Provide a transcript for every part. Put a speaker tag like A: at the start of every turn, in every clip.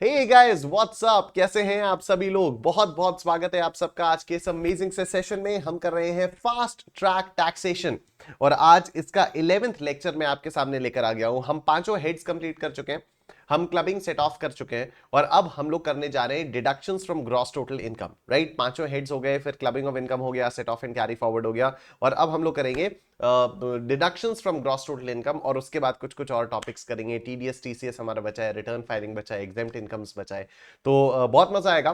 A: Hey guys what's up, कैसे हैं आप सभी लोग। बहुत बहुत स्वागत है आप सबका आज के इस अमेजिंग से सेशन में। हम कर रहे हैं फास्ट ट्रैक टैक्सेशन और आज इसका 11th लेक्चर मैं आपके सामने लेकर आ गया हूं। हम पांचों हेड्स कंप्लीट कर चुके हैं, हम क्लबिंग सेट ऑफ कर चुके हैं और अब हम लोग करने जा रहे हैं deductions from gross total income. Right, पांचों हेड्स हो गए, फिर क्लबिंग ऑफ इनकम हो गया, set of and carry forward हो गया और अब हम लोग करेंगे deductions from gross total income और उसके बाद कुछ कुछ और टॉपिक्स करेंगे। टीडीएस टीसीएस हमारा बचा है, रिटर्न फाइलिंग बचा है, एग्जेम्प्ट इनकम्स बचा है। तो बहुत मजा आएगा।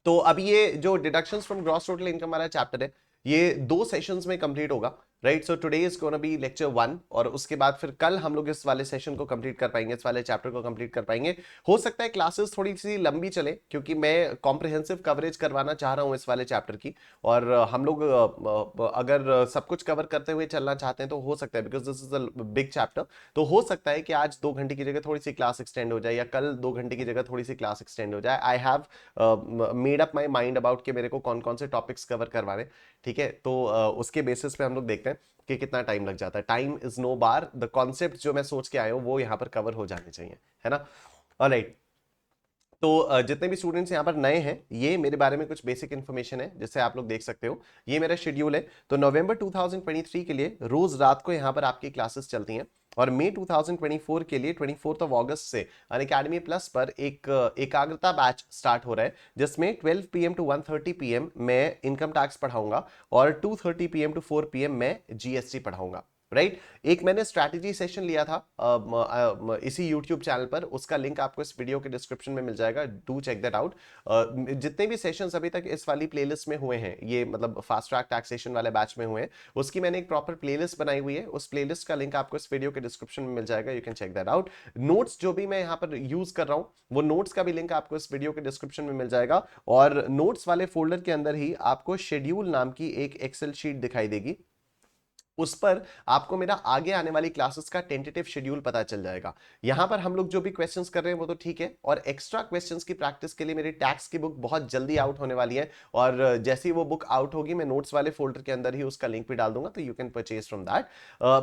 A: तो अब ये जो deductions from gross total income वाला चैप्टर है, ये 2 सेशंस में कंप्लीट होगा। Right, so today is gonna be lecture 1 और उसके बाद फिर कल हम लोग इस वाले सेशन को कंप्लीट कर पाएंगे, इस वाले चैप्टर को कंप्लीट कर पाएंगे। हो सकता है क्लासेस थोड़ी सी लंबी चले क्योंकि मैं कॉम्प्रिहेंसिव कवरेज करवाना चाह रहा हूं इस वाले चैप्टर की। और हम लोग अगर सब कुछ कवर करते हुए चलना चाहते हैं तो हो सकता है, because this is a big chapter, तो हो सकता है कि आज 2 घंटे की जगह थोड़ी सी क्लास एक्सटेंड हो जाए या कल 2 घंटे की जगह थोड़ी सी क्लास एक्सटेंड हो जाए। I have made up my mind about कि मेरे को कौन कौन से टॉपिक्स कवर करवाने। ठीक है, तो उसके बेसिस पे हम लोग देखते हैं कि कितना टाइम लग जाता है। Time is no bar, the concept जो मैं सोच के आया हूं वो यहाँ पर कवर हो जाने चाहिए, है ना। ऑलराइट, तो जितने भी स्टूडेंट्स यहाँ पर नए हैं, ये मेरे बारे में कुछ बेसिक इन्फॉर्मेशन है जिससे आप लोग देख सकते हो। ये मेरा शेड्यूल है। तो नवंबर 2023 के लिए रोज रात को यहाँ पर आपकी क्लासेस चलती हैं और मई 2024 के लिए 24 अगस्त से अनअकैडमी प्लस पर एक एकाग्रता बैच स्टार्ट हो रहा है जिसमें 12 PM to 1:30 PM मैं इनकम टैक्स पढ़ाऊंगा और 2:30 PM to 4 PM मैं जीएसटी पढ़ाऊंगा। राइट, एक मैंने स्ट्रैटेजी सेशन लिया था इसी यूट्यूब चैनल पर, उसका लिंक आपको इस वीडियो के डिस्क्रिप्शन में मिल जाएगा। Do check that out. जितने भी सेशंस अभी तक इस वाली प्लेलिस्ट में हुए हैं, ये मतलब फास्ट ट्रैक टैक्सेशन वाले बैच में हुए हैं, उसकी मैंने एक प्रॉपर प्लेलिस्ट बनाई हुई है। उस प्लेलिस्ट का लिंक आपको इस वीडियो के डिस्क्रिप्शन में मिल जाएगा, you can check that out. Notes जो भी मैं यहाँ पर यूज कर रहा हूँ, वो नोट्स का भी लिंक आपको इस वीडियो के डिस्क्रिप्शन में मिल जाएगा और नोट्स वाले फोल्डर के अंदर ही आपको शेड्यूल नाम की एक एक्सेल शीट दिखाई देगी। उस पर आपको मेरा आगे आने वाली क्लासेस का टेंटेटिव शेड्यूल पता चल जाएगा। यहां पर हम लोग जो भी क्वेश्चंस कर रहे हैं वो तो ठीक है, और एक्स्ट्रा क्वेश्चंस की प्रैक्टिस के लिए मेरी टैक्स की बुक बहुत जल्दी आउट होने वाली है और जैसे ही वो बुक आउट होगी मैं नोट्स वाले फोल्डर के अंदर ही उसका लिंक भी डाल दूंगा, तो you can purchase from that.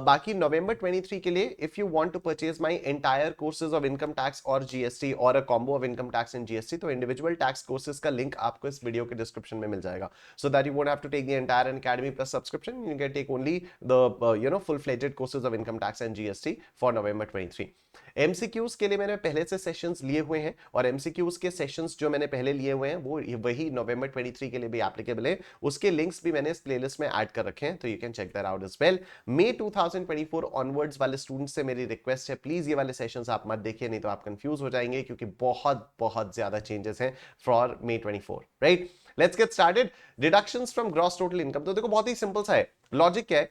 A: बाकी नवंबर 23 के लिए if you want to purchase my entire courses of income tax और जीएसटी और a combo of income tax and GST, तो इंडिविजुअल टैक्स कोर्सेज का लिंक आपको इस वीडियो के डिस्क्रिप्शन में मिल जाएगा, so that you won't have to take the entire Academy Plus subscription. You can take only the full-fledged courses of income tax and GST for November 23. MCQs के लिए मैंने पहले से सेशंस लिए हुए हैं और MCQs के सेशंस जो मैंने पहले लिए हुए हैं वो वही नवंबर 23 के लिए भी एप्लीकेबल है। उसके लिंक्स भी मैंने इस प्लेलिस्ट में ऐड कर रखे हैं, तो you can check that out as well. मई 2024 ऑनवर्ड्स वाले स्टूडेंट्स से मेरी रिक्वेस्ट है, प्लीज ये वाले सेशंस आप मत देखिए, नहीं तो आप कंफ्यूज हो जाएंगे क्योंकि बहुत बहुत ज्यादा चेंजेस हैं for May 24। Right, let's get started. Deductions from gross total income, तो देखो बहुत ही सिंपल सा है। लॉजिक क्या है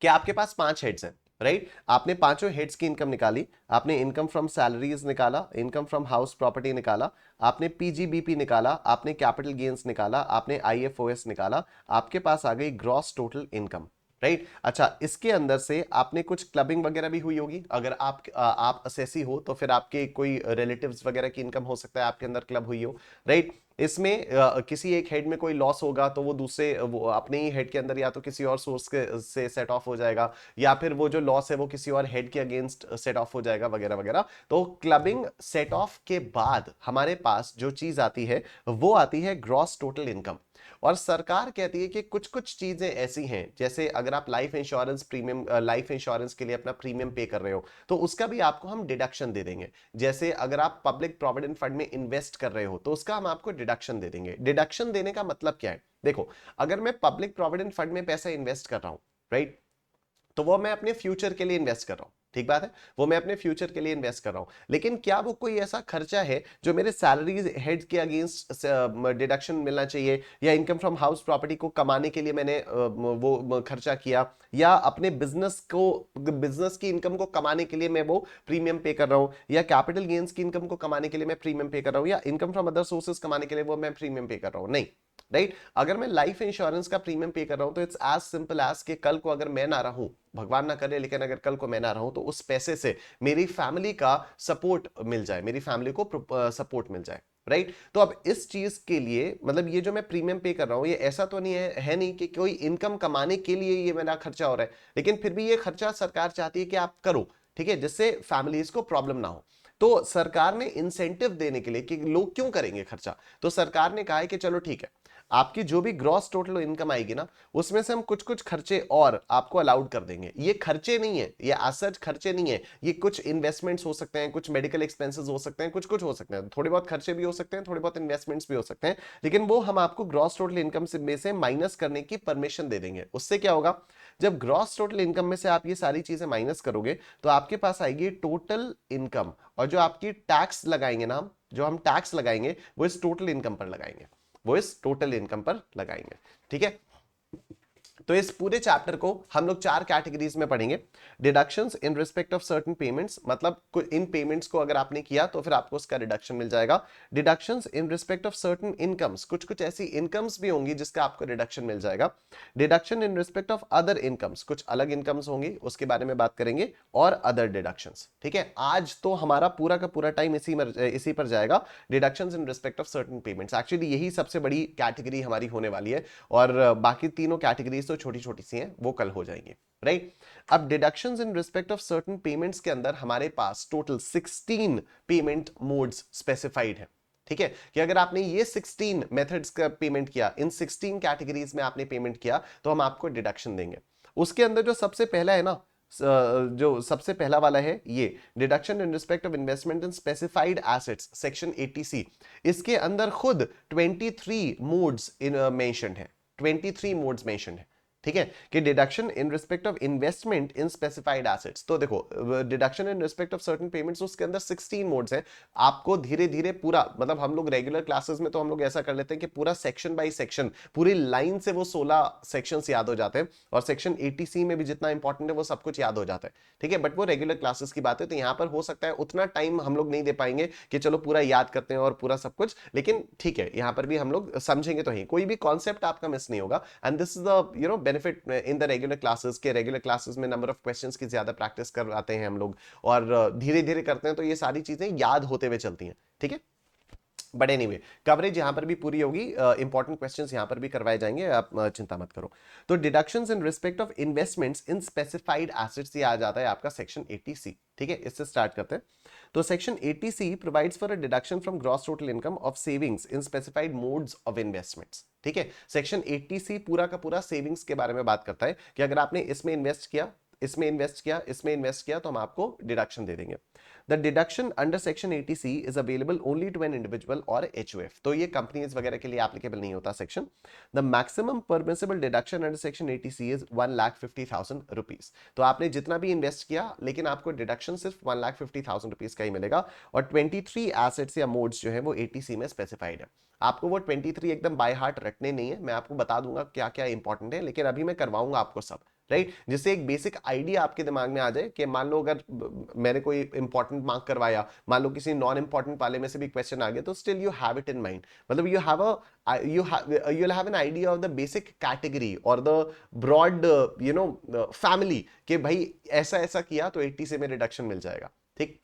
A: कि आपके पास 5 हेड्स हैं। राइट, आपने पांचों हेड्स की इनकम निकाली, आपने इनकम फ्रॉम सैलरीज निकाला, इनकम फ्रॉम हाउस प्रॉपर्टी निकाला, आपने पीजीबीपी निकाला, आपने कैपिटल गेन्स निकाला, आपने आईएफओएस निकाला, आपके पास आ गई ग्रॉस टोटल इनकम। राइट, अच्छा, इसके अंदर से आपने कुछ क्लबिंग वगैरह भी हुई होगी। अगर आप असेसी हो तो फिर आपके कोई रिलेटिव्स वगैरह की इनकम हो सकता है आपके अंदर क्लब हुई हो। राइट, इसमें किसी एक हेड में कोई लॉस होगा तो वो दूसरे वो अपने ही हेड के अंदर या तो किसी और सोर्स के से सेट ऑफ हो जाएगा, या फिर वो जो लॉस है वो किसी और हेड के अगेंस्ट सेट ऑफ हो जाएगा वगैरह वगैरह। तो क्लबिंग सेट ऑफ के बाद हमारे पास जो चीज आती है वो आती है ग्रॉस टोटल इनकम। और सरकार कहती है कि कुछ कुछ चीजें ऐसी हैं, जैसे अगर आप life insurance premium, life insurance के लिए अपना प्रीमियम पे कर रहे हो तो उसका भी आपको हम डिडक्शन दे देंगे। जैसे अगर आप पब्लिक प्रोविडेंट फंड में इन्वेस्ट कर रहे हो तो उसका हम आपको डिडक्शन दे देंगे। डिडक्शन देने का मतलब क्या है, देखो, अगर मैं पब्लिक प्रोविडेंट फंड में पैसा इन्वेस्ट कर रहा हूं, राइट, तो वो मैं अपने फ्यूचर के लिए इन्वेस्ट कर रहा हूं, ठीक बात है, वो मैं अपने फ्यूचर के लिए इन्वेस्ट कर रहा हूं। लेकिन क्या वो कोई ऐसा खर्चा है जो मेरे सैलरी हेड के अगेंस्ट डिडक्शन मिलना चाहिए, या इनकम फ्रॉम हाउस प्रॉपर्टी को कमाने के लिए मैंने वो खर्चा किया, या अपने बिजनेस की इनकम को कमाने के लिए मैं वो प्रीमियम पे कर रहा हूं, या कैपिटल गेन्स की इनकम को कमाने के लिए मैं प्रीमियम पे कर रहा हूं, या इनकम फ्रॉम अदर सोर्सेज कमाने के लिए वो मैं प्रीमियम पे कर रहा हूं, नहीं। राइट, अगर मैं लाइफ इंश्योरेंस का प्रीमियम पे कर रहा हूं तो इट्स एज सिंपल एज कि कल को अगर मैं ना रहूं, भगवान ना करे, लेकिन अगर कल को मैं ना रहूं तो उस पैसे से मेरी फैमिली का सपोर्ट मिल जाए, मेरी फैमिली को सपोर्ट मिल जाए। राइट, तो अब इस चीज के लिए मतलब ये जो मैं प्रीमियम पे कर रहा हूं ये ऐसा तो नहीं है नहीं कि कोई इनकम कमाने के लिए ये मेरा खर्चा हो रहा है, लेकिन फिर भी ये खर्चा सरकार चाहती है कि आप करो, ठीक है, जिससे फैमिलीज को प्रॉब्लम ना हो। तो सरकार ने इंसेंटिव देने के लिए कि लोग क्यों करेंगे खर्चा, तो सरकार ने कहा है कि चलो ठीक है, आपकी जो भी ग्रॉस टोटल इनकम आएगी ना, उसमें से हम कुछ कुछ खर्चे और आपको अलाउड कर देंगे। ये खर्चे नहीं है, ये असच खर्चे नहीं है, ये कुछ इन्वेस्टमेंट्स हो सकते हैं, कुछ मेडिकल एक्सपेंसेस हो सकते हैं, कुछ कुछ हो सकते हैं, थोड़े बहुत खर्चे भी हो सकते हैं, थोड़े बहुत इन्वेस्टमेंट्स भी हो सकते हैं, लेकिन वो हम आपको ग्रॉस टोटल इनकम से में से माइनस करने की परमिशन दे देंगे। उससे क्या होगा, जब ग्रॉस टोटल इनकम में से आप ये सारी चीजें माइनस करोगे तो आपके पास आएगी टोटल इनकम, और जो आपकी टैक्स लगाएंगे ना, जो हम टैक्स लगाएंगे वो इस टोटल इनकम पर लगाएंगे, वो इस टोटल इनकम पर लगाएंगे। ठीक है, तो इस पूरे चैप्टर को हम लोग 4 कैटेगरीज में पढ़ेंगे। Deductions in respect of certain payments, मतलब इन पेमेंट्स को अगर आपने किया तो फिर आपको उसका रिडक्शन मिल जाएगा। Deductions in respect of certain incomes, कुछ कुछ ऐसी इनकम्स भी होंगी जिसका आपको रिडक्शन मिल जाएगा। Deduction in respect of other incomes, कुछ अलग इनकम्स होंगी उसके बारे में बात करेंगे, और अदर डिडक्शंस। ठीक है, आज तो हमारा पूरा का पूरा टाइम इसी पर जाएगा, deductions in respect of certain payments. Actually यही सबसे बड़ी कैटेगरी हमारी होने वाली है, और बाकी तीनों कैटेगरीज तो छोटी छोटी सी हैं, वो कल हो जाएंगी, राइट। अब deductions in respect of certain payments के अंदर हमारे पास टोटल 16 पेमेंट मोड्स स्पेसिफाइड है। ठीक है, कि अगर आपने ये 16 मेथड्स का पेमेंट किया, इन 16 कैटेगरीज में आपने पेमेंट किया, तो हम आपको डिडक्शन देंगे। उसके अंदर जो सबसे पहला है ना, जो सबसे पहला वाला है ये deduction in respect of investment in specified assets, section 80C, इसके अंदर खुद 23 मोड्स मेंशन्ड है, 23 मोड्स मेंशन्ड है। ठीक है, कि deduction in respect of investment in specified assets, तो देखो deduction in respect of certain payments, उसके अंदर 16 मोड्स हैं। आपको धीरे धीरे पूरा, मतलब हम लोग रेगुलर क्लासेस में तो हम लोग ऐसा कर लेते हैं कि पूरा सेक्शन बाय सेक्शन, पूरी लाइन से वो 16 सेक्शंस याद हो जाते हैं, और सेक्शन 80C में भी जितना इंपॉर्टेंट है वो सब कुछ याद हो जाता है। ठीक है, बट वो रेगुलर क्लासेस की बात है, तो यहां पर हो सकता है उतना टाइम हम लोग नहीं दे पाएंगे कि चलो पूरा याद करते हैं और पूरा सब कुछ, लेकिन ठीक है, यहां पर भी हम लोग समझेंगे तो ही, कोई भी कॉन्सेप्ट आपका मिस नहीं होगा। And this is the benefit in the regular classes के, रेगुलर क्लासेस में नंबर ऑफ क्वेश्चंस की ज्यादा प्रैक्टिस करवाते हैं हम लोग, और धीरे धीरे करते हैं, तो ये सारी चीजें याद होते हुए चलती हैं। ठीक है, बट एनीवे कवरेज यहां पर भी पूरी होगी, इंपॉर्टेंट क्वेश्चंस यहां पर भी करवाए जाएंगे, आप चिंता मत करो। तो deductions in respect of investments in specified assets, ये आ जाता है आपका सेक्शन 80C। ठीक है, इससे स्टार्ट करते हैं। तो section 80C provides for a deduction from gross total income of savings in specified modes of investments. ठीक है, सेक्शन 80C पूरा का पूरा सेविंग्स के बारे में बात करता है कि अगर आपने इसमें इन्वेस्ट किया, इसमें इन्वेस्ट किया, इसमें इन्वेस्ट किया, तो हम आपको डिडक्शन दे देंगे। The deduction under section 80C is available only to an individual or HUF, तो ये कंपनीज वगैरह के लिए एप्लीकेबल नहीं होता section. The maximum permissible deduction under section 80C is 1,50,000 rupees। तो आपने जितना भी इन्वेस्ट किया, लेकिन आपको डिडक्शन सिर्फ 1,50,000 रुपीज का ही मिलेगा, और 23 एसेट्स या मोड्स जो है वो 80C में स्पेसिफाइड है। आपको वो 23 एकदम बाय हार्ट रटने नहीं है, मैं आपको बता दूंगा क्या क्या इंपॉर्टेंट है, लेकिन अभी मैं करवाऊंगा आपको सब, राइट, जिससे एक बेसिक आइडिया आपके दिमाग में आ जाए कि मान लो अगर मैंने कोई इंपॉर्टेंट मार्क करवाया, मान लो किसी नॉन इंपॉर्टेंट वाले में से भी क्वेश्चन आ गया, तो still you have it in mind, मतलब you will have an idea of the basic category और द ब्रॉड फैमिली, कि भाई ऐसा ऐसा किया तो 80 से में रिडक्शन मिल जाएगा। ठीक,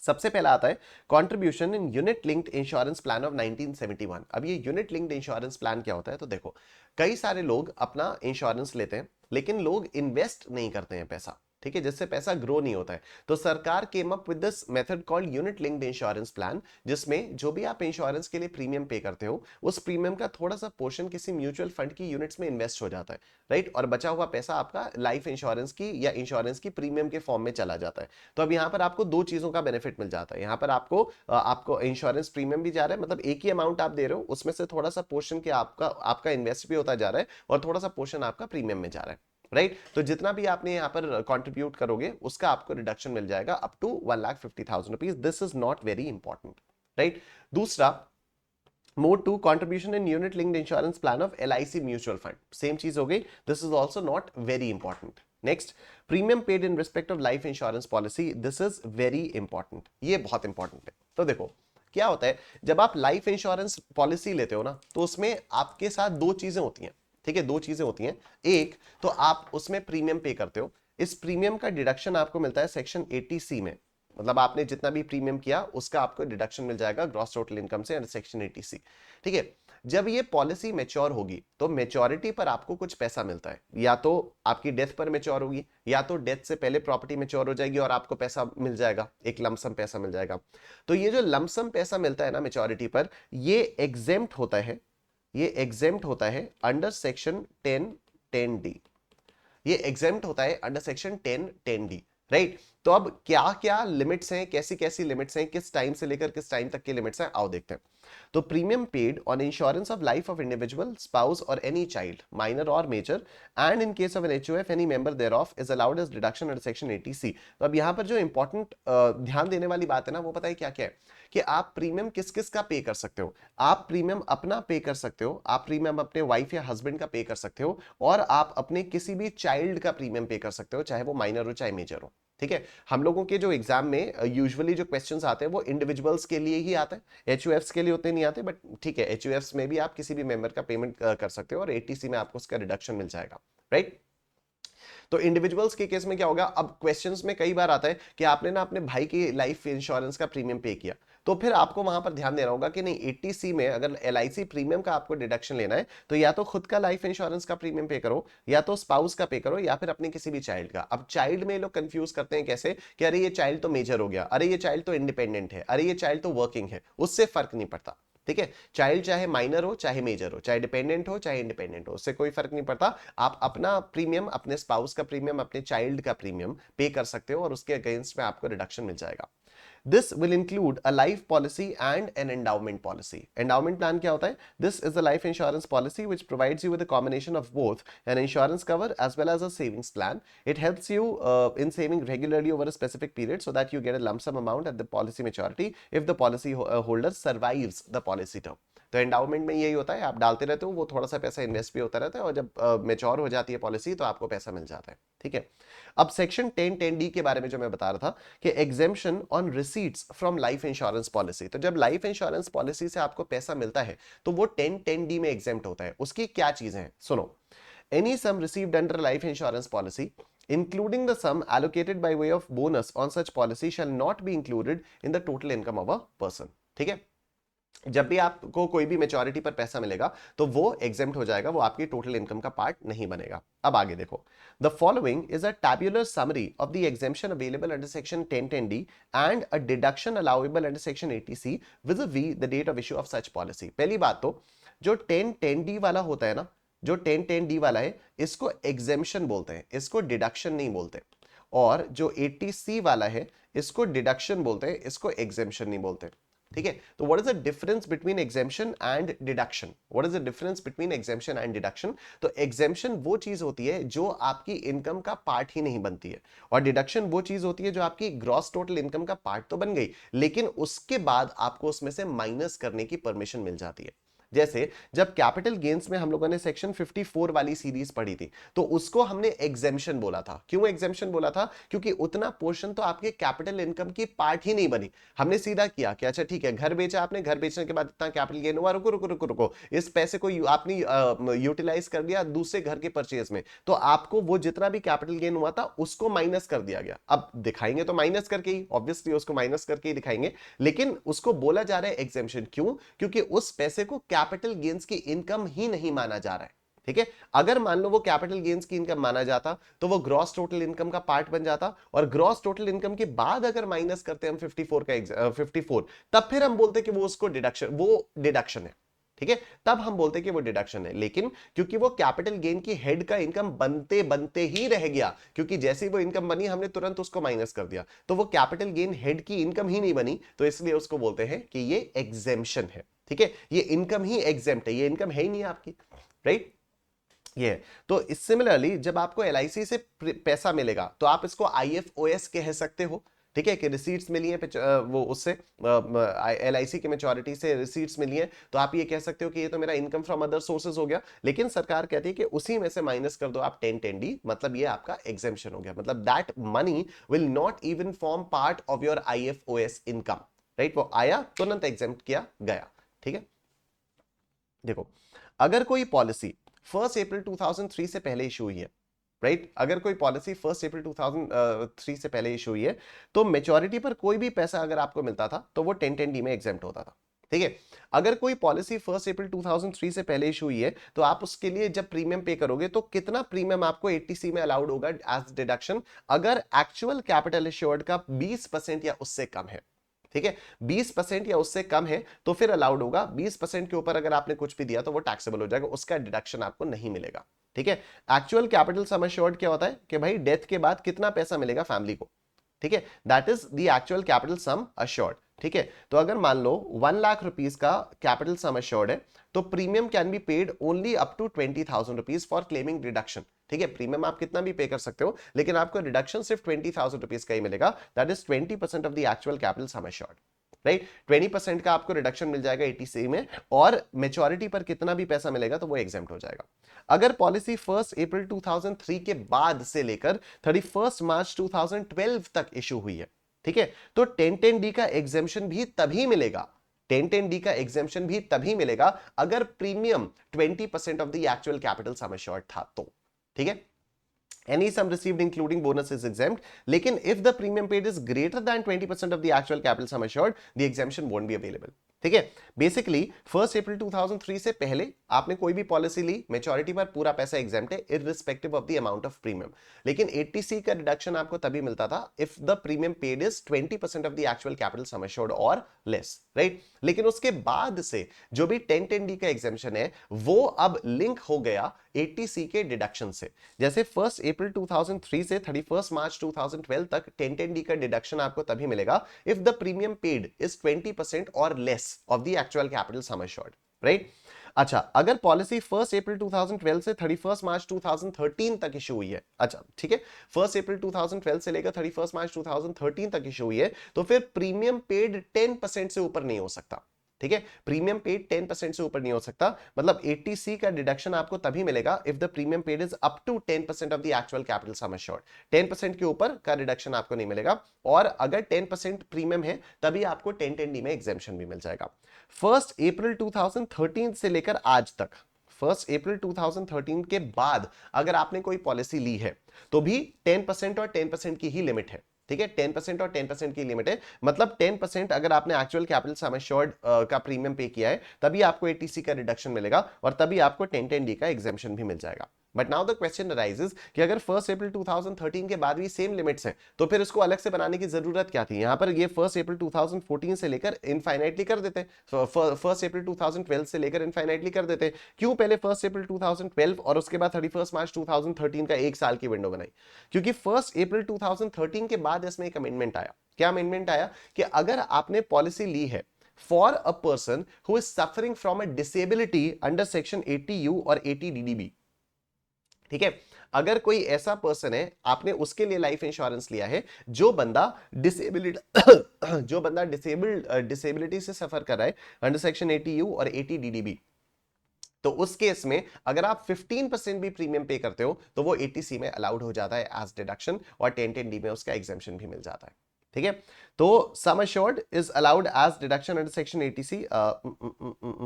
A: सबसे पहला आता है contribution in unit linked insurance plan of 1971। अब ये यूनिट लिंक्ड इंश्योरेंस प्लान क्या होता है, तो देखो कई सारे लोग अपना इंश्योरेंस लेते हैं, लेकिन लोग इन्वेस्ट नहीं करते हैं पैसा, ठीक है, जिससे पैसा ग्रो नहीं होता है। तो सरकार came up with this method called unit linked insurance plan, जिसमें जो भी आप इंश्योरेंस के लिए प्रीमियम पे करते हो, उस प्रीमियम का थोड़ा सा पोर्शन किसी म्यूचुअल फंड की यूनिट्स में इन्वेस्ट हो जाता है, राइट, और बचा हुआ पैसा आपका लाइफ इंश्योरेंस की या इंश्योरेंस की प्रीमियम के फॉर्म में चला जाता है। तो अब यहाँ पर आपको दो चीजों का बेनिफिट मिल जाता है, यहाँ पर आपको इंश्योरेंस प्रीमियम भी जा रहा है, मतलब एक ही अमाउंट आप दे रहे हो, उसमें से थोड़ा सा पोर्शन के आपका इन्वेस्ट भी होता जा रहा है, और थोड़ा सा पोर्शन आपका प्रीमियम में जा रहा है, राइट। तो जितना भी आपने यहाँ पर कंट्रीब्यूट करोगे उसका आपको रिडक्शन मिल जाएगा up to 1,50,000 rupees. This is not very important, right. दूसरा, mode to contribution in unit linked insurance plan of LIC mutual fund, same चीज हो गई, this is also not very important. Next, premium paid in respect of life insurance policy, this is very important, ये बहुत important है। तो देखो क्या होता है, जब आप लाइफ इंश्योरेंस पॉलिसी लेते हो ना, तो उसमें आपके साथ दो चीजें होती हैं, ठीक है, दो चीजें होती हैं। एक तो आप उसमें प्रीमियम पे करते हो, इस प्रीमियम का डिडक्शन आपको मिलता है सेक्शन 80C में, मतलब आपने जितना भी प्रीमियम किया उसका आपको डिडक्शन मिल जाएगा ग्रॉस टोटल इनकम से अंडर सेक्शन 80C, ठीक है। जब ये पॉलिसी मैच्योर होगी तो मैच्योरिटी पर आपको कुछ पैसा मिलता है, या तो आपकी डेथ पर मैच्योर होगी या तो डेथ से पहले प्रॉपर्टी मैच्योर हो जाएगी और आपको पैसा मिल जाएगा, एक लमसम पैसा मिल जाएगा। तो ये जो लमसम पैसा मिलता है ना मैच्योरिटी पर, ये एग्जेम्प्ट होता है, ये एग्जेम्प्ट होता है अंडर सेक्शन 10(10)(d). ये एग्जेम्प्ट होता है अंडर सेक्शन 10(10)(d), राइट। तो अब क्या क्या लिमिट्स हैं, कैसी कैसी लिमिट्स हैं, किस टाइम से लेकर किस टाइम तक की लिमिट्स हैं, आओ देखते हैं। तो premium paid on insurance of life of individual, spouse और एनी चाइल्ड, माइनर और major, and in case of an HOF any member thereof is allowed as deduction under section 80C। तो अब यहां पर जो इंपॉर्टेंट ध्यान देने वाली बात है ना, वो पता है क्या क्या है, कि आप प्रीमियम किस किस का पे कर सकते हो। आप प्रीमियम अपना पे कर सकते हो, आप प्रीमियम अपने वाइफ या हस्बैंड का पे कर सकते हो, और आप अपने किसी भी चाइल्ड का प्रीमियम पे कर सकते हो, चाहे वो माइनर हो चाहे मेजर हो। ठीक है, हम लोगों के जो एग्जाम में यूजुअली जो क्वेश्चंस आते हैं वो इंडिविजुअल्स के लिए ही आते हैं, एचयूएफ्स के लिए उतने नहीं आते, बट ठीक है, एचयूएफ्स में भी आप किसी भी मेंबर का पेमेंट कर सकते हो और एटीसी में आपको उसका रिडक्शन मिल जाएगा, राइट। तो इंडिविजुअल्स के केस में क्या होगा, अब क्वेश्चंस में कई बार आता है कि आपने ना अपने भाई की लाइफ इंश्योरेंस का प्रीमियम पे किया, तो फिर आपको वहां पर ध्यान देना होगा कि नहीं, 80C में अगर एलआईसी प्रीमियम का आपको डिडक्शन लेना है तो या तो खुद का लाइफ इंश्योरेंस का प्रीमियम पे करो, या तो स्पाउस का पे करो, या फिर अपने किसी भी चाइल्ड का। अब चाइल्ड में लोग कंफ्यूज करते हैं कैसे, कि अरे ये चाइल्ड तो मेजर हो गया, अरे ये चाइल्ड तो इंडिपेंडेंट है, अरे ये चाइल्ड तो वर्किंग है, उससे फर्क नहीं पड़ता। ठीक है, चाइल्ड चाहे माइनर हो चाहे मेजर हो, चाहे डिपेंडेंट हो चाहे इंडिपेंडेंट हो, उससे कोई फर्क नहीं पड़ता। आप अपना प्रीमियम, अपने स्पाउस का प्रीमियम, अपने चाइल्ड का प्रीमियम पे कर सकते हो और उसके अगेंस्ट में आपको रिडक्शन मिल जाएगा। This will include a life policy and an endowment policy. Endowment plan क्या होता है? This is a life insurance policy which provides you with a combination of both an insurance cover as well as a savings plan. It helps you in saving regularly over a specific period so that you get a lump sum amount at the policy maturity if the policy holder survives the policy term. तो endowment में यही होता है, आप डालते रहते हो, वो थोड़ा सा पैसा इन्वेस्ट भी होता रहता है, और जब मेच्योर हो जाती है पॉलिसी तो आपको पैसा मिल जाता है। ठीक है, अब सेक्शन 10(10)(d) के बारे में जो मैं बता रहा था, कि exemption on receipts from life insurance policy. तो जब लाइफ इंश्योरेंस पॉलिसी से आपको पैसा मिलता है तो वो 10(10)(d) में एग्जेम्प्ट होता है। उसकी क्या चीजें हैं, सुनो। Any sum received under life insurance policy including the sum allocated by way of bonus on such policy shall not be included in the total income of a person। ठीक है, जब भी आपको कोई भी मेच्योरिटी पर पैसा मिलेगा तो वो एग्जेम्प्ट हो जाएगा, वो आपकी टोटल इनकम का पार्ट नहीं बनेगा। अब आगे देखो, the following is a tabular summary of the exemption available under section 10(10)(d) and a deduction allowable under section 80C vis-a-vis the date of issue of such policy. पहली बात तो जो 10(10)(d) वाला होता है ना, जो 10(10)(d) वाला है, इसको एग्जेम्पशन बोलते हैं, इसको डिडक्शन नहीं बोलते। और जो 80C वाला है, इसको डिडक्शन बोलते हैं, इसको एग्जेम्पशन नहीं बोलते। ठीक है, तो what is the difference between exemption and deduction? What is the difference between exemption and deduction? तो एग्जेम्पशन वो चीज होती है जो आपकी इनकम का पार्ट ही नहीं बनती है, और डिडक्शन वो चीज होती है जो आपकी ग्रॉस टोटल इनकम का पार्ट तो बन गई, लेकिन उसके बाद आपको उसमें से माइनस करने की परमिशन मिल जाती है। जैसे जब कैपिटल गेन्स में हम लोगों ने सेक्शन 54 वाली सीरीज पढ़ी थी, तो उसको हमने एग्जेम्पशन बोला था। क्यों एग्जेम्पशन बोला था? क्योंकि उतना पोर्शन तो आपके कैपिटल इनकम की पार्ट ही नहीं बनी। हमने सीधा किया कि अच्छा ठीक है, घर बेचा आपने, घर बेचने के बाद इतना कैपिटल गेन हुआ, रुको रुको रुको रुको, इस पैसे को आपने यूटिलाइज कर दिया दूसरे घर के परचेज में, तो आपको वो जितना भी कैपिटल गेन हुआ था उसको माइनस कर दिया गया। अब दिखाएंगे तो माइनस करके ही, ऑब्वियसली उसको माइनस करके ही दिखाएंगे, लेकिन उसको बोला जा रहा है एग्जेम्पशन। क्यों? क्योंकि उस पैसे को कैपिटल गेन्स की इनकम ही नहीं माना जा रहा है। ठीक है, अगर मान लो वो कैपिटल गेन्स की इनकम माना जाता तो वो ग्रॉस टोटल इनकम का पार्ट बन जाता, और ग्रॉस टोटल इनकम के बाद अगर माइनस करते हम 54 का 54, तब फिर हम बोलते कि वो उसको डिडक्शन, वो डिडक्शन है। ठीक है, तब हम बोलते कि वो डिडक्शन है। लेकिन क्योंकि वो कैपिटल गेन की हेड का इनकम बनते बनते ही रह गया, क्योंकि जैसे ही वो इनकम बनी हमने तुरंत उसको माइनस कर दिया, तो वो कैपिटल गेन हेड की इनकम ही नहीं बनी, तो इसलिए उसको बोलते हैं कि ये एग्जेम्पशन है। ठीक है, ये इनकम ही एग्जेम्प्ट है, ये इनकम है ही नहीं आपकी, राइट। ये तो सिमिलरली जब आपको एलआईसी से पैसा मिलेगा तो आप इसको आईएफओएस कह सकते हो। ठीक है, कि रिसीट्स मिली है वो उससे एलआईसी के मैच्योरिटी से रिसीट्स मिली है, तो आप ये कह सकते हो कि ये तो मेरा इनकम फ्रॉम अदर सोर्सेज हो गया। लेकिन सरकार कहती है कि उसी में से माइनस कर दो आप 10(10)(d), मतलब ये आपका एग्जेम्पशन हो गया, मतलब that money will not even form part of your IFOS income, right. वो आया तुरंत एग्जेम्प्ट किया गया। ठीक है, देखो, अगर कोई पॉलिसी 1 अप्रैल 2003 से पहले इशू हुई है, राइट, अगर कोई पॉलिसी 1 अप्रैल 2003 से पहले इशू हुई है, तो मेच्योरिटी पर कोई भी पैसा अगर आपको मिलता था तो वो 10(10)(d) में एग्जेम्प्ट होता था। ठीक है। अगर कोई पॉलिसी 1 अप्रैल 2003 से पहले इशू हुई है तो आप उसके लिए जब प्रीमियम पे करोगे तो कितना प्रीमियम आपको 80C में अलाउड होगा एज डिडक्शन, अगर एक्चुअल कैपिटल एश्योर्ड का 20% या उससे कम है। ठीक है, 20% या उससे कम है तो फिर अलाउड होगा। 20% के ऊपर अगर आपने कुछ भी दिया तो वो टैक्सेबल हो जाएगा, उसका डिडक्शन आपको नहीं मिलेगा। ठीक है। एक्चुअल कैपिटल सम एश्योर्ड क्या होता है कि भाई डेथ के बाद कितना पैसा मिलेगा फैमिली को। ठीक है, that is the actual capital sum assured. ठीक है, तो अगर मान लो 1 लाख रुपीस का कैपिटल सम अश्योर्ड है तो premium can be paid only up to 20,000 rupees for claiming deduction. ठीक है, प्रीमियम आप कितना भी पे कर सकते हो लेकिन आपको रिडक्शन सिर्फ 20,000 रुपीज का ही मिलेगा, that is 20% of the actual capital sum assured. Right, 20% का आपको रिडक्शन मिल जाएगा 80C में, और मेच्योरिटी पर कितना भी पैसा मिलेगा तो वो एग्जेम्प्ट हो जाएगा। अगर पॉलिसी 1 अप्रैल 2003 के बाद से लेकर 31 मार्च 2012 तक इशू हुई है, ठीक है, तो 1010D का एग्जेम्पशन भी तभी मिलेगा। 1010D का एग्जेम्पशन भी तभी मिलेगा अगर premium 20% of the actual capital sum assured था तो। ठीक है, any sum received including bonus is exempt, लेकिन if the premium paid is greater than 20% of the actual capital sum assured, the exemption won't be available। ठीक है, basically 1 अप्रैल 2003 से पहले आपने कोई भी पॉलिसी ली, मेच्योरिटी पर पूरा पैसा एग्जेम्प्ट है irrespective of the amount of premium, लेकिन 80C का डिडक्शन आपको तभी मिलता था if the premium paid is 20% of the actual capital sum assured और लेस। राइट, लेकिन उसके बाद से जो भी 1010D का एग्जेम्पशन है वो अब लिंक हो गया 80C के डिडक्शन से। जैसे 1 अप्रैल 2003 से 31 मार्च 2012 तक 1010D का डिडक्शन आपको तभी मिलेगा if the premium paid is 20% और less of the actual capital sum assured. Right, अच्छा, अगर पॉलिसी 1 अप्रैल 2012 से 31 मार्च 2013 तक इशू हुई है, अच्छा ठीक है, 1 अप्रैल 2012 से लेकर 31 मार्च 2013 तक इशू हुई है तो फिर प्रीमियम पेड 10% से ऊपर नहीं हो सकता। ठीक है, प्रीमियम पेड 10% से ऊपर नहीं हो सकता, मतलब 80C का डिडक्शन आपको तभी मिलेगा if the premium paid is up to 10% of the actual capital sum assured. 10% के ऊपर का डिडक्शन आपको नहीं मिलेगा, और अगर 10% प्रीमियम है तभी आपको 1010D में एग्जेम्पशन भी मिल जाएगा। 1 अप्रैल 2013 से लेकर आज तक, 1 अप्रैल 2013 के बाद अगर आपने कोई पॉलिसी ली है तो भी 10% और 10% की ही लिमिट है। ठीक है, 10% और 10% की लिमिट है, मतलब 10% अगर आपने एक्चुअल कैपिटल सम एश्योर्ड का प्रीमियम पे किया है तभी आपको 80C का रिडक्शन मिलेगा और तभी आपको 1010D का एग्जेम्पशन भी मिल जाएगा। But now the question arises कि अगर 1 अप्रैल 2013 के बाद भी सेम लिमिट्स हैं तो फिर इसको अलग से बनाने की जरूरत क्या थी? यहां पर ये 1 अप्रैल 2014 से लेकर इनफाइनाइटली कर देते, 1 अप्रैल 2012 से लेकर इनफाइनाइटली कर देते। क्यों पहले 1 अप्रैल 2012 और उसके बाद 31 मार्च 2013 का एक साल की विंडो बनाई? क्योंकि 1 अप्रैल 2013 के बाद इसमें एक अमेंडमेंट आया। क्या अमेंडमेंट आया? कि अगर आपने पॉलिसी ली है for a person who is suffering from a disability under section 80U और 80DDB, ठीक है, अगर कोई ऐसा पर्सन है आपने उसके लिए लाइफ इंश्योरेंस लिया है जो बंदा डिसेबिलिटी जो बंदा डिसेबिलिटी से सफर कर रहा है अंडर सेक्शन 80U और 80DDB, तो उस केस में अगर आप 15% भी प्रीमियम पे करते हो तो वो 80C में अलाउड हो जाता है एज डिडक्शन और 1010D में उसका एग्जेम्पशन भी मिल जाता है। ठीक है, तो sum assured is allowed as deduction under section 80C,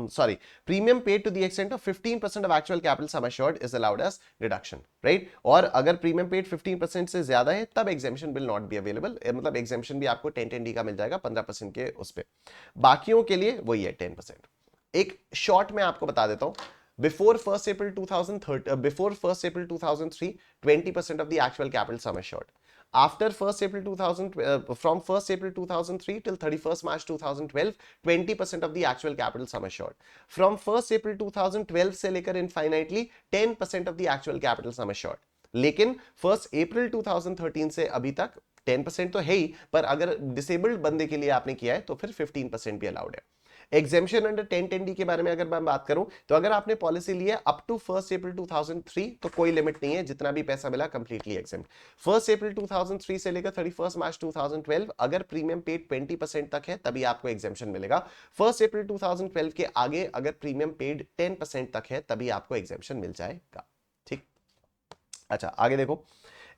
A: sorry, premium paid to the extent of 15% of actual capital sum assured is allowed as deduction. Right, और अगर प्रीमियम पेड 15% से ज्यादा है तब exemption will not be available, मतलब exemption भी आपको 1010D का मिल जाएगा 15% के उस पे, बाकियों के लिए वही है 10%। एक शॉर्ट में आपको बता देता हूं, before 1 April 2003 20% of the actual capital sum assured, after 1 April 2000 from 1 April 2003 till 31st March 2012 20% of the actual capital sum assured, from 1 April 2012 से लेकर infinitely 10% of the actual capital sum assured, लेकिन 1 April 2013 से अभी तक 10% तो है ही, पर अगर डिसेबल्ड बंदे के लिए आपने किया है तो फिर 15% भी अलाउड है। एग्जेम्पशन अंडर 1010D के बारे में अगर मैं बात करूं तो अगर आपने पॉलिसी ली है अप टू 1 अप्रैल 2003 तो कोई लिमिट नहीं है, जितना भी पैसा मिला कंप्लीटली एग्जेम्प्ट। 1 अप्रैल 2003 से लेकर 31 मार्च 2012 अगर प्रीमियम पेड 20% तक है तभी आपको एग्जेम्पशन मिलेगा। 1 अप्रैल 2012 के आगे अगर प्रीमियम पेड 10% तक है तभी आपको एग्जेम्पशन मिल जाएगा। ठीक, अच्छा आगे देखो,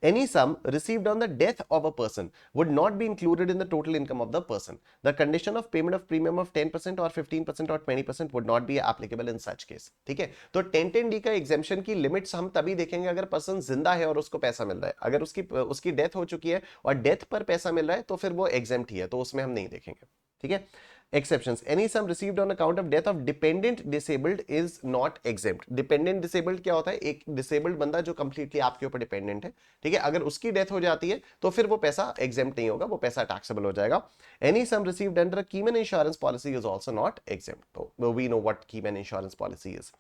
A: any sum received on the death of a person would not be included in the total income of the person. The condition of payment of premium of 10% or 15% or 20% would not be applicable in such case. ठीक है, तो 1010D का exemption की limits हम तभी देखेंगे अगर person जिंदा है और उसको पैसा मिल रहा है। अगर उसकी डेथ हो चुकी है और डेथ पर पैसा मिल रहा है तो फिर वो एग्जेम्प्ट ही है, तो उसमें हम नहीं देखेंगे। ठीक है, Exceptions. Any sum received on account of death of dependent disabled is not exempt. Dependent disabled क्या होता है? एक disabled बंदा जो completely आपके ऊपर dependent है, ठीक है, अगर उसकी death हो जाती है तो फिर वो पैसा exempt नहीं होगा, वो पैसा taxable हो जाएगा. Any sum received under a Keyman insurance policy is also not exempt. So we know what Keyman insurance policy is.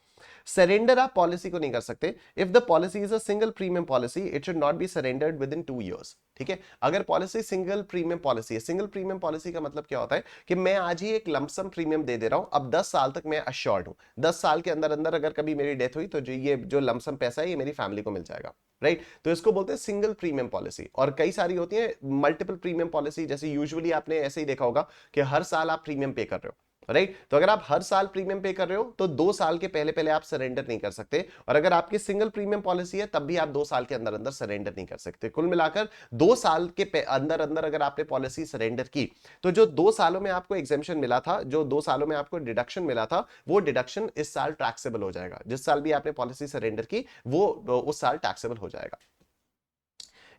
A: Surrender आप पॉलिसी को नहीं कर सकते. If the policy is a single premium policy it should not be surrendered with in 2 years. ठीक है, अगर policy single premium policy है, single premium policy का मतलब क्या होता है कि मैं आज ही एक लमसम प्रीमियम दे दे रहा हूं, अब 10 साल तक मैं अश्योर्ड हूं, 10 साल के अंदर अंदर अगर कभी मेरी डेथ हुई तो ये जो लमसम पैसा है ये मेरी फैमिली को मिल जाएगा, राइट? तो इसको बोलते हैं सिंगल प्रीमियम पॉलिसी. और कई सारी होती है मल्टीपल प्रीमियम पॉलिसी, जैसे यूजुअली आपने ऐसे ही देखा होगा कि हर साल आप प्रीमियम पे कर रहे हो, राइट? तो अगर आप हर साल प्रीमियम पे कर रहे हो तो 2 साल के पहले पहले आप सरेंडर नहीं कर सकते, और अगर आपकी सिंगल प्रीमियम पॉलिसी है तब भी आप 2 साल के अंदर अंदर सरेंडर नहीं कर सकते. कुल मिलाकर 2 साल के अंदर अंदर अगर आपने पॉलिसी सरेंडर की तो जो 2 सालों में आपको एग्जेम्पशन मिला था, जो 2 सालों में आपको डिडक्शन मिला था, वो डिडक्शन इस साल टैक्सेबल हो जाएगा. जिस साल भी आपने पॉलिसी सरेंडर की वो उस साल टैक्सेबल हो जाएगा.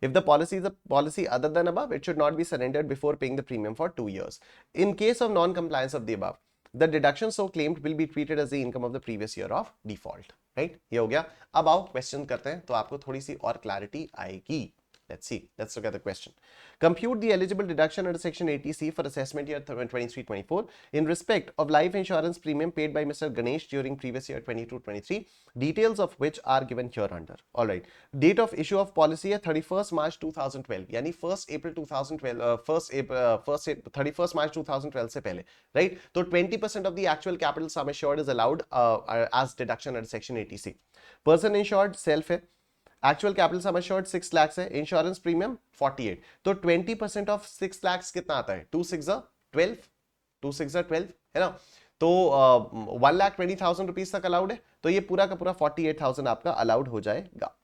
A: If the policy is a policy other than above, it should not be surrendered before paying the premium for 2 years. In case of non-compliance of the above, the deduction so claimed will be treated as the income of the previous year of default. Right? ये हो गया. अब आओ question करते हैं तो आपको थोड़ी सी और क्लैरिटी आएगी. Let's see. Let's look at the question. Compute the eligible deduction under Section 80C for assessment year 23-24 in respect of life insurance premium paid by Mr. Ganesh during previous year 22-23, details of which are given here under. All right. Date of issue of policy है 31st March 2012, यानी 1st April 2012, 31st March 2012 से पहले, right? तो 20% of the actual capital sum assured is allowed as deduction under Section 80C. Person insured self है. Actual capital sum assured 6 lakh है, insurance premium 48, तो 20% of 6 lakh कितना आता है? 2 6 12, 2 6 12 है ना? तो 1,20,000 रुपीज तक अलाउड है, तो ये पूरा का पूरा 48,000 आपका अलाउड हो जाएगा.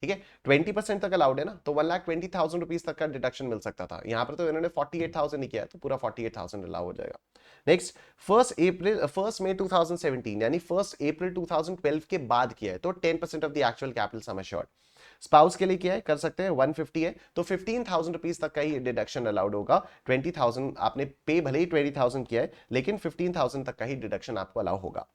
A: ठीक है, 20% तक अलाउड है ना, तो 1,20,000 रुपीज तक का डिडक्शन मिल सकता था. यहां पर तो इन्होंने 48,000 ही किया है, तो पूरा 48,000 अलाउ हो जाएगा. नेक्स्ट, 1 मई 2017 यानी 1 अप्रैल 2012 के बाद किया है, तो 10% of the actual capital sum assured. Spouse के लिए किया है, कर सकते हैं, 150 है, तो 15,000 रुपीज तक का ही डिडक्शन अलाउड होगा. 20,000 आपने पे भले ही 20,000 किया है, लेकिन 15,000 तक का ही डिडक्शन आपको अलाउ होगा.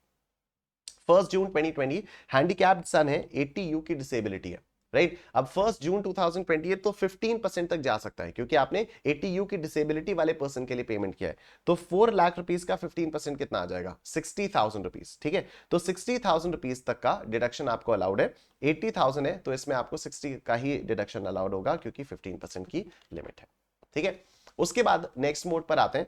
A: 1 जून 2020 हैंडीकैप्ड सन है, 80U की डिसेबिलिटी है, राइट? अब 1 जून 2020 तो 15% तक जा सकता है, क्योंकि आपने 80U की डिसेबिलिटी वाले पर्सन के लिए पेमेंट किया है. तो 4 लाख रुपीस का 15% कितना आ जाएगा? 60,000 रुपीस. ठीक है, तो 60,000 रुपीस तक का डिडक्शन आपको अलाउड है. 80,000 है तो इसमें आपको 60 का ही डिडक्शन अलाउड होगा, क्योंकि 15% की लिमिट है. ठीक है, उसके बाद नेक्स्ट मोड पर आते हैं.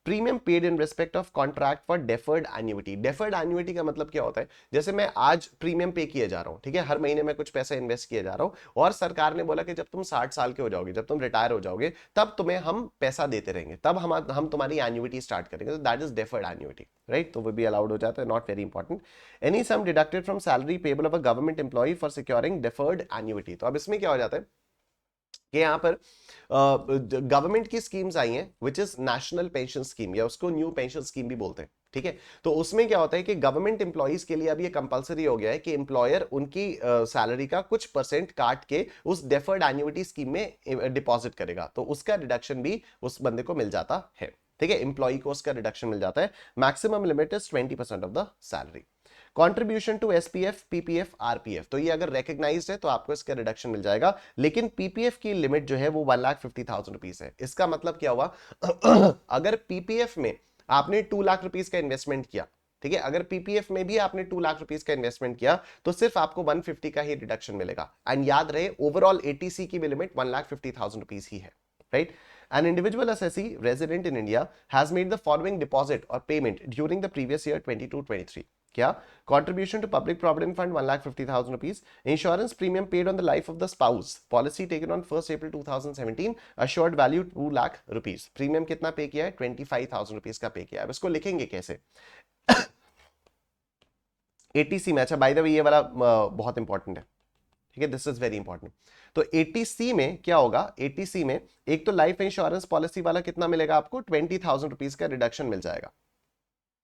A: Premium paid in respect of contract for deferred annuity. Deferred annuity का मतलब क्या होता है? जैसे मैं आज प्रीमियम पे किए जा रहा हूं, ठीक है, हर महीने में कुछ पैसा इन्वेस्ट किए जा रहा हूं, और सरकार ने बोला कि जब तुम 60 साल के हो जाओगे, जब तुम रिटायर हो जाओगे, तब तुम्हें हम पैसा देते रहेंगे, तब हम तुम्हारी एन्युइटी स्टार्ट करेंगे. तो that is deferred annuity, right? तो वो भी अलाउड हो जाता है, not very important. Any sum deducted from salary payable of a government employee for securing deferred annuity. तो अब इसमें क्या हो जाता है कि यहां पर गवर्नमेंट की स्कीम्स आई हैं, which is national pension scheme, या उसको न्यू पेंशन स्कीम भी बोलते हैं. ठीक है, तो उसमें क्या होता है कि गवर्नमेंट एम्प्लॉइज के लिए अब ये कंपलसरी हो गया है कि एम्प्लॉयर उनकी सैलरी का कुछ परसेंट काट के उस डेफर्ड एन्युइटी स्कीम में डिपॉजिट करेगा, तो उसका डिडक्शन भी उस बंदे को मिल जाता है. ठीक है, एम्प्लॉय को उसका रिडक्शन मिल जाता है. Maximum limit is 20% of the salary. Contribution to SPF, PPF, RPF, तो ये अगर रिकॉग्नाइज्ड है तो आपको इसका रिडक्शन मिल जाएगा, लेकिन पीपीएफ की लिमिट जो है वो 1,50,000 रुपीज है. इसका मतलब क्या हुआ? अगर पीपीएफ में आपने 2 लाख रुपीज का इन्वेस्टमेंट किया, ठीक है, अगर पीपीएफ में भी आपने 2 लाख रुपीज का इन्वेस्टमेंट किया, तो सिर्फ आपको 150 का ही रिडक्शन मिलेगा. एंड याद रहे, ओवरऑल एटीसी की भी लिमिट 1,50,000 रुपीज ही है, right? An individual assessee resident in India has made the following deposit or payment during the previous year 22-23. क्या? Contribution to public provident fund 1,50,000 rupees. Insurance premium paid on the life of the spouse. Policy taken on 1st April 2017. Assured value 2 lakh rupees. Premium कितना पे किया है? 25,000 rupees का पे किया है. अब इसको लिखेंगे कैसे? एटीसी में, अच्छा बाय द वे ये वाला बहुत इंपॉर्टेंट है, ठीक है, दिस इज वेरी इंपॉर्टेंट. तो एटीसी में क्या होगा? एटीसी में एक तो लाइफ इंश्योरेंस पॉलिसी वाला कितना मिलेगा आपको? 20,000 रुपीज का रिडक्शन मिल जाएगा.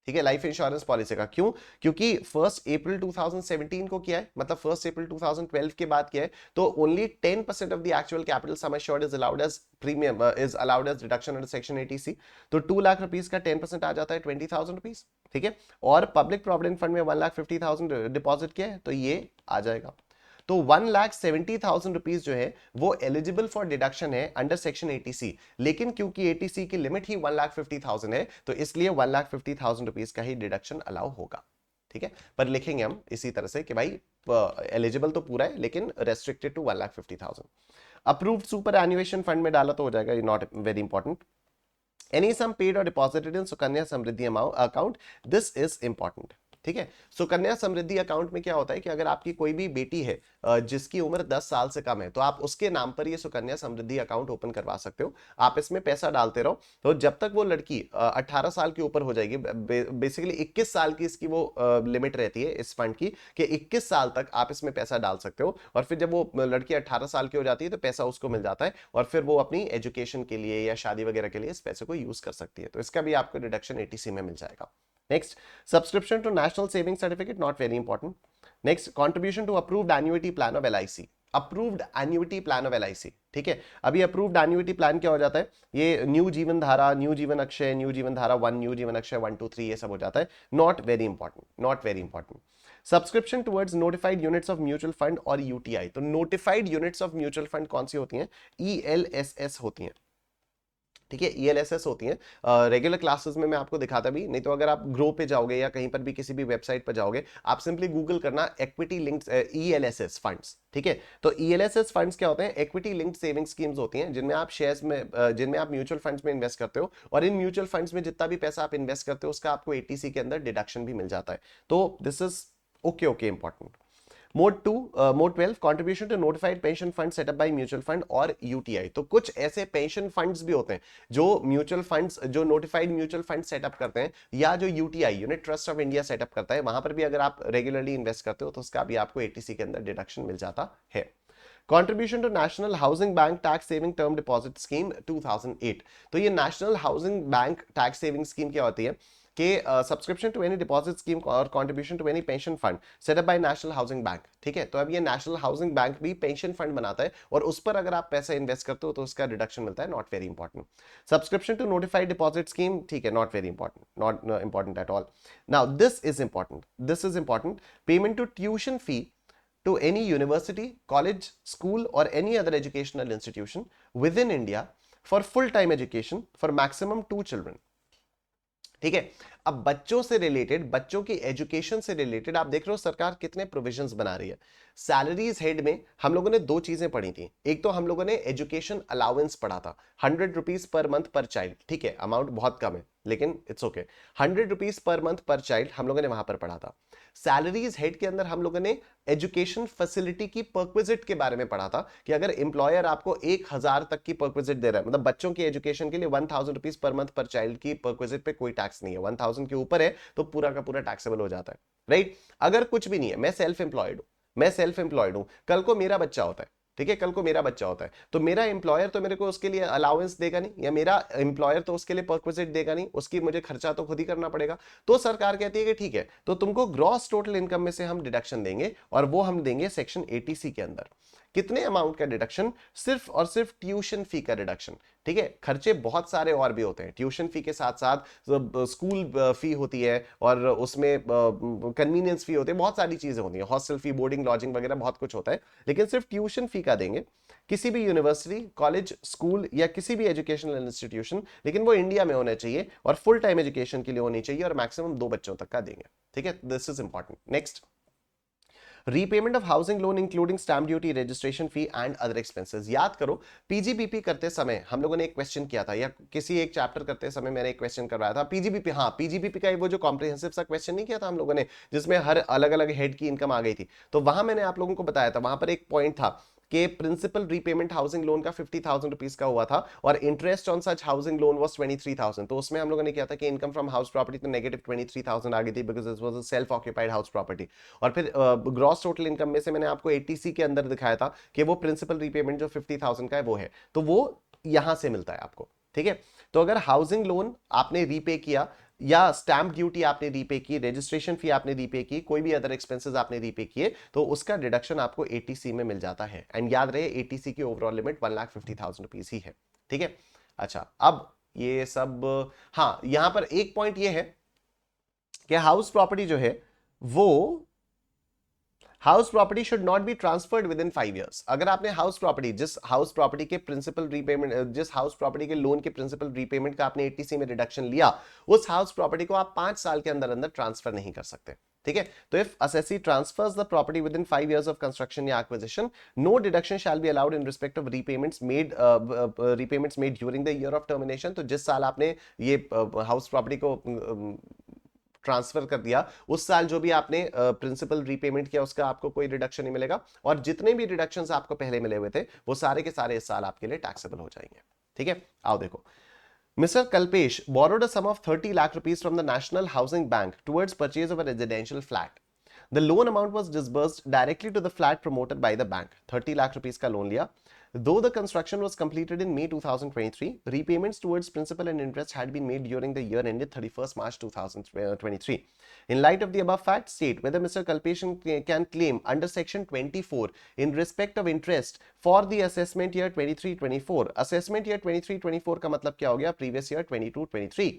A: ठीक है, लाइफ इंश्योरेंस पॉलिसी का। क्यों? क्योंकि 1 अप्रैल 2017 को किया है, मतलब 1 अप्रैल 2012 के बाद किया है, तो only 10% of the actual capital sum assured is allowed as premium, is allowed as deduction under section 80C। तो 2 लाख रुपीस का 10% आ जाता है 20,000 रुपीज, ठीक है। और पब्लिक प्रोविडेंट फंड में 1,50,000 डिपॉजिट किया है, तो ये आ जाएगा। तो 1,70,000 रुपीज जो है वो एलिजिबल फॉर डिडक्शन है अंडर सेक्शन 80C, लेकिन क्योंकि 80C की लिमिट ही 1,50,000 है, तो इसलिए 1,50,000 रुपीज का ही डिडक्शन अलाउ होगा, ठीक है। पर लिखेंगे हम इसी तरह से कि भाई एलिजिबल तो पूरा है लेकिन restricted to 1,50,000। Approved superannuation fund में डाला तो हो जाएगा, not very important. Any sum paid और deposited in Sukanya Samriddhi account, this is important, ठीक है। सुकन्या समृद्धि अकाउंट में क्या होता है कि अगर आपकी कोई भी बेटी है जिसकी उम्र 10 साल से कम है, तो आप उसके नाम पर ये सुकन्या समृद्धि अकाउंट ओपन करवा सकते हो। आप इसमें पैसा डालते रहो, तो जब तक वो लड़की 18 साल के ऊपर हो जाएगी, बेसिकली 21 साल की इसकी वो लिमिट रहती है इस फंड की, कि 21 साल तक आप इसमें पैसा डाल सकते हो। और फिर जब वो लड़की 18 साल की हो जाती है तो पैसा उसको मिल जाता है, और फिर वो अपनी एजुकेशन के लिए या शादी वगैरह के लिए इस पैसे को यूज कर सकती है। तो इसका भी आपको डिडक्शन 80C में मिल जाएगा। Next, subscription to national savings certificate, not very important. Next, contribution to approved annuity plan of LIC. Approved annuity plan of LIC, ठीक है। अभी अप्रूव्ड एन्युटी प्लान क्या हो जाता है, ये न्यू जीवन धारा, न्यू जीवन अक्षय, न्यू जीवन धारा 1, न्यू जीवन अक्षय 1, 2, 3, ये सब हो जाता है। Not very important, not very important. Subscription towards notified units of mutual fund और UTI, तो notified units of mutual fund कौन सी होती हैं? ELSS होती हैं, ठीक है। ELSS होती हैं। रेगुलर क्लासेस में मैं आपको दिखाता भी नहीं, तो अगर आप ग्रो पे जाओगे या कहीं पर भी किसी भी वेबसाइट पर जाओगे, आप सिंपली गूगल करना इक्विटी लिंक्ड ELSS फंड्स, ठीक है। तो ELSS फंड्स क्या होते हैं? इक्विटी लिंक्ड सेविंग स्कीम्स होती हैं, जिनमें आप शेयर्स में जिनमें आप म्यूचुअल फंड्स में इन्वेस्ट करते हो, और इन म्यूचुअल फंड्स में जितना भी पैसा आप इन्वेस्ट करते हो उसका आपको 80C के अंदर डिडक्शन भी मिल जाता है। तो this is okay important. Mode 12 contribution to notified pension fund setup by mutual fund और UTI, तो कुछ ऐसे पेंशन फंड्स भी होते हैं जो म्यूचुअल फंड्स, जो नोटिफाइड म्यूचुअल फंड सेटअप करते हैं, या जो UTI unit trust of India setup करता है, वहां पर भी अगर आप रेगुलरली इन्वेस्ट करते हो तो उसका भी आपको 80C के अंदर डिडक्शन मिल जाता है। Contribution to national housing bank tax saving term deposit scheme 2008, तो ये national housing bank tax saving scheme क्या होती है कि subscription to any deposit scheme और contribution to any pension fund setup by national housing bank, ठीक है। तो अब ये नेशनल हाउसिंग बैंक भी पेंशन फंड बनाता है, और उस पर अगर आप पैसा इन्वेस्ट करते हो तो उसका रिडक्शन मिलता है। Not very important. Subscription to notified deposit scheme, ठीक है, not very important, not important at all. Now this is important, this is important. Payment to tuition fee to any university, college, school or any other educational institution within India for full-time education for maximum 2 children, ठीक है। अब बच्चों से related, बच्चों की education से related आप देख रहे हो सरकार कितने प्रोविजंस बना रही है। सैलरीज हेड में हम लोगों ने 2 चीजें पढ़ी थी। एक तो हम लोगों ने एजुकेशन अलाउंस पढ़ा था, 100 रुपीज पर मंथ पर चाइल्ड, ठीक है, अमाउंट बहुत कम है लेकिन it's okay. 100 rupees per month पर चाइल्ड हम लोगों ने वहां पर पढ़ा था। सैलरीज हेड के अंदर हम लोगों ने एजुकेशन फैसिलिटी की परक्विजिट के बारे में पढ़ा था, कि अगर एम्प्लॉयर आपको 1,000 तक की परक्विजिट दे रहा है, मतलब बच्चों की एजुकेशन के लिए 1,000 रुपीज पर मंथ पर चाइल्ड की परक्विजिट पे कोई टैक्स नहीं है, 1,000 के ऊपर है तो पूरा का पूरा टैक्सेबल हो जाता है, राइट। अगर कुछ भी नहीं है, मैं सेल्फ एम्प्लॉयड हूं, कल को मेरा बच्चा होता है, ठीक है, कल को मेरा बच्चा होता है, तो मेरा एम्प्लॉयर तो मेरे को उसके लिए अलाउंस देगा नहीं, या मेरा एम्प्लॉयर तो उसके लिए परक्विजिट देगा नहीं, उसकी मुझे खर्चा तो खुद ही करना पड़ेगा। तो सरकार कहती है कि ठीक है, तो तुमको ग्रॉस टोटल इनकम में से हम डिडक्शन देंगे, और वो हम देंगे सेक्शन 80C के अंदर। कितने अमाउंट का डिडक्शन? सिर्फ और सिर्फ ट्यूशन फी का डिडक्शन, ठीक है। खर्चे बहुत सारे और भी होते हैं, ट्यूशन फी के साथ साथ स्कूल फी होती है, और उसमें कन्वीनियंस फी होती है, बहुत सारी चीजें होती हैं, हॉस्टल फी, बोर्डिंग, लॉजिंग वगैरह बहुत कुछ होता है, लेकिन सिर्फ ट्यूशन फी का देंगे। किसी भी यूनिवर्सिटी, कॉलेज, स्कूल या किसी भी एजुकेशनल इंस्टीट्यूशन, लेकिन वो इंडिया में होना चाहिए और फुल टाइम एजुकेशन के लिए होनी चाहिए, और मैक्सिमम 2 बच्चों तक का देंगे, ठीक है। This is important. Next, repayment of housing loan including stamp duty, registration fee and other expenses. याद करो, पीजीबीपी करते समय हम लोगों ने एक क्वेश्चन किया था, या किसी एक चैप्टर करते समय मैंने एक क्वेश्चन करवाया था पीजीबीपी। हाँ, पीजीबीपी का वो जो कॉम्प्रिहेंसिव सा क्वेश्चन नहीं किया था हम लोगों ने, जिसमें हर अलग अलग हेड की इनकम आ गई थी, तो वहां मैंने आप लोगों को बताया था, वहां पर एक पॉइंट था कि प्रिंसिपल रीपेमेंट हाउसिंग लोन का 50,000 रुपीज का हुआ था, और interest on such housing loan was 23,000। तो उसमें हम लोगों ने किया था कि इनकम फ्रॉम हाउस प्रॉपर्टी तो नेगेटिव 23,000 आ गई थी, because this was a self occupied house property. और फिर ग्रॉस टोटल इनकम में से मैंने आपको 80C के अंदर दिखाया था कि वो प्रिंसिपल रीपेमेंट जो 50,000 का है वो है, तो वो यहां से मिलता है आपको, ठीक है। तो अगर हाउसिंग लोन आपने रीपे किया या स्टैंप ड्यूटी आपने रीपे की, रजिस्ट्रेशन फी आपने रीपे की, कोई भी अदर एक्सपेंसेस आपने रीपे किए, तो उसका डिडक्शन आपको एटीसी में मिल जाता है। एंड याद रहे एटीसी की ओवरऑल लिमिट 1,50,000 रुपीज ही है। ठीक है, अच्छा अब ये सब, हाँ यहां पर एक पॉइंट ये है कि हाउस प्रॉपर्टी जो है वो, house property should not be transferred with in 5 years. अगर आपने हाउस प्रॉपर्टी, जिस हाउस प्रॉपर्टी के प्रिंसिपल रीपेमेंट, जिस हाउस प्रॉपर्टी के लोन के प्रिंसिपल रीपेमेंट का आपने एटीसी में रिडक्शन लिया, उस हाउस प्रॉपर्टी को आप 5 साल के अंदर अंदर ट्रांसफर नहीं कर सकते। ठीक है, तो if assessee transfers the property within 5 years of construction या acquisition, no deduction shall be allowed in respect of repayments made during the year of termination। तो जिस साल आपने ये हाउस प्रॉपर्टी को ट्रांसफर कर दिया, उस साल जो भी आपने प्रिंसिपल रीपेमेंट किया उसका आपको कोई रिडक्शन नहीं मिलेगा, और जितने भी रिडक्शंस आपको पहले मिले हुए थे वो सारे के सारे इस साल आपके लिए टैक्सेबल हो जाएंगे। ठीक है, आओ देखो, Mr. Kalpesh borrowed a sum of 30 lakh rupees from the National Housing Bank towards purchase of a residential flat. The loan amount was disbursed directly to the flat promoted by the bank. 30 lakh rupees का loan लिया। Though the construction was completed in May 2023, repayments towards principal and interest had been made during the year ended 31st March 2023. In light of the above facts, state whether Mr. Kalpesh can claim under section 24 in respect of interest for the assessment year 23-24. Assessment year 23-24 का मतलब क्या हो गया? Previous year 22-23.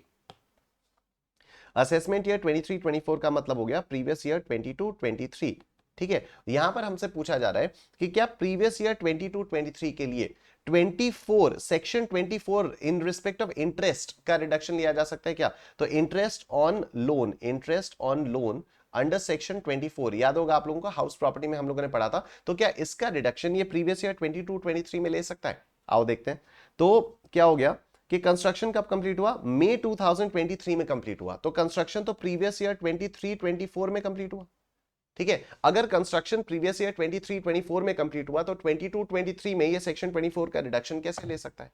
A: Assessment year 23-24 का मतलब हो गया previous year 22-23। ठीक है, यहां पर हमसे पूछा जा रहा है कि क्या प्रीवियस ईयर 22-23 के लिए 24 section 24 in respect of interest का रिडक्शन लिया जा सकता है क्या? तो interest on loan under section 24, याद होगा आप लोगों को हाउस प्रॉपर्टी में हम लोगों ने पढ़ा था, तो क्या इसका रिडक्शन ये प्रीवियस ईयर 22-23 में ले सकता है? आओ देखते हैं। तो क्या हो गया कि कंस्ट्रक्शन कब कंप्लीट हुआ? मई 2023 में कंप्लीट हुआ, तो कंस्ट्रक्शन तो प्रीवियस ईयर 23-24 में कंप्लीट हुआ। ठीक है, अगर कंस्ट्रक्शन प्रीवियस ईयर 23-24 में कंप्लीट हुआ तो 22-23 में ये सेक्शन 24 का रिडक्शन कैसे ले सकता है?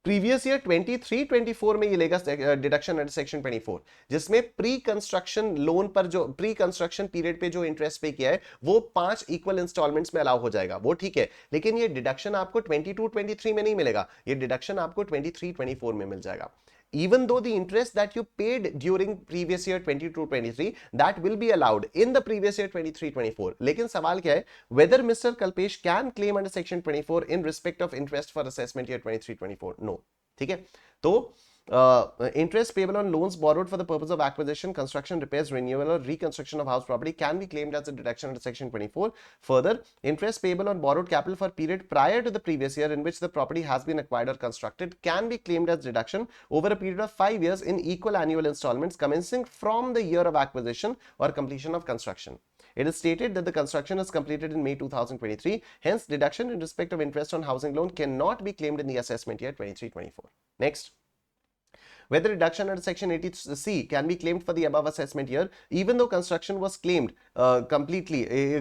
A: प्रीवियस ईयर 23-24 में ये लेगा डिडक्शन अंडर सेक्शन 24, जिसमें प्री कंस्ट्रक्शन लोन पर जो प्री कंस्ट्रक्शन पीरियड पे जो इंटरेस्ट पे किया है वो 5 इक्वल इंस्टॉलमेंट्स में अलाउ हो जाएगा, वो ठीक है, लेकिन ये डिडक्शन आपको 22-23 में नहीं मिलेगा, ये डिडक्शन आपको 23-24 में मिल जाएगा। Even though the interest that you paid during previous year 22-23 that will be allowed in the previous year 23-24, लेकिन सवाल क्या है? Whether Mr. Kalpesh can claim under section 24 in respect of interest for assessment year 23-24? No. ठीक है, तो interest payable on loans borrowed for the purpose of acquisition, construction, repairs, renewal or reconstruction of house property can be claimed as a deduction under section 24. Further, interest payable on borrowed capital for period prior to the previous year in which the property has been acquired or constructed can be claimed as deduction over a period of 5 years in equal annual installments commencing from the year of acquisition or completion of construction. It is stated that the construction is completed in May 2023. Hence, deduction in respect of interest on housing loan cannot be claimed in the assessment year 23-24. Next. Whether reduction under section 80C can be claimed for the above assessment year, even though construction was claimed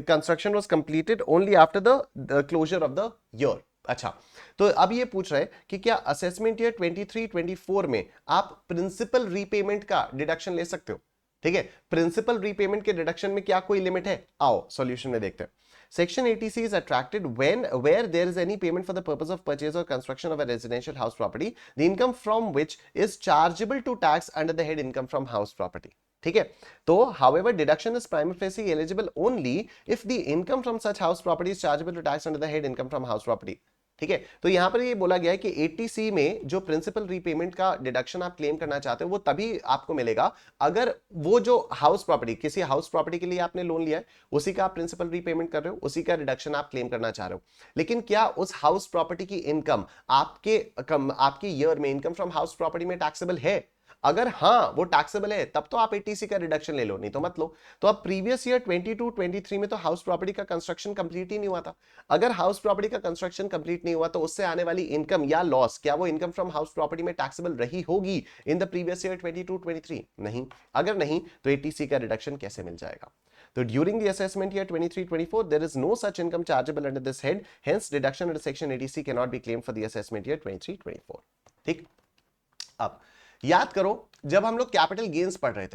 A: construction was completed only after the closure of the year. अच्छा, तो अब ये पूछ रहे हैं कि क्या assessment year 23-24 में आप प्रिंसिपल रीपेमेंट का डिडक्शन ले सकते हो? ठीक है, प्रिंसिपल रीपेमेंट के डिडक्शन में क्या कोई लिमिट है? आओ सॉल्यूशन में देखते हैं। Section 80C is attracted where there is any payment for the purpose of purchase or construction of a residential house property, the income from which is chargeable to tax under the head income from house property. ठीक है, तो however deduction is prima facie eligible only if the income from such house property is chargeable to tax under the head income from house property. ठीक है, तो यहां पर ये बोला गया है कि 80C में जो प्रिंसिपल रीपेमेंट का डिडक्शन आप क्लेम करना चाहते हो वो तभी आपको मिलेगा अगर वो जो हाउस प्रॉपर्टी, किसी हाउस प्रॉपर्टी के लिए आपने लोन लिया है, उसी का आप प्रिंसिपल रीपेमेंट कर रहे हो, उसी का रिडक्शन आप क्लेम करना चाह रहे हो। लेकिन क्या उस हाउस प्रॉपर्टी की इनकम आपके ईयर में इनकम फ्रॉम हाउस प्रॉपर्टी में टैक्सेबल है? अगर हाँ वो टैक्सेबल है तब तो आप एटीसी का रिडक्शन ले लो, नहीं तो मत लो। तो अब प्रीवियस ईयर 22-23 में तो हाउस प्रॉपर्टी का कंस्ट्रक्शन कंप्लीट ही नहीं हुआ था। अगर हाउस प्रॉपर्टी का कंस्ट्रक्शन कंप्लीट नहीं हुआ तो उससे आने वाली इनकम या लॉस, क्या वो इनकम फ्रॉम हाउस प्रॉपर्टी में टैक्सेबल रही होगी इन द प्रीवियस ईयर 22-23? नहीं। अगर नहीं तो एटीसी का रिडक्शन कैसे मिल जाएगा? तो during the assessment year 23-24 there is no such income chargeable under this head, hence deduction under section 80C can not be claimed for the assessment year 23-24। ठीक, अब याद करो जब हम लोग कैपिटल गेन्स पढ़ रहे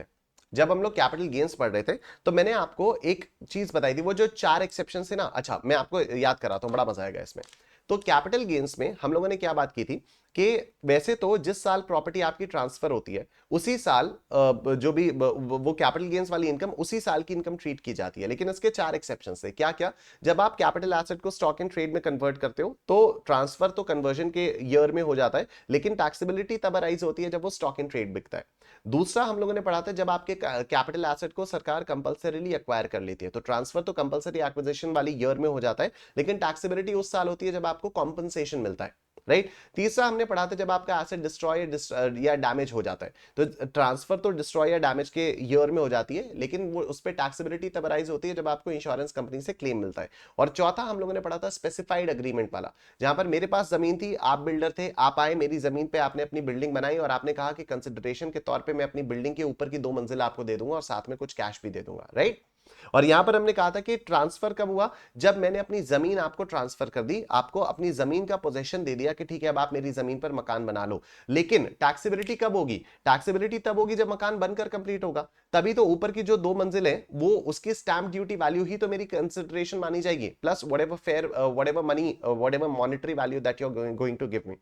A: थे, तो मैंने आपको एक चीज बताई थी, वो जो 4 एक्सेप्शन थे ना। अच्छा, मैं आपको याद कराता हूं, बड़ा मजा आएगा इसमें। तो कैपिटल गेन्स में हम लोगों ने क्या बात की थी कि वैसे तो जिस साल प्रॉपर्टी आपकी ट्रांसफर होती है उसी साल जो भी वो कैपिटल गेन्स वाली इनकम उसी साल की इनकम ट्रीट की जाती है, लेकिन इसके चार एक्सेप्शन है। क्या क्या? जब आप कैपिटल एसेट को स्टॉक एंड ट्रेड में कन्वर्ट करते हो तो ट्रांसफर तो कन्वर्जन के ईयर में हो जाता है, लेकिन टैक्सेबिलिटी तब अराइज होती है जब वो स्टॉक एंड ट्रेड बिकता है। दूसरा हम लोगों ने पढ़ा था जब आपके कैपिटल एसेट को सरकार कंपलसरीली एक्वायर कर लेती है, तो ट्रांसफर तो कंपलसरी एक्विजिशन वाली ईयर में हो जाता है, लेकिन टैक्सेबिलिटी उस साल होती है जब आपको कॉम्पनसेशन मिलता है, राइट। तीसरा हमने पढ़ा था जब आपका एसेट डिस्ट्रॉय या डैमेज हो जाता है, तो ट्रांसफर तो डिस्ट्रॉय या डैमेज के ईयर में हो जाती है, लेकिन वो उस पर टैक्सेबिलिटी तब अराइज होती है जब आपको इंश्योरेंस कंपनी से क्लेम मिलता है। और चौथा हम लोगों ने पढ़ा था स्पेसिफाइड अग्रीमेंट वाला, जहां पर मेरे पास जमीन थी, आप बिल्डर थे, आप आए मेरी जमीन पे, आपने अपनी बिल्डिंग बनाई और आपने कहा कि कंसिडरेशन के तौर पे मैं अपनी बिल्डिंग के ऊपर की 2 मंजिल आपको दे दूंगा और साथ में कुछ कैश भी दे दूंगा, राइट। और यहां पर हमने कहा था कि ट्रांसफर कब हुआ? जब मैंने अपनी जमीन आपको ट्रांसफर कर दी, आपको अपनी जमीन का पोजेशन दे दिया कि ठीक है अब आप मेरी जमीन पर मकान बना लो। लेकिन टैक्सेबिलिटी कब होगी? टैक्सेबिलिटी तब होगी जब मकान बनकर कंप्लीट होगा, तभी तो ऊपर की जो 2 मंजिल है वो उसकी स्टैंप ड्यूटी वैल्यू ही तो मेरी कंसिडरेशन मानी जाएगी, plus whatever fair whatever money whatever monetary value that you are going to give me.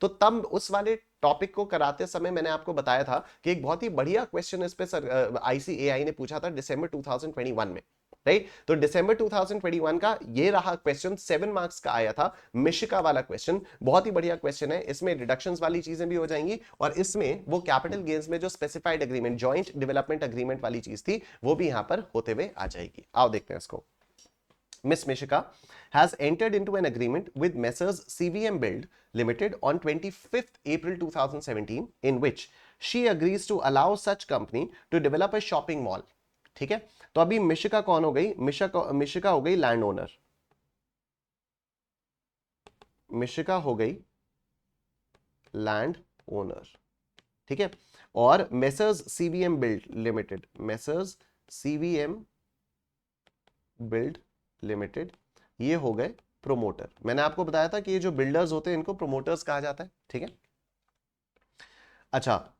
A: तो तब उस वाले टॉपिक को कराते समय मैंने आपको बताया था कि एक बहुत ही बढ़िया क्वेश्चन इस पे आईसीएआई ने पूछा था दिसंबर 2021 में, राइट। तो दिसंबर 2021 का ये रहा क्वेश्चन, 7 मार्क्स का आया था, मिशिका वाला क्वेश्चन। बहुत ही बढ़िया क्वेश्चन है, इसमें डिडक्शंस वाली चीजें भी हो जाएंगी और इसमें वो कैपिटल गेन्स में जो specified agreement, joint development agreement वाली चीज थी वो भी यहां पर होते हुए आ जाएगी। आओ देखते हैं इसको। Miss Mishika has entered into an agreement with Messrs CVM Build Limited on 25th April 2017 in which she agrees to allow such company to develop a shopping mall। ठीक है, तो अभी मिशिका कौन हो गई? मिशिका हो गई लैंड ओनर, मिशिका हो गई लैंड ओनर, ठीक है। और messrs CVM build limited, messrs CVM build limited ये हो गए प्रोमोटर। मैंने आपको बताया था कि ये जो बिल्डर्स होते हैं इनको प्रोमोटर्स कहा जाता है, ठीक है। अच्छा,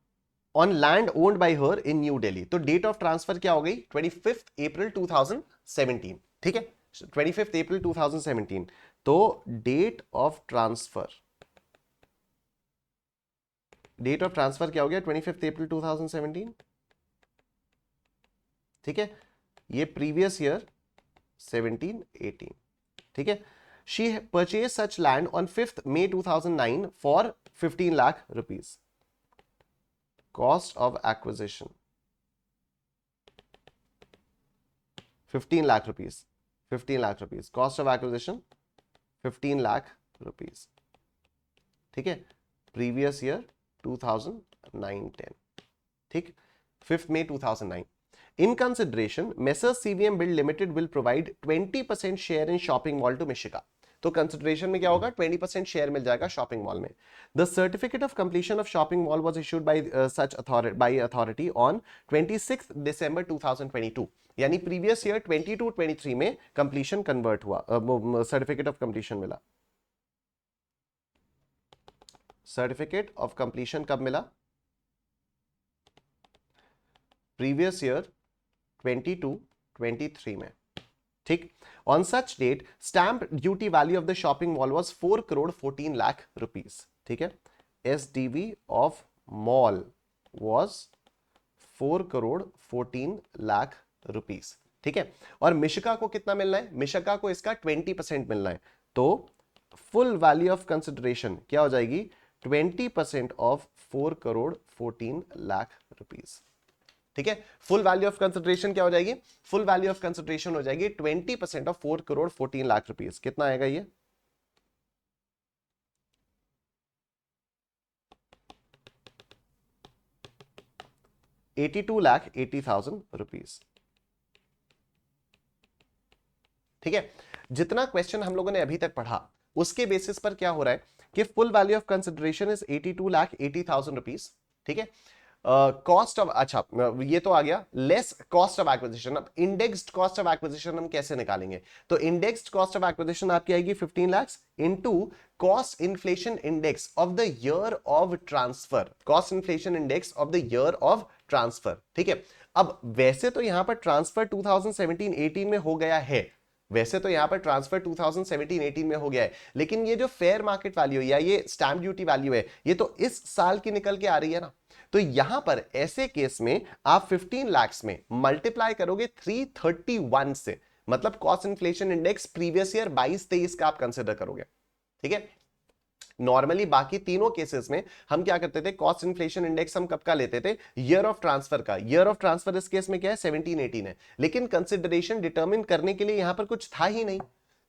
A: on land owned by her in new Delhi, तो डेट ऑफ ट्रांसफर क्या हो गई? 25 अप्रैल 2017, ठीक है, 25 अप्रैल 2017। तो डेट ऑफ ट्रांसफर क्या हो गया? 25 अप्रैल 2017, ठीक है। ये प्रीवियस ईयर 17-18, ठीक है। She purchase such land on 5th May 2009 for 15 lakh rupees. Cost of acquisition 15 lakh rupees, 15 lakh rupees, cost of acquisition 15 lakh rupees, ठीक है। प्रीवियस ईयर 2009-10, ठीक, 5th May 2009। In consideration, Messrs CVM Build Limited will provide 20% share in shopping mall to Mishika। तो consideration में क्या होगा? 20% share मिल जाएगा shopping mall में। The certificate of completion of shopping mall was issued by such authority on 26 December 2022, यानी previous year 22-23 में completion convert हुआ, सर्टिफिकेट ऑफ कंप्लीशन मिला। सर्टिफिकेट ऑफ कंप्लीशन कब मिला? प्रीवियस ईयर 22-23 में, ठीक। On such date stamp duty value of the shopping mall was 4 crore 14 lakh rupees, ठीक है। SDV of mall was 4 crore 14 lakh rupees, ठीक है। और मिशिका को कितना मिलना है? मिशिका को इसका 20% मिलना है, तो फुल वैल्यू ऑफ कंसिडरेशन क्या हो जाएगी? 20% ऑफ 4 करोड़ 14 लाख रुपीज, ठीक है। फुल वैल्यू ऑफ कंसिडरेशन क्या हो जाएगी? फुल वैल्यू ऑफ कंसिडरेशन हो जाएगी 20% ऑफ 4 करोड़ 14 लाख रुपीज। कितना आएगा ये? ₹82,80,000 रुपीज, ठीक है। जितना क्वेश्चन हम लोगों ने अभी तक पढ़ा उसके बेसिस पर क्या हो रहा है कि full value of consideration is 82,80,000 rupees, ठीक है। कॉस्ट ऑफ, अच्छा ये तो आ गया, लेस कॉस्ट ऑफ एक्विजिशन। अब इंडेक्स्ड कॉस्ट ऑफ एक्विजिशन हम कैसे निकालेंगे? तो इंडेक्स्ड कॉस्ट ऑफ एक्विजिशन आपकी आएगी 15 lakh into cost inflation index of the year of transfer, cost inflation index of the year of transfer, ठीक है। अब वैसे तो यहां पर ट्रांसफर 2017-18 में हो गया है, वैसे तो यहां पर ट्रांसफर 2017-18 में हो गया है, लेकिन ये जो फेयर मार्केट वैल्यू या ये स्टैंप ड्यूटी वैल्यू है, ये तो इस साल की निकल के आ रही है ना। तो यहां पर ऐसे केस में आप 15 लाख में मल्टीप्लाई करोगे 331 से, मतलब cost inflation index previous year 22-23 का आप कंसिडर करोगे। ठीक है, नॉर्मली बाकी तीनों केसेस में हम क्या करते थे, कॉस्ट इन्फ्लेशन इंडेक्स हम कब का लेते थे, ईयर ऑफ ट्रांसफर का। ईयर ऑफ ट्रांसफर इस केस में क्या है, 17-18 है, लेकिन कंसिडरेशन डिटरमिन करने के लिए यहां पर कुछ था ही नहीं।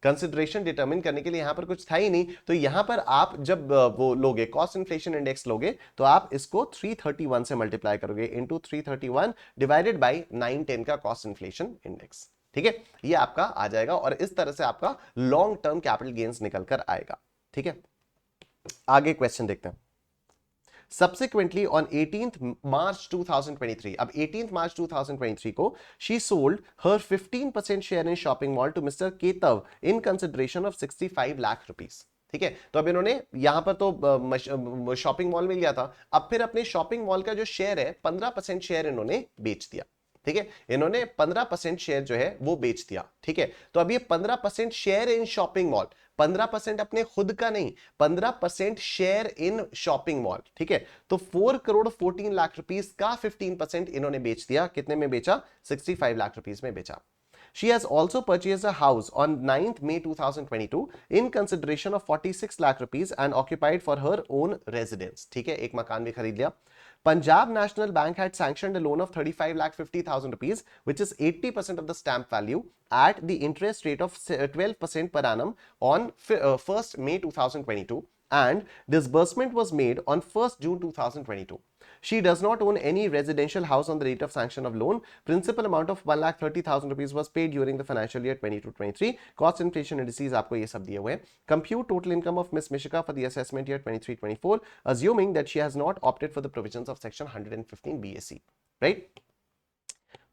A: कंसिडरेशन डिटरमिन करने के लिए यहां पर कुछ था ही नहीं, तो यहां पर आप जब वो लोगे कॉस्ट इन्फ्लेशन इंडेक्स लोगे, तो आप इसको 331 से मल्टीप्लाई करोगे, इंटू 331 डिवाइडेड बाई 910 का कॉस्ट इन्फ्लेशन इंडेक्स। ठीक है, ये आपका आ जाएगा और इस तरह से आपका लॉन्ग टर्म कैपिटल गेन्स निकल कर आएगा। ठीक है, आगे क्वेश्चन देखते हैं। Subsequently on 18th March 2023, अब 18th March 2023 को she sold her 15% share in shopping mall to Mr. Ketav in consideration of 65 lakh rupees। ठीक है, तो अब इन्होंने यहां पर तो शॉपिंग मॉल में लिया था, अब फिर अपने शॉपिंग मॉल का जो शेयर है 15% शेयर इन्होंने बेच दिया। ठीक है, इन्होंने 15% शेयर जो है वो बेच दिया। ठीक है, तो अब ये 15% शेयर इन शॉपिंग मॉल, 15% अपने खुद का नहीं, 15% शेयर इन शॉपिंग मॉल। ठीक है, तो 4 करोड़ 14 लाख रुपीस का 15% इन्होंने बेच दिया। कितने में बेचा, 65 लाख रुपीस में बेचा। She has also purchased a house on 9th May 2022 in consideration of 46 lakh rupees and occupied for her own residence। ठीक है, एक मकान भी खरीद लिया। Punjab National Bank had sanctioned a loan of 35 lakh 50,000 rupees, which is 80% of the stamp value at the interest rate of 12% per annum on 1st May 2022, and disbursement was made on 1st June 2022. She does not own any residential house on the date of sanction of loan. Principal amount of 1,30,000 rupees was paid during the financial year 22-23. Cost inflation indices आपको ये सब दिए हुए हैं। Compute total income of Miss Mishika for the assessment year 23-24, assuming that she has not opted for the provisions of section 115 BAC. Right?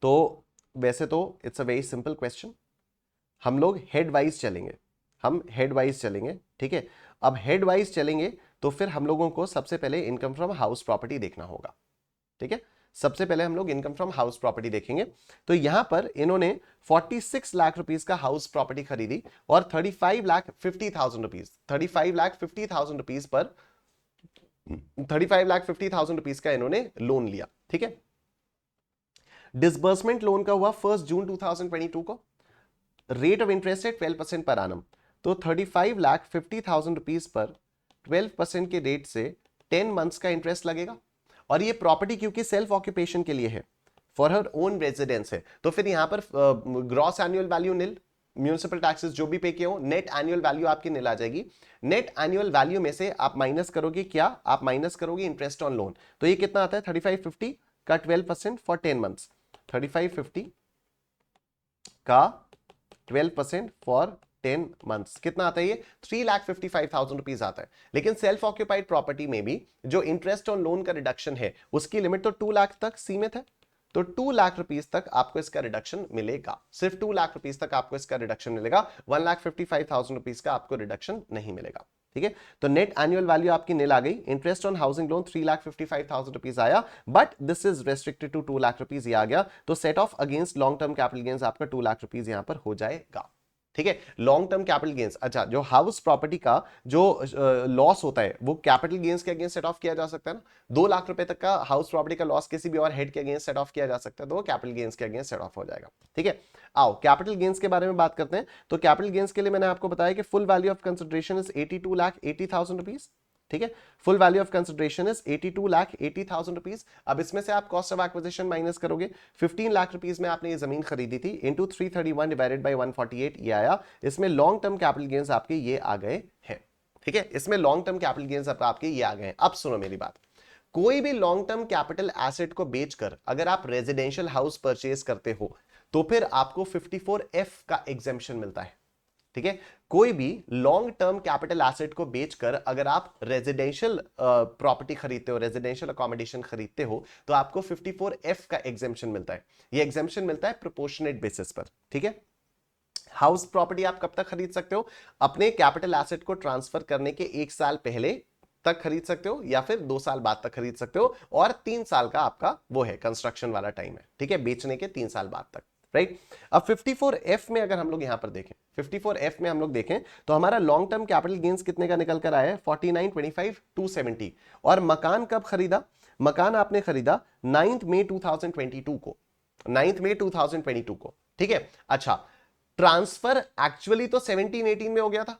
A: तो वैसे तो it's a very simple question. हम लोग हेड वाइज चलेंगे, हम हेड वाइज चलेंगे। ठीक है, अब हेड वाइज चलेंगे तो फिर हम लोगों को सबसे पहले इनकम फ्रॉम हाउस प्रॉपर्टी देखना होगा। ठीक है, सबसे पहले हम लोग इनकम फ्रॉम हाउस प्रॉपर्टी देखेंगे। तो यहां पर इन्होंने 46 लाख रुपीस का हाउस प्रॉपर्टी खरीदी और 35 लाख 50,000 रुपीस, 35 लाख 50,000 रुपीस पर 35 लाख 50,000 रुपीस का इन्होंने लोन लिया। ठीक है, डिसबर्समेंट लोन का हुआ 1 जून 2022 को। रेट ऑफ इंटरेस्ट है 12% पर आनम, तो 35 लाख 50,000 रुपीस पर 12% के रेट से 10 मंथ्स का इंटरेस्ट लगेगा। और ये प्रॉपर्टी क्योंकि सेल्फ ऑक्यूपेशन के लिए है, फॉर हर ओन रेजिडेंस है, तो फिर यहां पर ग्रॉस एनुअल वैल्यू निल, म्यूनिसिपल टैक्सेस जो भी पे किए हो, नेट एनुअल वैल्यू आपकी निल आ जाएगी। नेट एनुअल वैल्यू में से आप माइनस करोगे क्या, आप माइनस करोगे इंटरेस्ट ऑन लोन। तो ये कितना आता है, 3550 का 12% फॉर 10 मंथ्स, 3550 का 12% फॉर 10 मंथ्स कितना आता है, ये 3,55,000 रुपीज आता है। लेकिन सेल्फ ऑक्यूपाइड प्रॉपर्टी में भी जो इंटरेस्ट ऑन लोन का रिडक्शन है उसकी लिमिट तो 2 लाख तक सीमित है, तो 2 लाख रुपीस तक आपको इसका रिडक्शन मिलेगा, सिर्फ 2 लाख रुपीस तक आपको इसका रिडक्शन मिलेगा, 1,55,000 रुपीस का आपको रिडक्शन नहीं मिलेगा। ठीक है, तो नेट एनुअल वैल्यू आपकी नील आ गई। Interest on housing loan 3,55,000 rupees आया, but this is restricted to 2 lakh rupees, ये आ गया। तो set off against long term capital gains आपका 2 लाख रुपीज यहां पर हो जाएगा। ठीक है, लॉन्ग टर्म कैपिटल गेन्स, अच्छा जो हाउस प्रॉपर्टी का जो लॉस होता है वो कैपिटल गेन्स के अगेंस्ट सेट ऑफ किया जा सकता है ना। 2 लाख रुपए तक का हाउस प्रॉपर्टी का लॉस किसी भी और हेड के अगेंस्ट सेट ऑफ किया जा सकता है, तो वो कैपिटल गेन्स के अगेंस्ट सेट ऑफ हो जाएगा। ठीक है, आओ कैपिटल गेन्स के बारे में बात करते हैं। तो कैपिटल गेन्स के लिए मैंने आपको बताया कि full value of consideration is 82,80,000 rupees. ठीक है, full value of consideration is 82,80,000 rupees. अब इसमें से आप कॉस्ट ऑफ एक्विजिशन माइनस करोगे, 15 लाख रुपीज में आपने ये जमीन खरीदी थी, इंटू 331 डिवाइडेड बाई 148 ये आया। इसमें लॉन्ग टर्म कैपिटल गेन्स आपके ये आ गए हैं। ठीक है, इसमें लॉन्ग टर्म कैपिटल गेन्स आपके ये आ गए हैं। अब सुनो मेरी बात, कोई भी लॉन्ग टर्म कैपिटल एसेट को बेचकर अगर आप रेजिडेंशियल हाउस परचेज करते हो तो फिर आपको 54F का एग्जेम्पशन मिलता है। ठीक है, कोई भी लॉन्ग टर्म कैपिटल एसेट को बेचकर अगर आप रेजिडेंशियल प्रॉपर्टी खरीदते हो, रेजिडेंशियल अकोमोडेशन खरीदते हो, तो आपको 54F का एग्जेम्पशन मिलता है। ये एग्जेम्पशन मिलता है प्रोपोर्शनेट बेसिस पर। ठीक है, हाउस प्रॉपर्टी आप कब तक खरीद सकते हो, अपने कैपिटल एसेट को ट्रांसफर करने के 1 साल पहले तक खरीद सकते हो, या फिर 2 साल बाद तक खरीद सकते हो, और 3 साल का आपका वो है कंस्ट्रक्शन वाला टाइम है। ठीक है, बेचने के 3 साल बाद तक। राइट। अब 54F में अगर हम लोग यहां पर देखें, 54F में हम लोग देखें तो हमारा लॉन्ग टर्म कैपिटल गेन्स कितने का निकल कर आया है, 4925,270। और मकान कब खरीदा, मकान आपने खरीदा 9 मई 2022 को, 9 मई 2022 को, ठीक है। अच्छा, ट्रांसफर एक्चुअली तो 17-18 में हो गया था,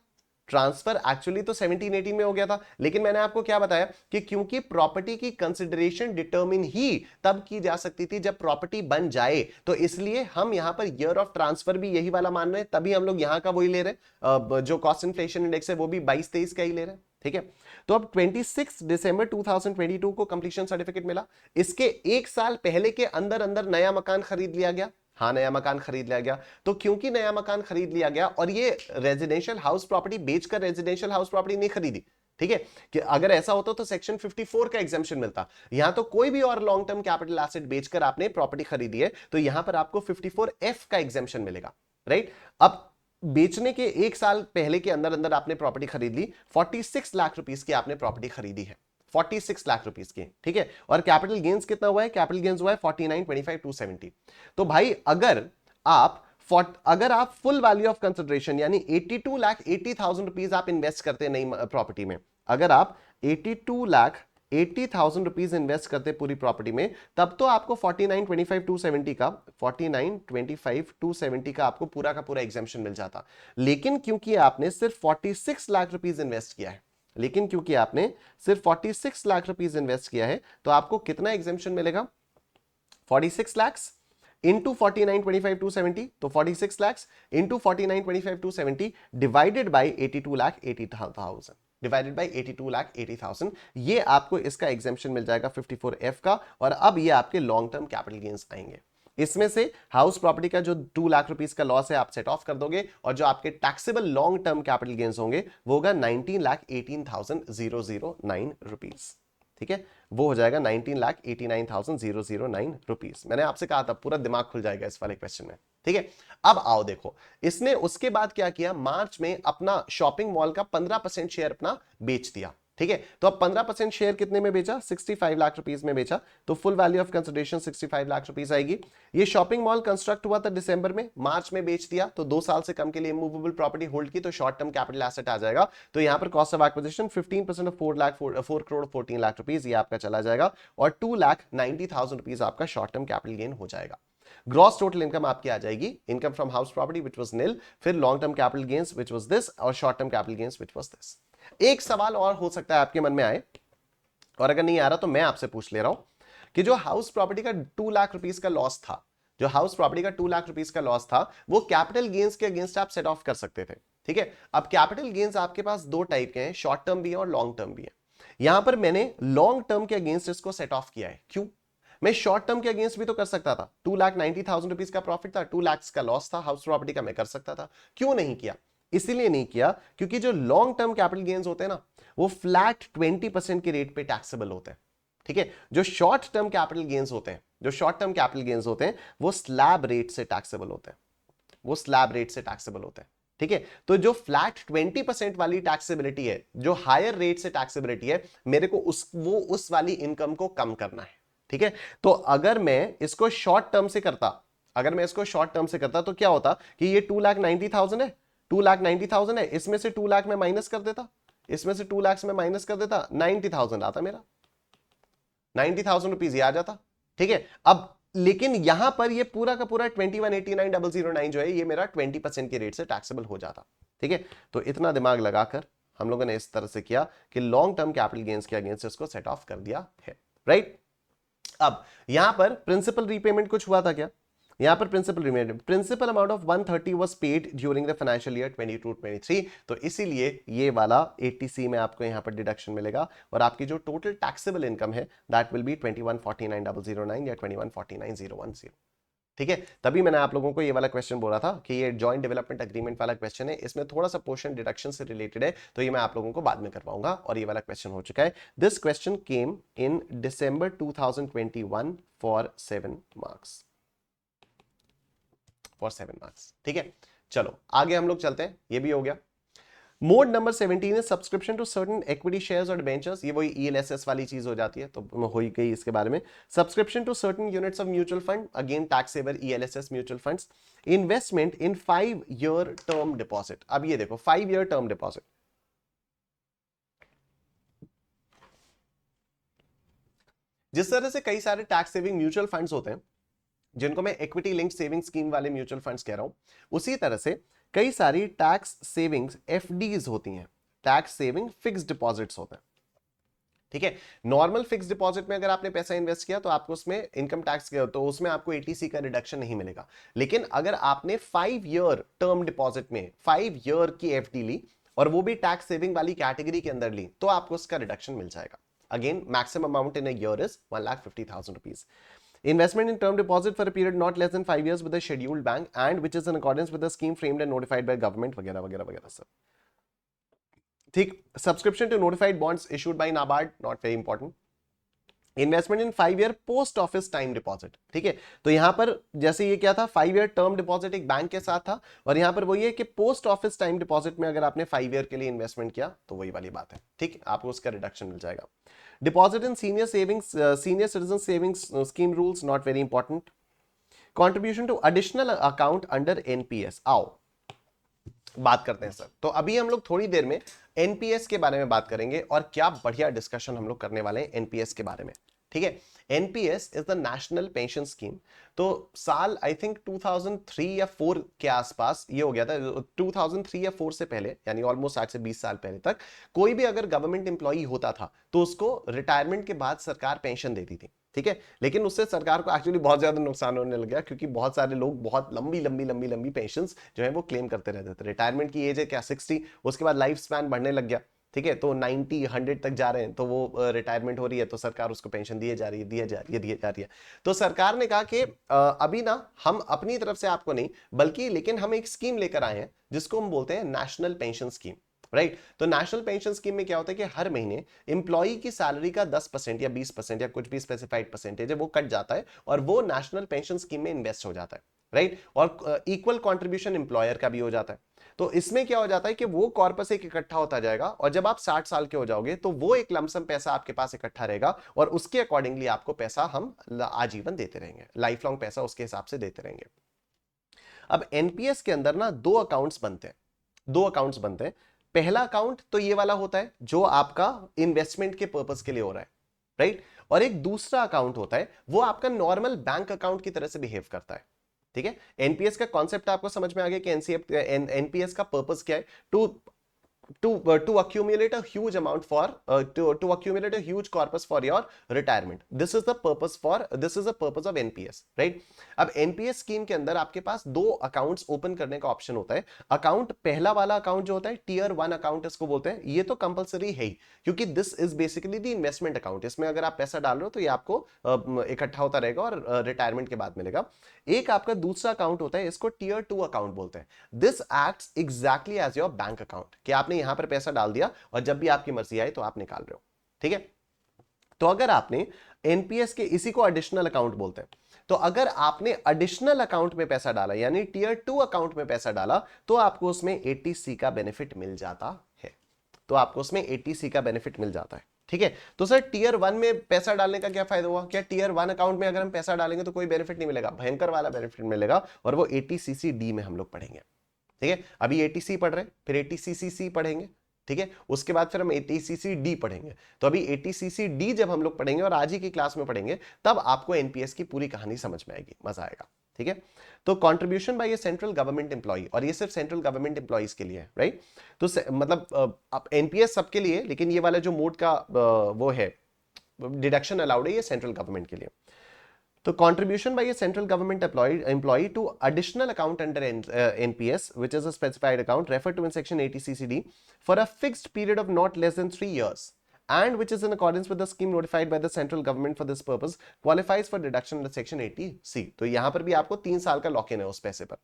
A: ट्रांसफर एक्चुअली तो 17-18 में हो गया था, लेकिन मैंने आपको क्या बताया कि क्योंकि प्रॉपर्टी की कंसिडरेशन डिटरमिन ही तब की जा सकती थी जब प्रॉपर्टी बन जाए, तो इसलिए हम यहां पर ईयर ऑफ ट्रांसफर भी यही वाला मान रहे हैं, तभी हम लोग यहां का वही ले रहे हैं, जो कॉस्ट इन्फ्लेशन इंडेक्स है वो भी 22-23 का ही ले रहे हैं, ठीक है। तो अब 26 दिसंबर 2022 को कंप्लीशन सर्टिफिकेट मिला, इसके एक साल पहले के अंदर अंदर नया मकान खरीद लिया गया। हाँ, नया मकान खरीद लिया गया। तो क्योंकि नया मकान खरीद लिया गया और ये रेजिडेंशियल हाउस प्रॉपर्टी बेचकर रेजिडेंशियल हाउस प्रॉपर्टी नहीं खरीदी, ठीक है, कि अगर ऐसा होता तो सेक्शन 54 का एग्जेम्पशन मिलता। यहां तो कोई भी और लॉन्ग टर्म कैपिटल एसेट बेचकर आपने प्रॉपर्टी खरीदी है, तो यहां पर आपको 54F का एग्जेम्पशन मिलेगा, राइट। अब बेचने के एक साल पहले के अंदर अंदर आपने प्रॉपर्टी खरीद ली, 46 लाख रुपीस की आपने प्रॉपर्टी खरीदी है, 46 लाख रुपीस की, ठीक है। और कैपिटल गेन्स कितना हुआ है, कैपिटल गेन्स हुआ है 4925,270। तो भाई अगर आप फुल वैल्यू ऑफ कंसिडरेशन यानी 82,80,000 रुपीस आप इन्वेस्ट करते हैं नई प्रॉपर्टी में, अगर आप 82,80,000 रुपीस इन्वेस्ट करते पूरी प्रॉपर्टी में, तब तो आपको 4925,270 का आपको पूरा का पूरा एग्जेम्पशन मिल जाता। लेकिन क्योंकि आपने सिर्फ 46 लाख रुपीस इन्वेस्ट किया है, लेकिन क्योंकि आपने सिर्फ 46 लाख रुपीस इन्वेस्ट किया है, तो आपको कितना एग्जेम्पशन मिलेगा, 46 lakhs into 4925,270, तो 46 lakhs into 4925,270 divided by 82,80,000, divided by 82,80,000, ये आपको इसका एग्जेम्पशन मिल जाएगा 54F का। और अब ये आपके लॉन्ग टर्म कैपिटल गेन्स आएंगे, इसमें से हाउस प्रॉपर्टी का जो 2 लाख रुपीस का लॉस है आप सेट ऑफ कर दोगे, और जो आपके taxable long term capital gains होंगे वो होगा 19,18,009 रुपीस, ठीक है, वो हो जाएगा 19,89,009 रुपीस। मैंने आपसे कहा था पूरा दिमाग खुल जाएगा इस वाले क्वेश्चन में, ठीक है। अब आओ देखो, इसने उसके बाद क्या किया, मार्च में अपना शॉपिंग मॉल का 15% शेयर अपना बेच दिया, ठीक है। तो अब 15% शेयर कितने में बेचा, 65 लाख रुपीस में बेचा, तो full value of consideration 65 lakh rupees आएगी। ये शॉपिंग मॉल कंस्ट्रक्ट हुआ था दिसंबर में, मार्च में बेच दिया, तो 2 साल से कम के लिए मूवेबल प्रॉपर्टी होल्ड की, तो शॉर्ट टर्म कैपिटल एसेट आ जाएगा। तो यहां पर cost of acquisition 15% of 4 crore 14 lakh rupees ये आपका चला जाएगा, और 2,90,000 रुपीस आपका शॉर्ट टर्म कैपिटल गेन हो जाएगा। ग्रॉस टोटल इनकम आपकी आ जाएगी, income from house property which was nil, फिर long term capital gains which was this, और short term capital gains which was this. एक सवाल और हो सकता है आपके मन में आए, और अगर नहीं आ रहा तो मैं आपसे पूछ ले रहा हूं कि जो हाउस प्रॉपर्टी का 2 लाख रुपीस का लॉस था, जो हाउस प्रॉपर्टी का 2 लाख रुपीस का लॉस था, वो कैपिटल गेन्स के अगेंस्ट आप सेट ऑफ कर सकते थे, ठीक है। अब कैपिटल गेन्स आपके पास दो टाइप के हैं, शॉर्ट टर्म भी है और लॉन्ग टर्म भी है। यहां पर मैंने लॉन्ग टर्म के अगेंस्ट इसको सेट ऑफ किया है, क्यों, मैं शॉर्ट टर्म के अगेंस्ट भी तो कर सकता था, 2,90,000 रुपीस का प्रॉफिट था, 2 लाख का लॉस था हाउस प्रॉपर्टी का, मैं कर सकता था, क्यों नहीं किया, इसीलिए नहीं किया क्योंकि जो लॉन्ग टर्म कैपिटल गेन्स होते हैं ना, वो फ्लैट 20% के रेट पे टैक्सेबल होते हैं, ठीक है। जो शॉर्ट टर्म कैपिटल गेन्स होते हैं, जो शॉर्ट टर्म कैपिटल गेन्स होते हैं, वो स्लैब रेट से टैक्सेबल होते हैं, वो स्लैब रेट से टैक्सेबल होते हैं, ठीक है। तो जो फ्लैट 20% वाली टैक्सेबिलिटी है, जो हायर रेट से टैक्सेबिलिटी है, मेरे को उस वाली इनकम को कम करना है, ठीक है। तो अगर मैं इसको शॉर्ट टर्म से करता, अगर मैं इसको शॉर्ट टर्म से करता तो क्या होता कि ये 2,90,000 है, 2,90,000 है, इसमें से 2 लाख में माइनस कर देता, इसमें से 2 लाख में माइनस कर देता, 90,000 आता मेरा, 90,000 रुपीज आ जाता, ठीक है। अब लेकिन यहां पर ये पूरा का पूरा 21,89,009 जो है, ये मेरा 20% के रेट से टैक्सेबल हो जाता, ठीक है। तो इतना दिमाग लगाकर हम लोगों ने इस तरह से किया कि लॉन्ग टर्म कैपिटल गेन्स के अगेंस्ट इसको सेट ऑफ कर दिया है, राइट। अब यहां पर प्रिंसिपल रीपेमेंट कुछ हुआ था क्या, यहां पर principal amount of 130 was paid during the financial year 22-23, तो इसीलिए ये वाला 80C में आपको यहां पर डिडक्शन मिलेगा, और आपकी जो टोटल टैक्सेबल इनकम है दैट विल बी 21,49,009 या 21,49,010, ठीक है। तभी मैंने आप लोगों को ये वाला क्वेश्चन बोला था कि ये जॉइंट डेवलपमेंट एग्रीमेंट वाला क्वेश्चन है, इसमें थोड़ा सा पोर्शन डिडक्शन से रिलेटेड है, तो ये मैं आप लोगों को बाद में करवाऊंगा, और ये वाला क्वेश्चन हो चुका है। This question came in December 2021 for 7 marks, for 7 marks, ठीक है। चलो आगे हम लोग चलते हैं, ये भी हो गया। मोड नंबर 17 है subscription to certain equity shares और डिबेंचर्स। ये वही ईएलएसएस वाली चीज हो जाती है, तो हो ही गई इसके बारे में। Subscription to certain units of mutual fund, again tax saver ELSS mutual funds. Investment in 5-year term deposit. अब ये देखो 5-year टर्म डिपॉजिट, जिस तरह से कई सारे टैक्स सेविंग म्यूचुअल फंड्स होते हैं जिनको मैं इक्विटी लिंक्ड सेविंग स्कीम वाले म्यूचुअल फंड्स कह रहा हूं, उसी तरह से कई सारी टैक्स सेविंग्स एफडीज होती हैं, टैक्स सेविंग फिक्स्ड डिपॉजिट्स होते हैं। ठीक है, नॉर्मल फिक्स डिपॉजिट में अगर आपने पैसा इन्वेस्ट किया तो आपको उसमें इनकम टैक्स किया तो उसमें आपको एटीसी का रिडक्शन नहीं मिलेगा। लेकिन अगर आपने 5-year टर्म डिपॉजिट में 5 year की एफडी ली और वो भी टैक्स सेविंग वाली कैटेगरी के अंदर ली तो आपको उसका रिडक्शन मिल जाएगा। Again maximum amount in a year is 1,50,000 rupees. Investment in term deposit for a period not less than 5 years with a scheduled bank and which is in accordance with the scheme framed and notified by government वगैरह वगैरह वगैरह सब। ठीक, subscription to notified bonds issued by NABARD, not very important. Investment in 5-year post office time deposit. ठीक है, तो यहां पर जैसे ये क्या था, 5-year टर्म डिपॉजिट एक बैंक के साथ था, और यहां पर वही है कि पोस्ट ऑफिस टाइम डिपॉजिट में अगर आपने 5 year के लिए इन्वेस्टमेंट किया तो वही वाली बात है। ठीक, आपको उसका रिडक्शन मिल जाएगा। Deposit in senior savings, senior citizen savings scheme rules, not very important. Contribution to additional account under NPS. आओ बात करते हैं सर। तो अभी हम लोग थोड़ी देर में एनपीएस के बारे में बात करेंगे और क्या बढ़िया डिस्कशन हम लोग करने वाले हैं एनपीएस के बारे में। ठीक है, NPS is the national pension scheme. तो साल आई थिंक 2003 या 4 के आसपास ये हो गया था, 2003 या 4 से पहले, यानी ऑलमोस्ट 8 से 20 साल पहले तक कोई भी अगर गवर्नमेंट एम्प्लॉई होता था तो उसको रिटायरमेंट के बाद सरकार पेंशन देती थी। ठीक है, लेकिन उससे सरकार को एक्चुअली बहुत ज्यादा नुकसान होने लग गया, क्योंकि बहुत सारे लोग बहुत लंबी लंबी लंबी लंबी पेंशन्स जो है वो क्लेम करते रहते थे। रिटायरमेंट की एज है क्या 60, उसके बाद लाइफ स्पैन बढ़ने लग गया। ठीक है, तो 90 100 तक जा रहे हैं, तो वो रिटायरमेंट हो रही है तो सरकार उसको पेंशन दिए जा रही है, दिए जा रही है, दिए जा रही है। तो सरकार ने कहा कि अभी ना हम अपनी तरफ से आपको नहीं, बल्कि लेकिन हम एक स्कीम लेकर आए हैं जिसको हम बोलते हैं नेशनल पेंशन स्कीम। राइट, तो नेशनल पेंशन स्कीम में क्या होता है कि हर महीने एम्प्लॉई की सैलरी का 10% या 20% या कुछ भी स्पेसिफाइड परसेंटेज है वो कट जाता है और वो नेशनल पेंशन स्कीम में इन्वेस्ट हो जाता है। राइट, और इक्वल कंट्रीब्यूशन एम्प्लॉयर का भी हो जाता है। तो इसमें क्या हो जाता है कि वो कॉर्पस एक इकट्ठा होता जाएगा और जब आप 60 साल के हो जाओगे तो वो एक लमसम पैसा आपके पास इकट्ठा रहेगा और उसके अकॉर्डिंगली आपको पैसा हम आजीवन देते रहेंगे, लाइफ लॉन्ग पैसा उसके हिसाब से देते रहेंगे। अब एनपीएस के अंदर ना दो अकाउंट्स बनते हैं। पहला अकाउंट तो ये वाला होता है जो आपका इन्वेस्टमेंट के पर्पस के लिए हो रहा है, राइट, और एक दूसरा अकाउंट होता है वो आपका नॉर्मल बैंक अकाउंट की तरह से बिहेव करता है। ठीक है, एनपीएस का कॉन्सेप्ट आपको समझ में आ गया कि एनपीएस का पर्पस क्या है, to accumulate a huge amount for to accumulate a huge corpus for your retirement. This is the purpose of NPS, right? अब NPS स्कीम के अंदर आपके पास दो अकाउंट्स ओपन करने का ऑप्शन होता है। अकाउंट पहला वाला अकाउंट जो होता है टीयर 1 अकाउंट इसको बोलते हैं, ये तो कंपलसरी है ही, क्योंकि this is basically the investment account. इसमें अगर आप पैसा डाल रहे हो तो ये आपको इकट्ठा होता रहेगा और रिटायरमेंट के बाद मिलेगा। एक आपका दूसरा अकाउंट होता है, इसको टीयर 2 अकाउंट बोलते हैं। This acts exactly as your bank account, कि आपने यहां पर पैसा डाल दिया और जब भी आपकी मर्जी आई तो आप निकाल रहे हो। ठीक है, तो अगर आपने एनपीएस के, इसी को एडिशनल अकाउंट बोलते हैं, तो अगर आपने एडिशनल अकाउंट में पैसा डाला यानी टीयर 2 अकाउंट में पैसा डाला तो आपको उसमें 80C का बेनिफिट मिल जाता है। ठीक है, तो सर टीयर 1 में पैसा डालने का क्या फायदा हुआ? क्या टीयर 1 अकाउंट में अगर हम पैसा डालेंगे तो कोई बेनिफिट नहीं मिलेगा? भयंकर वाला बेनिफिट मिलेगा, और वो 80CC-D में हम लोग पढ़ेंगे। ठीक है, अभी 80C पढ़ रहे हैं, फिर 80CC-C पढ़ेंगे। ठीक है, उसके बाद फिर हम 80CC-D पढ़ेंगे। तो अभी 80CC-D जब हम लोग पढ़ेंगे और आज ही की क्लास में पढ़ेंगे तब आपको एनपीएस की पूरी कहानी समझ में आएगी, मजा आएगा। ठीक है, तो contribution by A central government employee, और ये सिर्फ सेंट्रल गवर्नमेंट एम्प्लॉइज के लिए है, राइट? तो मतलब एनपीएस सबके लिए, लेकिन ये वाला जो मोड का वो है डिडक्शन अलाउड है, ये सेंट्रल गवर्नमेंट के लिए। तो contribution by a central government employee to additional account under NPS, which is a specified account referred to in section 80CCD for a fixed period of not less than 3 years and which is in accordance with the scheme notified by the central government for this purpose qualifies for deduction under section 80C. तो यहां पर भी आपको 3 साल का lock in है उस पैसे पर।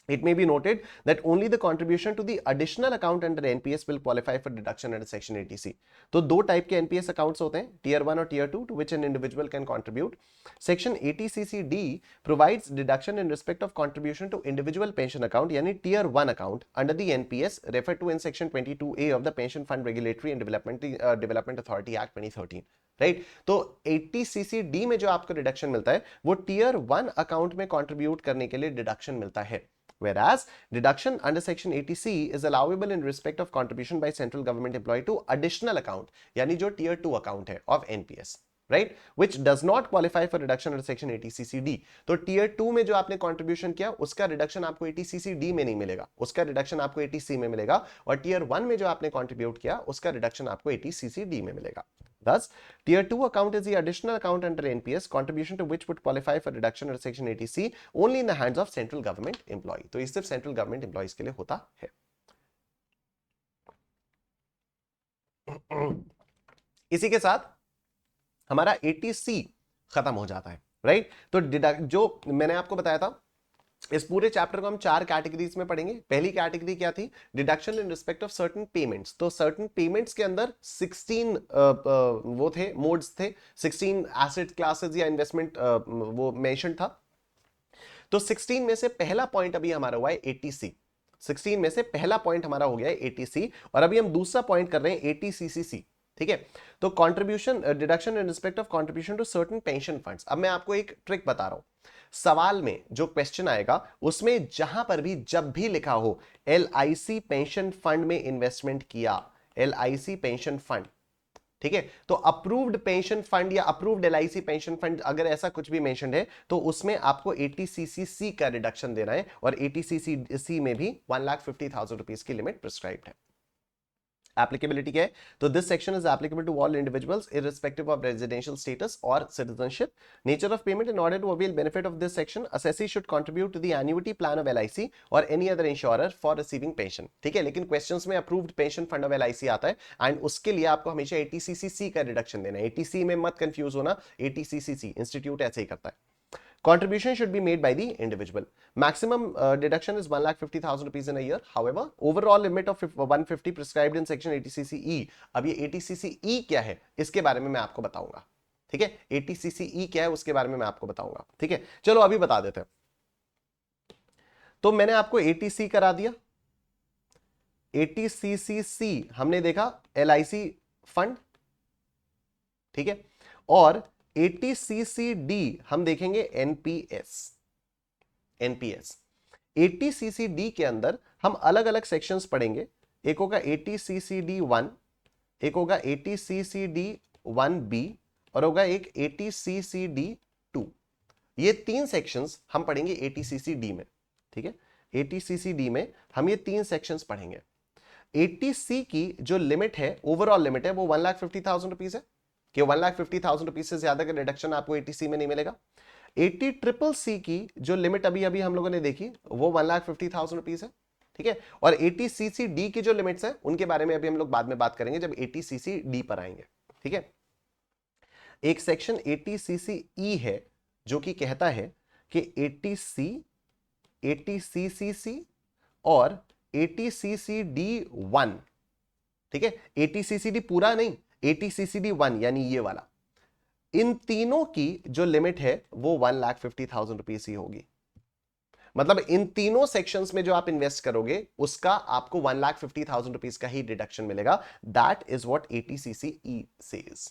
A: It may be noted that only the contribution to the additional account under NPS will qualify for deduction under section 80C. तो दो टाइप के NPS accounts होते हैं, tier 1 और tier 2, to which an individual can contribute. Section 80CCD provides deduction in respect of contribution to individual pension account, यानी tier 1 account under the NPS referred to in section 22A of the Pension Fund Regulatory and Development Authority Act 2013. Right तो 80CCD में जो आपको deduction मिलता है वो tier 1 account में contribute करने के लिए डिडक्शन मिलता है. Whereas deduction under section 80C is allowable in respect of contribution by central government employee to additional account, यानी जो tier 2 account है of NPS, right, which does not qualify for reduction under section 80CCD. तो tier 2 में जो आपने contribution किया उसका reduction आपको 80CCD में नहीं मिलेगा, उसका reduction आपको 80C में मिलेगा, और tier 1 में जो आपने contribute किया उसका reduction आपको 80CCD में मिलेगा. Thus, tier 2 account is the additional account under NPS, contribution to which would qualify for reduction under section 80C only in the hands of central government employee. तो ये सिर्फ central government employees के लिए होता है. इसी के साथ हमारा 80C खत्म हो जाता है, राइट? तो जो मैंने आपको बताया था इस पूरे चैप्टर को हम 4 कैटेगरीज में पढ़ेंगे. पहली कैटेगरी क्या थी? Deduction in respect of certain payments. तो सर्टेन पेमेंट्स के अंदर 16 वो थे, मोड्स थे, 16 एसेट क्लासेस या इन्वेस्टमेंट वो मेंशन था. तो 16 में से पहला पॉइंट अभी हमारा हुआ है 80C. 16 में से पहला पॉइंट हमारा हो गया है 80C, और अभी हम दूसरा पॉइंट कर रहे हैं 80CCC. ठीक है, तो contribution deduction in respect of contribution to certain pension funds. अब मैं आपको एक ट्रिक बता रहा हूं. सवाल में जो क्वेश्चन आएगा उसमें जहां पर भी जब भी लिखा हो LIC पेंशन फंड में इन्वेस्टमेंट किया, LIC पेंशन फंड, ठीक है, तो अप्रूव्ड पेंशन फंड या अप्रूव्ड LIC पेंशन फंड अगर ऐसा कुछ भी मेंशन्ड है तो उसमें आपको 80CCC का रिडक्शन देना है, और 80CCC में भी 1,50,000 रुपीज की लिमिट प्रिस्क्राइब्ड है. एप्लीकेबिलिटी क्या है? तो this section is applicable to all individuals irrespective of residential status और citizenship. Nature of payment. In order to avail benefit of this section, assessee should contribute to the annuity plan of LIC or any other insurer for receiving pension. ठीक है, लेकिन questions में approved pension fund of LIC आता है, and उसके लिए आपको हमेशा 80CCC का रिडक्शन देना है. 80C में मत कंफ्यूज होना, 80CCC इंस्टीट्यूट ऐसे ही करता है. Contribution should be made by the individual. Maximum deduction is 1,50,000 rupees in a year. However, overall limit of 150 prescribed in section 80CCE. अब ये 80CCE क्या है इसके बारे में मैं आपको बताऊंगा. ठीक है, 80CCE क्या है उसके बारे में मैं आपको बताऊंगा. ठीक है, चलो अभी बता देते हैं. तो मैंने आपको 80C करा दिया. 80CCC हमने देखा LIC फंड, ठीक है, और 80CCD हम देखेंगे NPS. 80CCD के अंदर हम अलग अलग सेक्शंस पढ़ेंगे. एक होगा 80CCD1, एक होगा 80CCD1B, और होगा एक 80CCD2. ये 3 सेक्शंस हम पढ़ेंगे 80CCD में. ठीक है, 80CCD में हम ये 3 सेक्शंस पढ़ेंगे. 80C की जो लिमिट है, ओवरऑल लिमिट है, वो 1,50,000 रुपीज है, कि 1,50,000 रुपीज से ज्यादा का रिडक्शन आपको 80C में नहीं मिलेगा. 80CCC की जो लिमिट अभी अभी हम लोगों ने देखी वो 1,50,000 रुपीज है. ठीक है, और 80CCD की जो लिमिट्स है उनके बारे में अभी हम लोग बाद में बात करेंगे जब 80CCD पर आएंगे. ठीक है, एक सेक्शन 80CCE है जो कि कहता है कि 80C, 80CCC और 80CCD1, ठीक है, 80CCD पूरा नहीं, 80CCD1 यानी ये वाला, इन तीनों की जो लिमिट है वो 1,50,000 रुपीज ही होगी. मतलब इन तीनों सेक्शंस में जो आप इन्वेस्ट करोगे उसका आपको 1,50,000 रुपीज का ही डिडक्शन मिलेगा. That is what 80CCE says.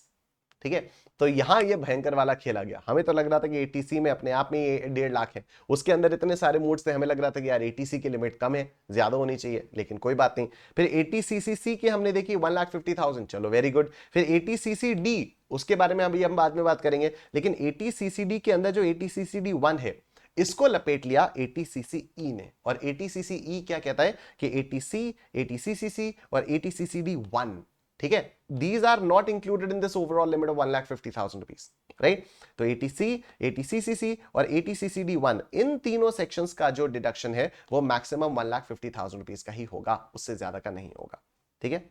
A: ठीक है, तो यहां ये भयंकर वाला खेला गया. हमें तो लग रहा था कि 80C में अपने आप में ये 1.5 लाख है, उसके अंदर इतने सारे मोड्स थे, हमें लग रहा था कि यार 80C की लिमिट कम है, ज्यादा होनी चाहिए, लेकिन कोई बात नहीं. फिर 80CCC की हमने देखी 1,50,000, चलो वेरी गुड. फिर 80CCD, उसके बारे में अभी हम बाद में बात करेंगे, लेकिन 80CCD के अंदर जो 80CCD1 है इसको लपेट लिया 80CCE ने. और 80CCE क्या कहता है कि 80C, 80CCC और 80CCD1, ठीक है, these are not included in this overall limit of 1,50,000 rupees, right? तो 80C, 80CCC और 80CCD1 इन तीनों सेक्शंस का जो डिडक्शन है वो मैक्सिमम 1,50,000 रुपीज का ही होगा, उससे ज्यादा का नहीं होगा. ठीक है,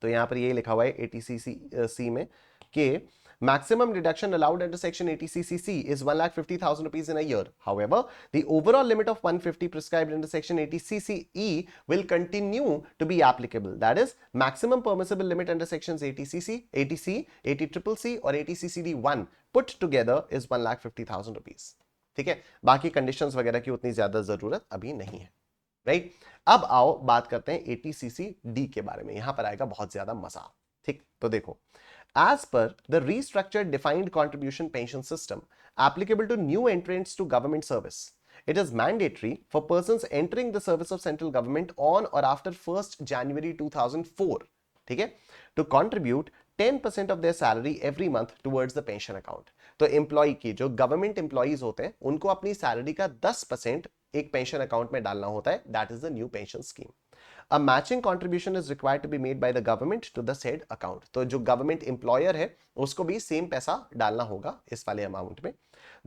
A: तो यहां पर ये लिखा हुआ है 80CCC में कि Maximum deduction allowed under section 80CCC is 1,50,000 rupees in a year. However, the overall limit of 150 prescribed under section 80CCE will continue to be applicable. That is, maximum permissible limit under sections 80CC, 80C, 80CCC और 80CCD1 put together is 1,50,000 rupees. ठीक है, बाकी conditions वगैरह की उतनी ज्यादा जरूरत अभी नहीं है, राइट? अब आओ बात करते हैं 80CCD के बारे में, यहां पर आएगा बहुत ज्यादा मजा। ठीक, तो देखो, as per the restructured defined contribution pension system applicable to new entrants to government service, it is mandatory for persons entering the service of central government on or after 1st January 2004, ठीक है, to contribute 10% of their salary every month towards the pension account. तो employ की, जो government employees होते हैं, उनको अपनी salary का 10% एक पेंशन अकाउंट में डालना होता है. That is the new pension scheme. A matching contribution is required to be made by the government to the said account. तो जो गवर्नमेंट एम्प्लॉयर है उसको भी सेम पैसा डालना होगा इस वाले अमाउंट में.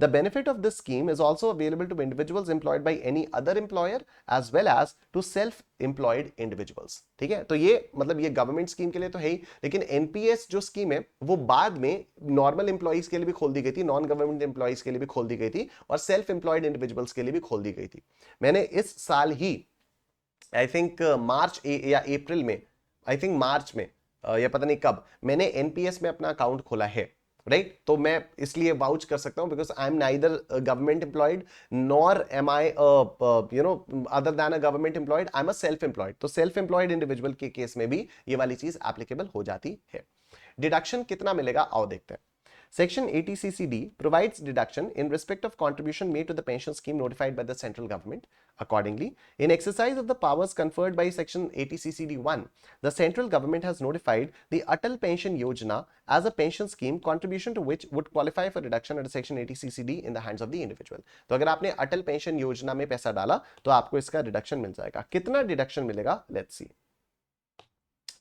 A: The benefit of this scheme is also available to individuals employed by any other employer as well as to self-employed individuals. ठीक है, तो ये मतलब ये गवर्नमेंट स्कीम के लिए तो है ही, लेकिन एनपीएस जो स्कीम है वो बाद में नॉर्मल एम्प्लॉइज के लिए भी खोल दी गई थी, नॉन गवर्नमेंट एम्प्लॉइज के लिए भी खोल दी गई थी और सेल्फ एम्प्लॉयड इंडिविजुअल्स के लिए भी खोल दी गई थी. मैंने इस साल ही आई थिंक मार्च या अप्रैल में, आई थिंक मार्च में या पता नहीं कब, मैंने एनपीएस में अपना अकाउंट खोला है, राइट? तो मैं इसलिए वाउच कर सकता हूं because I am neither government employed nor am I other than a government employed, I am a self employed. तो सेल्फ एम्प्लॉयड इंडिविजुअल के केस में भी ये वाली चीज एप्लीकेबल हो जाती है. डिडक्शन कितना मिलेगा आओ देखते हैं. Section 80CCD provides deduction in respect of contribution made to the pension scheme notified by the central government. Accordingly, in exercise of the powers conferred by Section 80CCD1, the central government has notified the Atal Pension Yojana as a pension scheme, contribution to which would qualify for deduction under Section 80CCD in the hands of the individual. तो अगर आपने अटल pension योजना में पैसा डाला तो आपको इसका डिडक्शन मिल जाएगा. कितना डिडक्शन मिलेगा लेट्स सी.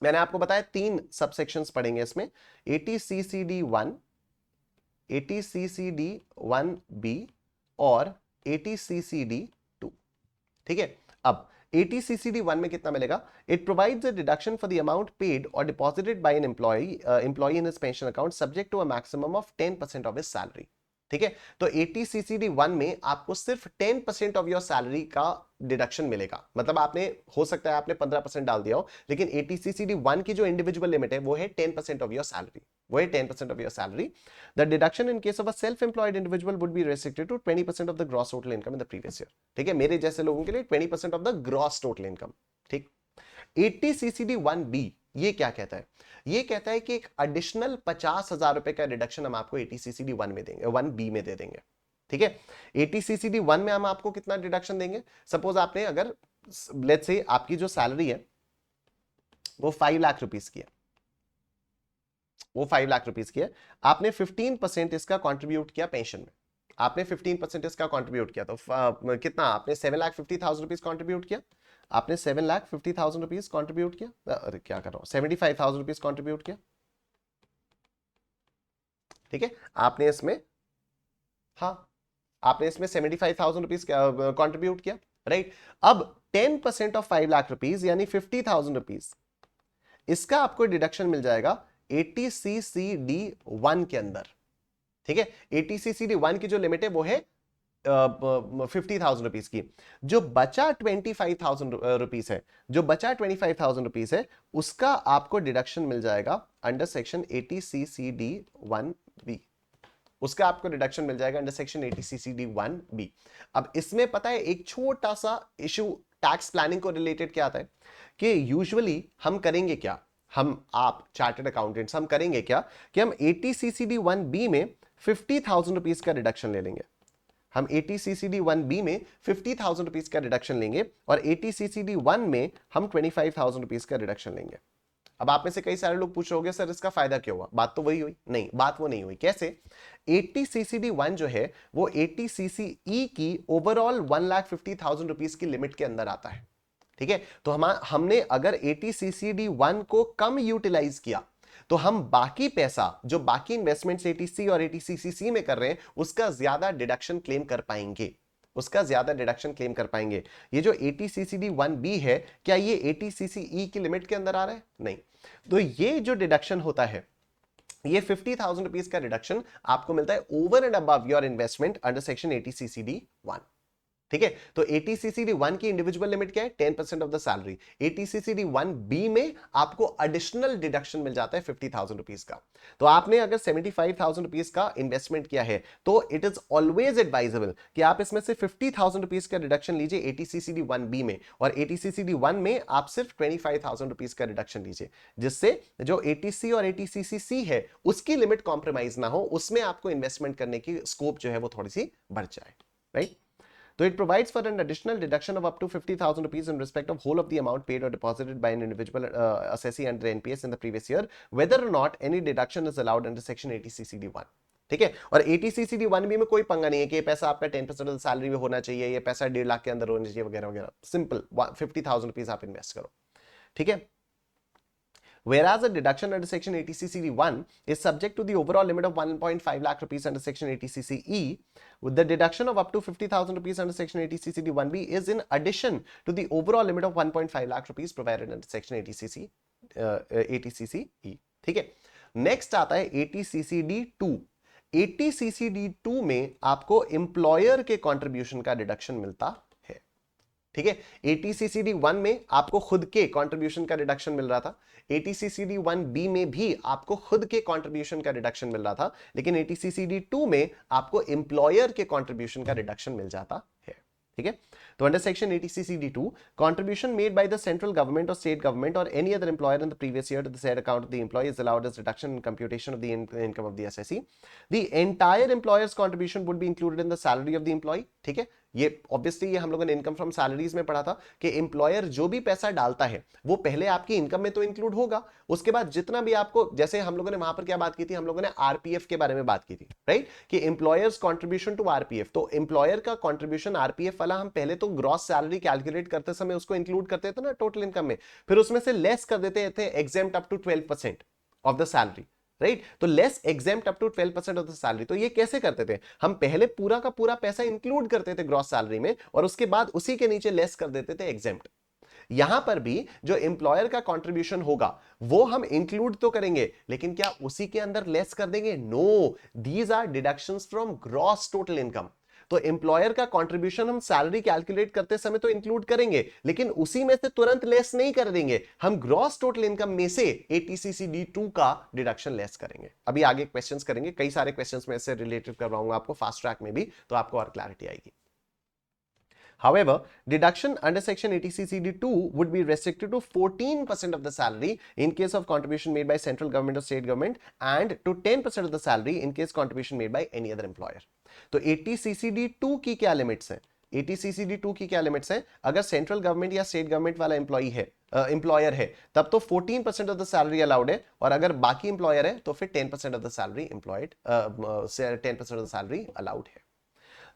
A: मैंने आपको बताया 3 सबसेक्शंस पढ़ेंगे इसमें, 80CCD1, 80CCD1B और 80CCD2. ठीक है, अब 80CCD1 में कितना मिलेगा? It provides a deduction for the amount paid और deposited by an employ in his pension account subject to a maximum of 10% of his salary. ठीक है, तो 80CCD1 में आपको सिर्फ 10% ऑफ योर सैलरी का डिडक्शन मिलेगा. मतलब आपने, हो सकता है आपने 15% डाल दिया हो, लेकिन 80CCD1 की जो इंडिविजुअल लिमिट है वो है 10% ऑफ योर सैलरी, वो है 10% of your salary. The deduction in case of a self employed individual would be restricted to 20% of the gross total income in the previous year. ठीक है, मेरे जैसे लोगों के लिए 20% of the gross total income. ठीक. 80CCD1B ये क्या कहता है? ये कहता है कि एक एडिशनल 50,000 रुपए का रिडक्शन हम आपको 80CCD1 में देंगे, 1B में दे देंगे. ठीक है, 80CCD1 में हम आपको कितना डिडक्शन देंगे? सपोज आपने, अगर लेट्स से आपकी जो सैलरी है वो 5 लाख रुपीस की है, वो 5 लाख रुपीस की है, आपने 15% इसका कंट्रीब्यूट किया पेंशन में, आपने 15% इसका कंट्रीब्यूट किया, तो कितना आपने 7,50,000 रुपीस कंट्रीब्यूट किया, आपने 7,50,000 रुपीस कंट्रीब्यूट किया, अरे क्या कर रहा हूं, 75,000 रुपीस कंट्रीब्यूट किया. ठीक है, आपने इसमें, हाँ आपने इसमें 75,000 रुपीस कंट्रीब्यूट किया, राइट? अब 10% ऑफ 5 लाख रुपीस यानी 50,000 रुपीस, इसका आपको डिडक्शन मिल जाएगा 80CCD1 के अंदर. ठीक है, 80CCD1 की जो लिमिट है वो है 50,000 रुपीस की. जो बचा 25,000 रुपीस है, जो बचा 25,000 रुपीस है, उसका आपको डिडक्शन मिल जाएगा अंडर सेक्शन 80CCD1B. उसका आपको डिडक्शन मिल जाएगा अंडर सेक्शन 80CCD1B. अब इसमें पता है एक छोटा सा इशू टैक्स प्लानिंग को रिलेटेड क्या आता है कि यूजुअली हम करेंगे क्या, हम आप चार्टर्ड अकाउंटेंट्स हम करेंगे क्या कि हम 80CCD1B में 50,000 रुपीस का डिडक्शन ले लेंगे. हम 80CCD1B में 50,000 रुपीस का डिडक्शन लेंगे और 80CCD1 में हम 25,000 रुपीस का डिडक्शन लेंगे. अब आप में से कई सारे लोग पूछ रहे होंगे सर इसका फायदा क्या हुआ? बात तो वही हुई? नहीं, बात वो नहीं हुई. कैसे? 80CCD1 जो है वो 80CCE की ओवरऑल 1,50,000 रुपीस की लिमिट के अंदर आता है. ठीक है, तो हमने अगर 80CCD1 को कम यूटिलाइज किया तो हम बाकी पैसा जो बाकी इन्वेस्टमेंट्स 80C और 80CCC में कर रहे हैं उसका ज्यादा डिडक्शन क्लेम कर पाएंगे, उसका ज्यादा डिडक्शन क्लेम कर पाएंगे. ये जो 80CCD1B है क्या ये 80CCE की लिमिट के अंदर आ रहा है? नहीं. तो ये जो डिडक्शन होता है ये 50,000 रुपीज का रिडक्शन आपको मिलता है over and above your investment under section 80CCD1। ठीक है, तो 80CCD1 की इंडिविजुअल लिमिट क्या है? 10% ऑफ द सैलरी। 80CCD1B में आपको एडिशनल डिडक्शन मिल जाता है 50,000 रुपीज का। तो आपने अगर 75,000 रुपीज का इन्वेस्टमेंट किया है तो इट इज ऑलवेज एडवाइजेबल कि आप इसमें से 50,000 रुपीज का रिडक्शन लीजिए 80CCD1B में, और 80CCD1 में आप सिर्फ 25,000 रुपीज का रिडक्शन लीजिए, जिससे जो 80C और 80CCC है उसकी लिमिट कॉम्प्रोमाइज ना हो, उसमें आपको इन्वेस्टमेंट करने की स्कोप जो है वो थोड़ी सी बढ़ जाए, right? So it provides for an additional deduction of up to 50,000 rupees in respect of whole of the amount paid or deposited by an individual assessee under NPS in the previous year, whether or not any deduction is allowed under section 80CCD1। ठीक है, और 80CCD1 में कोई पंगा नहीं है कि ये पैसा आपका 10% ऑफ सैलरी में होना चाहिए, ये पैसा 1.5 लाख के अंदर होना चाहिए वगैरह वगैरह। सिंपल 50,000 रुपीज आप इन्वेस्ट करो, ठीक है। Whereas a deduction under section 80CCD1 is subject to the overall limit of 1.5 lakh rupees under section 80CCE, with the deduction of up to 50,000 rupees under section 80CCD1B is in addition to the overall limit of 1.5 lakh rupees provided under section 80CCE। ठीक है, next आता है 80CCD2। 80CCD2 में आपको employer के contribution का deduction मिलता है, ठीक है। 80CCD1 में आपको खुद के कंट्रीब्यूशन का रिडक्शन मिल रहा था, 80CCD1B में भी आपको खुद के कंट्रीब्यूशन का रिडक्शन मिल रहा था, लेकिन 80CCD2 में आपको एम्प्लॉयर के कंट्रीब्यूशन का रिडक्शन मिल जाता है, ठीक है। तो under section 80CCD2, contribution made by the central government or state government or any other employer in the previous year to the said account of the employee is allowed as reduction in computation of the income of the assessee. The entire employer's contribution would be included in the salary of the employee, ठीक है। ये obviously ये हम लोगों ने income from salaries में पढ़ा था कि एम्प्लॉयर जो भी पैसा डालता है वो पहले आपकी इनकम में तो इंक्लूड होगा, उसके बाद जितना भी आपको, जैसे हम लोगों ने वहां पर क्या बात की थी, हम लोगों ने आरपीएफ के बारे में बात की थी, राइट, कि एम्प्लॉयर्स कंट्रीब्यूशन टू आरपीएफ। तो एम्प्लॉयर का कंट्रीब्यूशन आरपीएफ वाला हम पहले तो ग्रॉस सैलरी कैलकुलेट करते समय उसको इंक्लूड करते थे ना टोटल इनकम में, फिर उसमें से लेस कर देते थे exempt up to 12% of the salary, right. तो less exempt up to 12% of the salary. तो ये कैसे करते थे, हम पहले पूरा का पूरा पैसा इंक्लूड करते थे ग्रॉस सैलरी में और उसके बाद उसी के नीचे लेस कर देते थे एग्जेम्प्ट। यहां पर भी जो एम्प्लॉयर का कंट्रीब्यूशन होगा वो हम इंक्लूड तो करेंगे, लेकिन क्या उसी के अंदर लेस कर देंगे? No, these are deductions from gross total income. तो एम्प्लॉयर का कंट्रीब्यूशन हम सैलरी कैलकुलेट करते समय तो इंक्लूड करेंगे, लेकिन उसी में से तुरंत लेस नहीं कर देंगे, हम ग्रॉस टोटल इनकम में से 80CCD2 का डिडक्शन लेस करेंगे। अभी आगे क्वेश्चंस करेंगे, कई सारे क्वेश्चंस में इससे रिलेटेड करवाऊंगा आपको फास्ट ट्रैक में भी, तो आपको और क्लैरिटी आएगी। However, deduction under section 80CCD2 would be restricted to 14% of the salary in case of contribution made by central government or state government and to 10% of the salary in case contribution made by any other employer. तो 80CCD2 की क्या limits हैं? 80CCD2 की क्या limits हैं? अगर central government या state government वाला एम्प्लॉई है, एम्प्लॉयर है, तब तो 14% ऑफ द सैलरी अलाउड है, और अगर बाकी एम्प्लॉयर है तो फिर 10% of the salary employed 10% of the salary allowed है।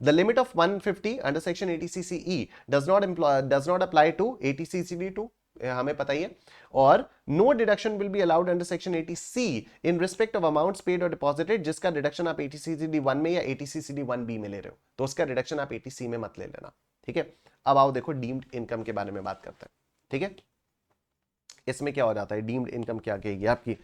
A: The limit of 150 under section 80CCE does not apply to 80CCD2, हमें पता ही है, और no deduction will be allowed under section 80C in respect of amounts paid or deposited, जिसका deduction आप 80CCD1 में या 80CCD1B में ले रहे हो, तो उसका डिडक्शन आप 80C में मत ले लेना, ठीक है। अब आओ देखो डीम्ड इनकम के बारे में बात करते हैं, ठीक है। इसमें क्या हो जाता है, डीम्ड इनकम क्या कहेगी आपकी?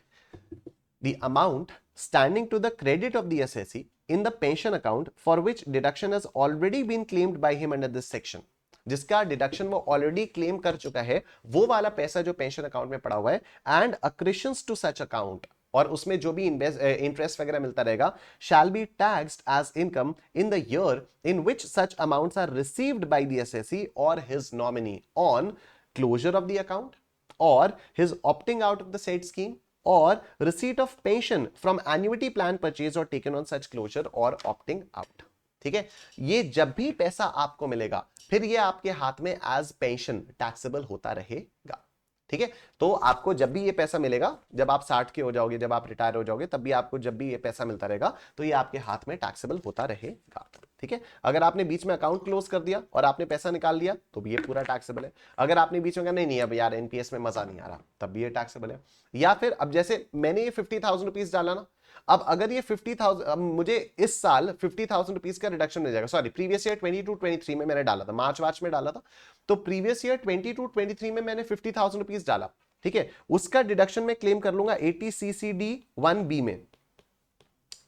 A: The amount standing to the credit of the assessee in the pension account for which deduction has already been claimed by him under this section, जिसका डिडक्शन वो ऑलरेडी क्लेम कर चुका है, वो वाला पैसा जो पेंशन अकाउंट में पड़ा हुआ है, and accretions to such account, और उसमें जो भी इंटरेस्ट वगैरह मिलता रहेगा, shall be taxed as income in the year in which such amounts are received by the assessee or his nominee on closure of the account or his opting out of the said scheme or receipt of pension from annuity plan purchase or taken on such closure or opting out, ठीक है। ये जब भी पैसा आपको मिलेगा फिर ये आपके हाथ में एज पेंशन टैक्सेबल होता रहेगा, ठीक है। तो आपको जब भी ये पैसा मिलेगा, जब आप 60 के हो जाओगे, जब आप रिटायर हो जाओगे, तब भी आपको जब भी ये पैसा मिलता रहेगा तो ये आपके हाथ में टैक्सेबल होता रहेगा, ठीक है। अगर आपने बीच में अकाउंट क्लोज कर दिया और आपने पैसा निकाल लिया तो भी ये पूरा टैक्सेबल है। अगर आपने बीच में कहा नहीं अब यार एनपीएस में मजा नहीं आ रहा, तब भी ये टैक्सेबल है। या फिर अब जैसे मैंने ये 50,000 रुपीज डाला ना, अब अगर ये 50,000, अब मुझे इस साल 50,000 रुपीज का रिडक्शन मिल जाएगा, सॉरी प्रीवियस ईयर 22-23 में मैंने डाला था, मार्च में डाला था, तो प्रीवियस ईयर 22-23 में मैंने 50,000 रुपीज डाला, ठीक है। उसका डिडक्शन मैं क्लेम कर लूंगा 80CCD1B में,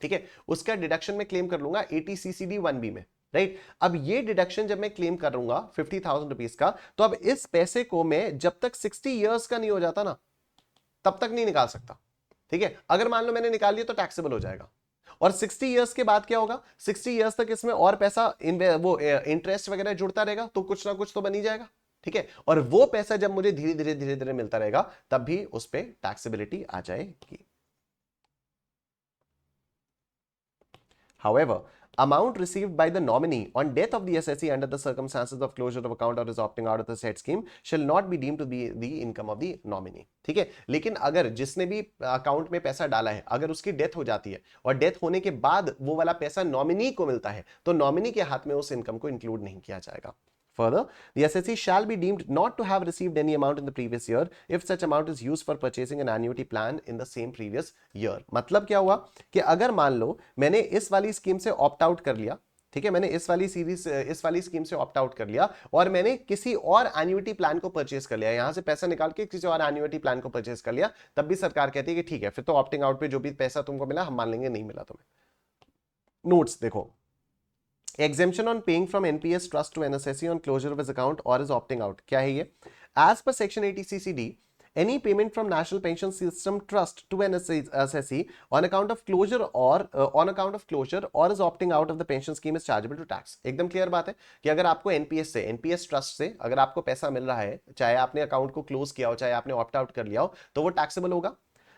A: ठीक है, उसका डिडक्शन मैं क्लेम कर लूंगा 80 1B में, राइट। अब ये डिडक्शन जब मैं क्लेम करूंगा 50,000 रुपीज का, तो अब इस पैसे को मैं जब तक 60 इयर्स का नहीं हो जाता ना, तब तक नहीं निकाल सकता, ठीक है। अगर मान लो मैंने निकाल लिया तो टैक्सेबल हो जाएगा। और 60 इयर्स के बाद क्या होगा, 60 इयर्स तक इसमें और पैसा वो इंटरेस्ट वगैरह जुड़ता रहेगा, तो कुछ ना कुछ तो बन ही जाएगा, ठीक है। और वो पैसा जब मुझे धीरे धीरे धीरे धीरे मिलता रहेगा, तब भी उस पर टैक्सेबिलिटी आ जाएगी। However, amount received by the nominee on death of the assessee under the circumstances of closure of account or is opting out of the said scheme shall not be deemed to be the income of the nominee, ठीक है। लेकिन अगर जिसने भी account में पैसा डाला है, अगर उसकी डेथ हो जाती है और डेथ होने के बाद वो वाला पैसा नॉमिनी को मिलता है, तो नॉमिनी के हाथ में उस इनकम को इंक्लूड नहीं किया जाएगा। Further, the assessee shall be deemed not to have received any amount in the previous year if such amount is used for purchasing an annuity plan in the same previous year। मतलब क्या हुआ कि अगर मान लो मैंने इस वाली scheme से ऑप्ट आउट कर लिया, ठीक है, मैंने इस वाली स्कीम से ऑप्ट आउट कर लिया और मैंने किसी और एन्युटी प्लान को परचेस कर लिया, यहां से पैसा निकाल के किसी और एन्युटी प्लान को परचेस कर लिया, तब भी सरकार कहती है कि ठीक है, फिर तो ऑप्टिंग आउट पे जो भी पैसा तुमको मिला हम मान लेंगे नहीं मिला तुम्हें। नोट्स देखो, exemption on paying from NPS trust to an assessee on closure of his account or is opting out, क्या है ये? As per section 80 CCD, any payment from National Pension System Trust to an assessee on account of closure or is opting out of the pension scheme is chargeable to tax। एकदम clear बात है कि अगर आपको NPS trust से अगर आपको पैसा मिल रहा है, चाहे आपने अकाउंट को क्लोज किया हो, चाहे आपने ऑप्ट आउट कर लिया हो, तो वो टैक्सेबल होगा।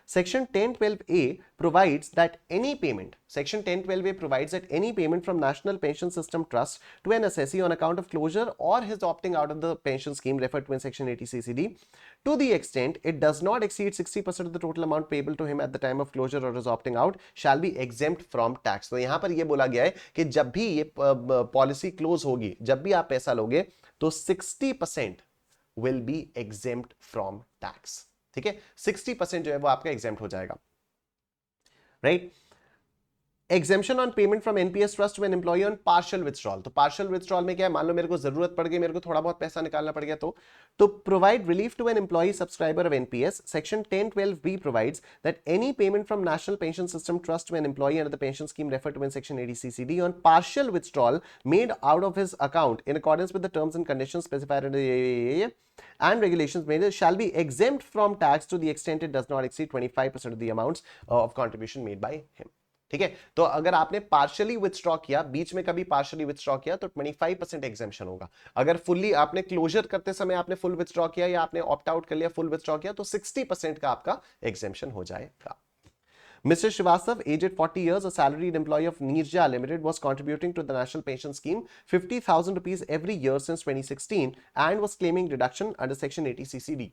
A: Section 1012A provides that any payment, Section 1012A provides that any payment from National Pension System Trust to an assessee on account of closure or his opting out of the pension scheme referred to in Section 80 CCD, to the extent it does not exceed 60% of the total amount payable to him at the time of closure or his opting out, shall be exempt from tax। तो यहां पर यह बोला गया है कि जब भी ये पॉलिसी क्लोज होगी, जब भी आप पैसा लोगे, तो 60% will be exempt from tax, ठीक है। 60% जो है वो आपका एग्जेम्प्ट हो जाएगा, right. Exemption on payment from NPS trust to an employee on partial withdrawal. तो पार्शियल विथड्रॉल में क्या है, मान लो मेरे को जरूरत पड़ गई, मेरे को थोड़ा बहुत पैसा निकालना पड़ गया, तो provide relief to an employee subscriber of NPS. Section 1012B provides that any payment from National Pension System Trust to an employee under the pension scheme referred to in Section 80 CCD on partial withdrawal made out of his account in accordance with the terms and conditions specified in the and regulations made shall be exempt from tax to the extent it does not exceed 25% of the amounts of contribution made by him, ठीक है। तो अगर आपने partially withdraw किया, बीच में कभी partially withdraw किया, तो 25% एग्जेम्पशन होगा। अगर फुल्ली आपने क्लोजर करते समय आपने फुल विथड्रॉ किया या आपने ऑप्ट आउट कर लिया, फुल विथड्रॉ किया, तो 60% का आपका एग्जेम्पशन हो जाएगा। Mr. Srivastav, aged 40 years, a salaried employee of Nirja Limited, was contributing to the National Pension Scheme 50,000 rupees every year since 2016 and was claiming deduction under Section 80 CCD.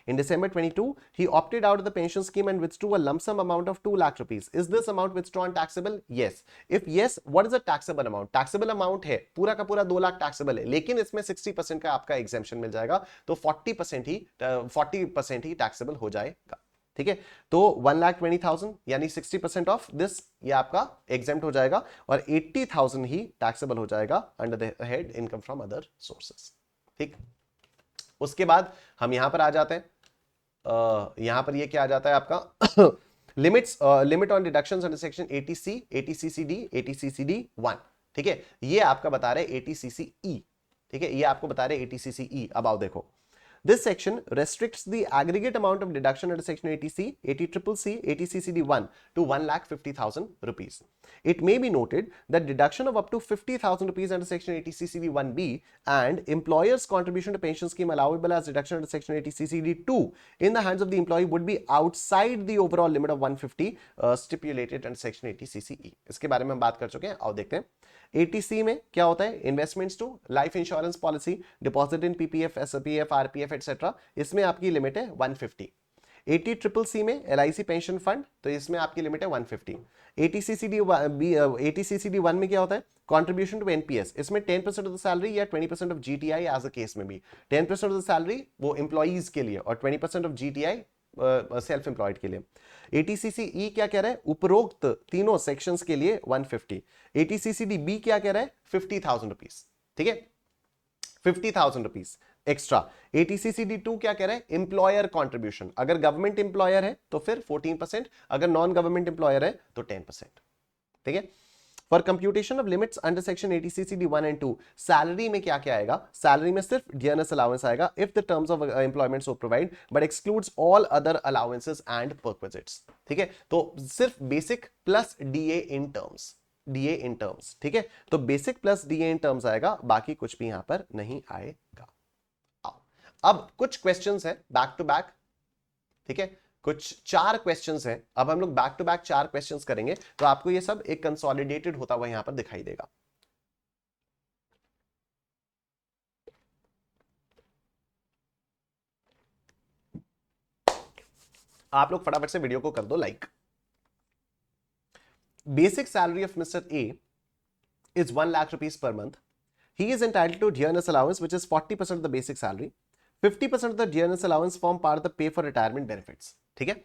A: In December 22, he opted out of the pension scheme and withdrew a lump sum amount of 2 lakh rupees. Is this amount withdrawn taxable? Yes. If yes, what is the taxable amount? Taxable amount है पूरा का पूरा 2 lakh taxable है, लेकिन इसमें 60% का आपका exemption मिल जाएगा, तो 40% ही taxable हो जाएगा, ठीक है। तो 1,20,000 यानी 60% ऑफ दिस ये आपका एग्जेम्प्ट हो जाएगा और 80,000 ही टैक्सेबल हो जाएगा under the head income from other sources, ठीक। उसके बाद हम यहां पर आ जाते हैं, यहां पर ये क्या आ जाता है आपका limit on deductions under section 80C, 80CCD, 80CCD 1, ठीक है। ये आपका बता रहे 80CCE, ठीक है, ये आपको बता रहे 80CCE। अब आओ देखो, this section restricts the aggregate amount of deduction under section 80C, 80CCC, 80CCD1 to 1,50,000 rupees. It may be noted that deduction of up to 50,000 rupees under section 80CCD1B and employer's contribution to pension scheme allowable as deduction under section 80CCD2 in the hands of the employee would be outside the overall limit of 150 stipulated under section 80CCE। इसके बारे में हम बात कर चुके हैं, आओ देखते हैं। 80C में क्या होता है, investments to life insurance policy, deposit in PPF, SPF, RPF etcetera, इसमें आपकी लिमिट है 150। 80CCC में एलआईसी पेंशन फंड, तो इसमें आपकी लिमिट है 150। 80CCD1 में क्या होता है, कंट्रीब्यूशन टू एनपीएस, इसमें 10% ऑफ द सैलरी या 20% of GTI as a case में भी। 10% ऑफ द सैलरी वो एम्प्लॉइज के लिए और 20% ऑफ जीटीआई सेल्फ एम्प्लॉयड के लिए। 80CCE क्या कह रहा है, उपरोक्त तीनों सेक्शंस के लिए 150। 80CCDB क्या कह रहा है, 50,000 रुपीज, ठीक है, 50,000 रुपीज एक्स्ट्रा। 80CCD2 क्या कह रहा है, एम्प्लॉयर कॉन्ट्रीब्यूशन, अगर गवर्नमेंट एम्प्लॉयर है तो फिर 14%, अगर नॉन गवर्नमेंट एम्प्लॉयर है तो 10%, ठीक है। For computation of limits under section 80CCD 1 and 2 salary में क्या क्या आएगा, सैलरी में सिर्फ डियरनेस अलाउंस आएगा if the terms of employment so provide but excludes all other allowances and perquisites. ठीक है, तो सिर्फ basic plus DA in terms, DA in terms. ठीक है, तो basic plus DA in terms आएगा, बाकी कुछ भी यहां पर नहीं आएगा। अब कुछ क्वेश्चंस हैं बैक टू बैक। ठीक है, कुछ 4 क्वेश्चंस हैं, अब हम लोग बैक टू बैक 4 क्वेश्चंस करेंगे, तो आपको ये सब एक कंसोलिडेटेड होता हुआ यहां पर दिखाई देगा। आप लोग फटाफट से वीडियो को कर दो like. Basic salary of mister A is 1 lakh rupees per month. He is entitled to dearness allowance, which is 40% of the basic salary. 50% of the dearness allowance form part of the pay for retirement benefits. ठीक है,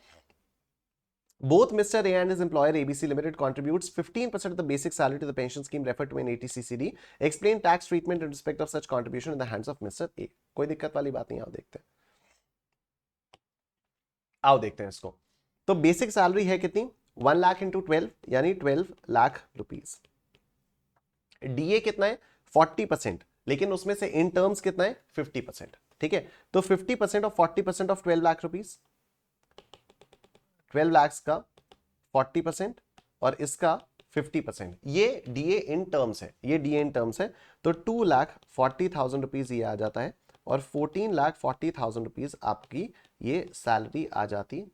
A: both Mr. A and his employer ABC Limited contributes 15% of the basic salary to the pension scheme referred to in 80CCD. Explain tax treatment in respect of such contribution in the hands of Mr. A. कोई दिक्कत वाली बात नहीं, आओ देखते हैं, आओ देखते हैं इसको। तो बेसिक सैलरी है कितनी, 1 लाख इंटू 12 यानी 12 लाख रुपीज। डीए कितना है 40%, लेकिन उसमें से इन टर्म्स कितना है 50%। ठीक है, तो 50% of 40% of 12 lakh rupees, 12 lakh का 40% और इसका 50%, ये डीए इन टर्म्स है, ये डीए इन टर्म्स है। तो 2,40,000 रुपीज ये आ जाता है और 14,40,000 रुपीज आपकी ये सैलरी आ जाती है।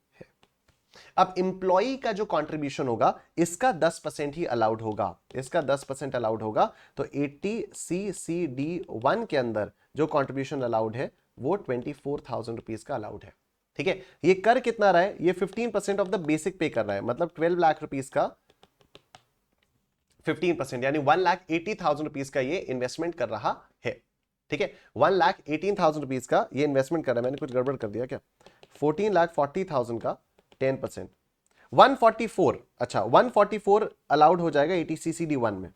A: अब इंप्लॉई का जो कंट्रीब्यूशन होगा इसका 10% ही अलाउड होगा, इसका 10% अलाउड होगा। तो 80CCD1 के अंदर जो कंट्रीब्यूशन अलाउड है वो 24,000 रुपीज का अलाउड है। ठीक है, ये कर कितना रहा है, ये 15% ऑफ द बेसिक पे कर रहा है, मतलब 12 लाख रुपीज का 15% यानी 1,80,000 रुपीज का ये इन्वेस्टमेंट कर रहा है। ठीक है, 1,18,000 रुपीज का ये इन्वेस्टमेंट कर रहा है, मैंने कुछ गड़बड़ कर दिया क्या, 14,40,000 का 10%, 144, अच्छा 144 अलाउड हो जाएगा 80CCD1 में।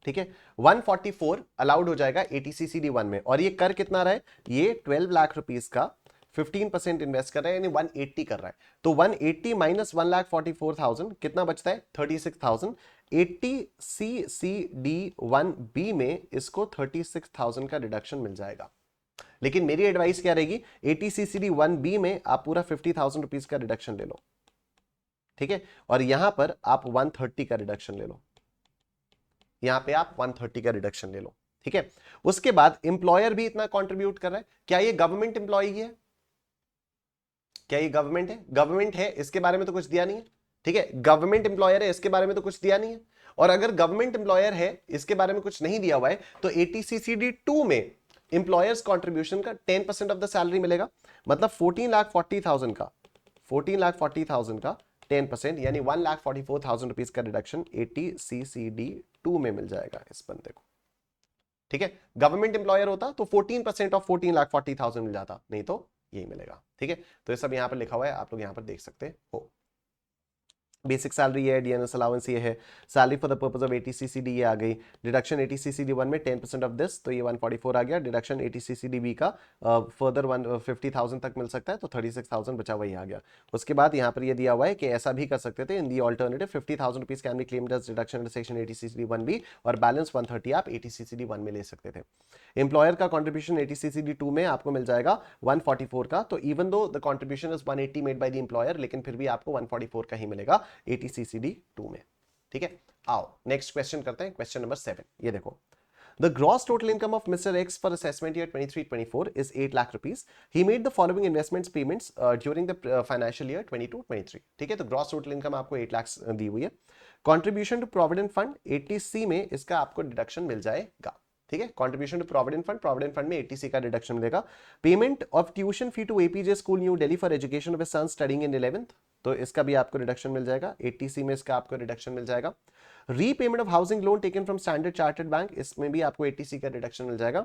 A: ठीक है, 144 अलाउड हो जाएगा 80CCD1 में, और ये कर कितना रहा है, ये 12 लाख रुपीस का 15% इन्वेस्ट कर रहा है यानी 180 कर रहा है। तो 180 माइनस 1,44,000 कितना बचता है 36,000। 80CCD1B में इसको 36,000 का डिडक्शन मिल जाएगा। लेकिन मेरी एडवाइस क्या रहेगी, 80CCD1B में आप पूरा 50,000 रुपीज का रिडक्शन ले लो। ठीक है, और यहां पर आप 130 का रिडक्शन ले लो, यहां पे आप 130 का रिडक्शन ले लो। ठीक है, उसके बाद इंप्लॉयर भी इतना कंट्रीब्यूट कर रहा है, क्या ये गवर्नमेंट इंप्लॉई है, क्या ये गवर्नमेंट है, गवर्नमेंट है, इसके बारे में तो कुछ दिया नहीं है। ठीक है, गवर्नमेंट इंप्लॉयर है, इसके बारे में तो कुछ दिया नहीं है। और अगर गवर्नमेंट इंप्लॉयर है, इसके बारे में कुछ नहीं दिया हुआ है, तो 80CCD2 में इंप्लॉयर्स कंट्रीब्यूशन का 10% ऑफ द सैलरी मिलेगा, मतलब 14,40,000 का 14,40,000 का 10% यानी 1,44,000 रुपीज का रिडक्शन 80CCD2 में मिल जाएगा इस बंदे को। ठीक है, गवर्नमेंट एम्प्लॉयर होता तो 14% ऑफ 14,40,000 मिल जाता, नहीं तो यही मिलेगा। ठीक है, तो ये सब यहां पर लिखा हुआ है, आप लोग यहां पर देख सकते हो। बेसिक सैलरी है, डीएनएस अलाउंस ये है, salary for the purpose of 80CCD ये आ गई, डिडक्शन 80CCD1 में 10% ऑफ दिस, तो ये 144 आ गया, डिडक्शन 80CCDB का फर्दर 150,000 तक मिल सकता है, तो 36,000 बचा हुआ ही आ गया। उसके बाद यहाँ पर ये दिया हुआ है कि ऐसा भी कर सकते थे, in the alternative 50,000 rupees can be claimed as deduction under section 80CCD1B और बैलेंस 130 आप 80CCD1 में ले सकते थे। एम्प्लॉयर का कॉन्ट्रीब्यूशन 80CCD2 में आपको मिल जाएगा 144 का, तो even though the contribution is 180 made by the employer, लेकिन फिर भी आपको 144 का ही मिलेगा 80CCD2 में। ठीक है, आओ नेक्स्ट क्वेश्चन करते हैं, क्वेश्चन नंबर 7। ये देखो, the gross total income of Mr. X for assessment year 23-24 is 8 lakh rupees. He made the following investments payments during the financial year 22-23. ठीक है, तो gross total income आपको 8 लाख दी हुई है। contribution to provident fund 80C में इसका आपको deduction मिल जाएगा। ठीक है, कंट्रीब्यूशन टू प्रोविडेंट फंड में 80C का डिडक्शन मिलेगा। Payment of tuition fee to APJ school New Delhi for education of son studying in 11th, तो इसका भी आपको रिडक्शन मिल जाएगा, 80C में इसका आपको रिडक्शन मिल जाएगा। Repayment of housing loan taken from Standard Chartered bank, इसमें भी आपको 80C का रिडक्शन मिल जाएगा।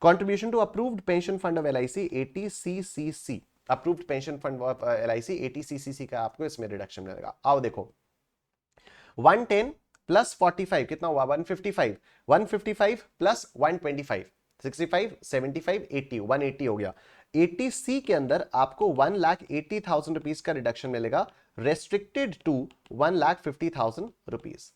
A: Contribution to approved pension fund of LIC 80CCC, approved pension fund of LIC 80CCC का आपको इसमें रिडक्शन मिलेगा। आओ देखो, 110 प्लस 45 कितना हुआ 155, 155 प्लस 125 65 75 80 180 हो गया। 80C के अंदर आपको 1,80,000 रुपीज का रिडक्शन मिलेगा रेस्ट्रिक्टेड टू 1,50,000 रुपीज।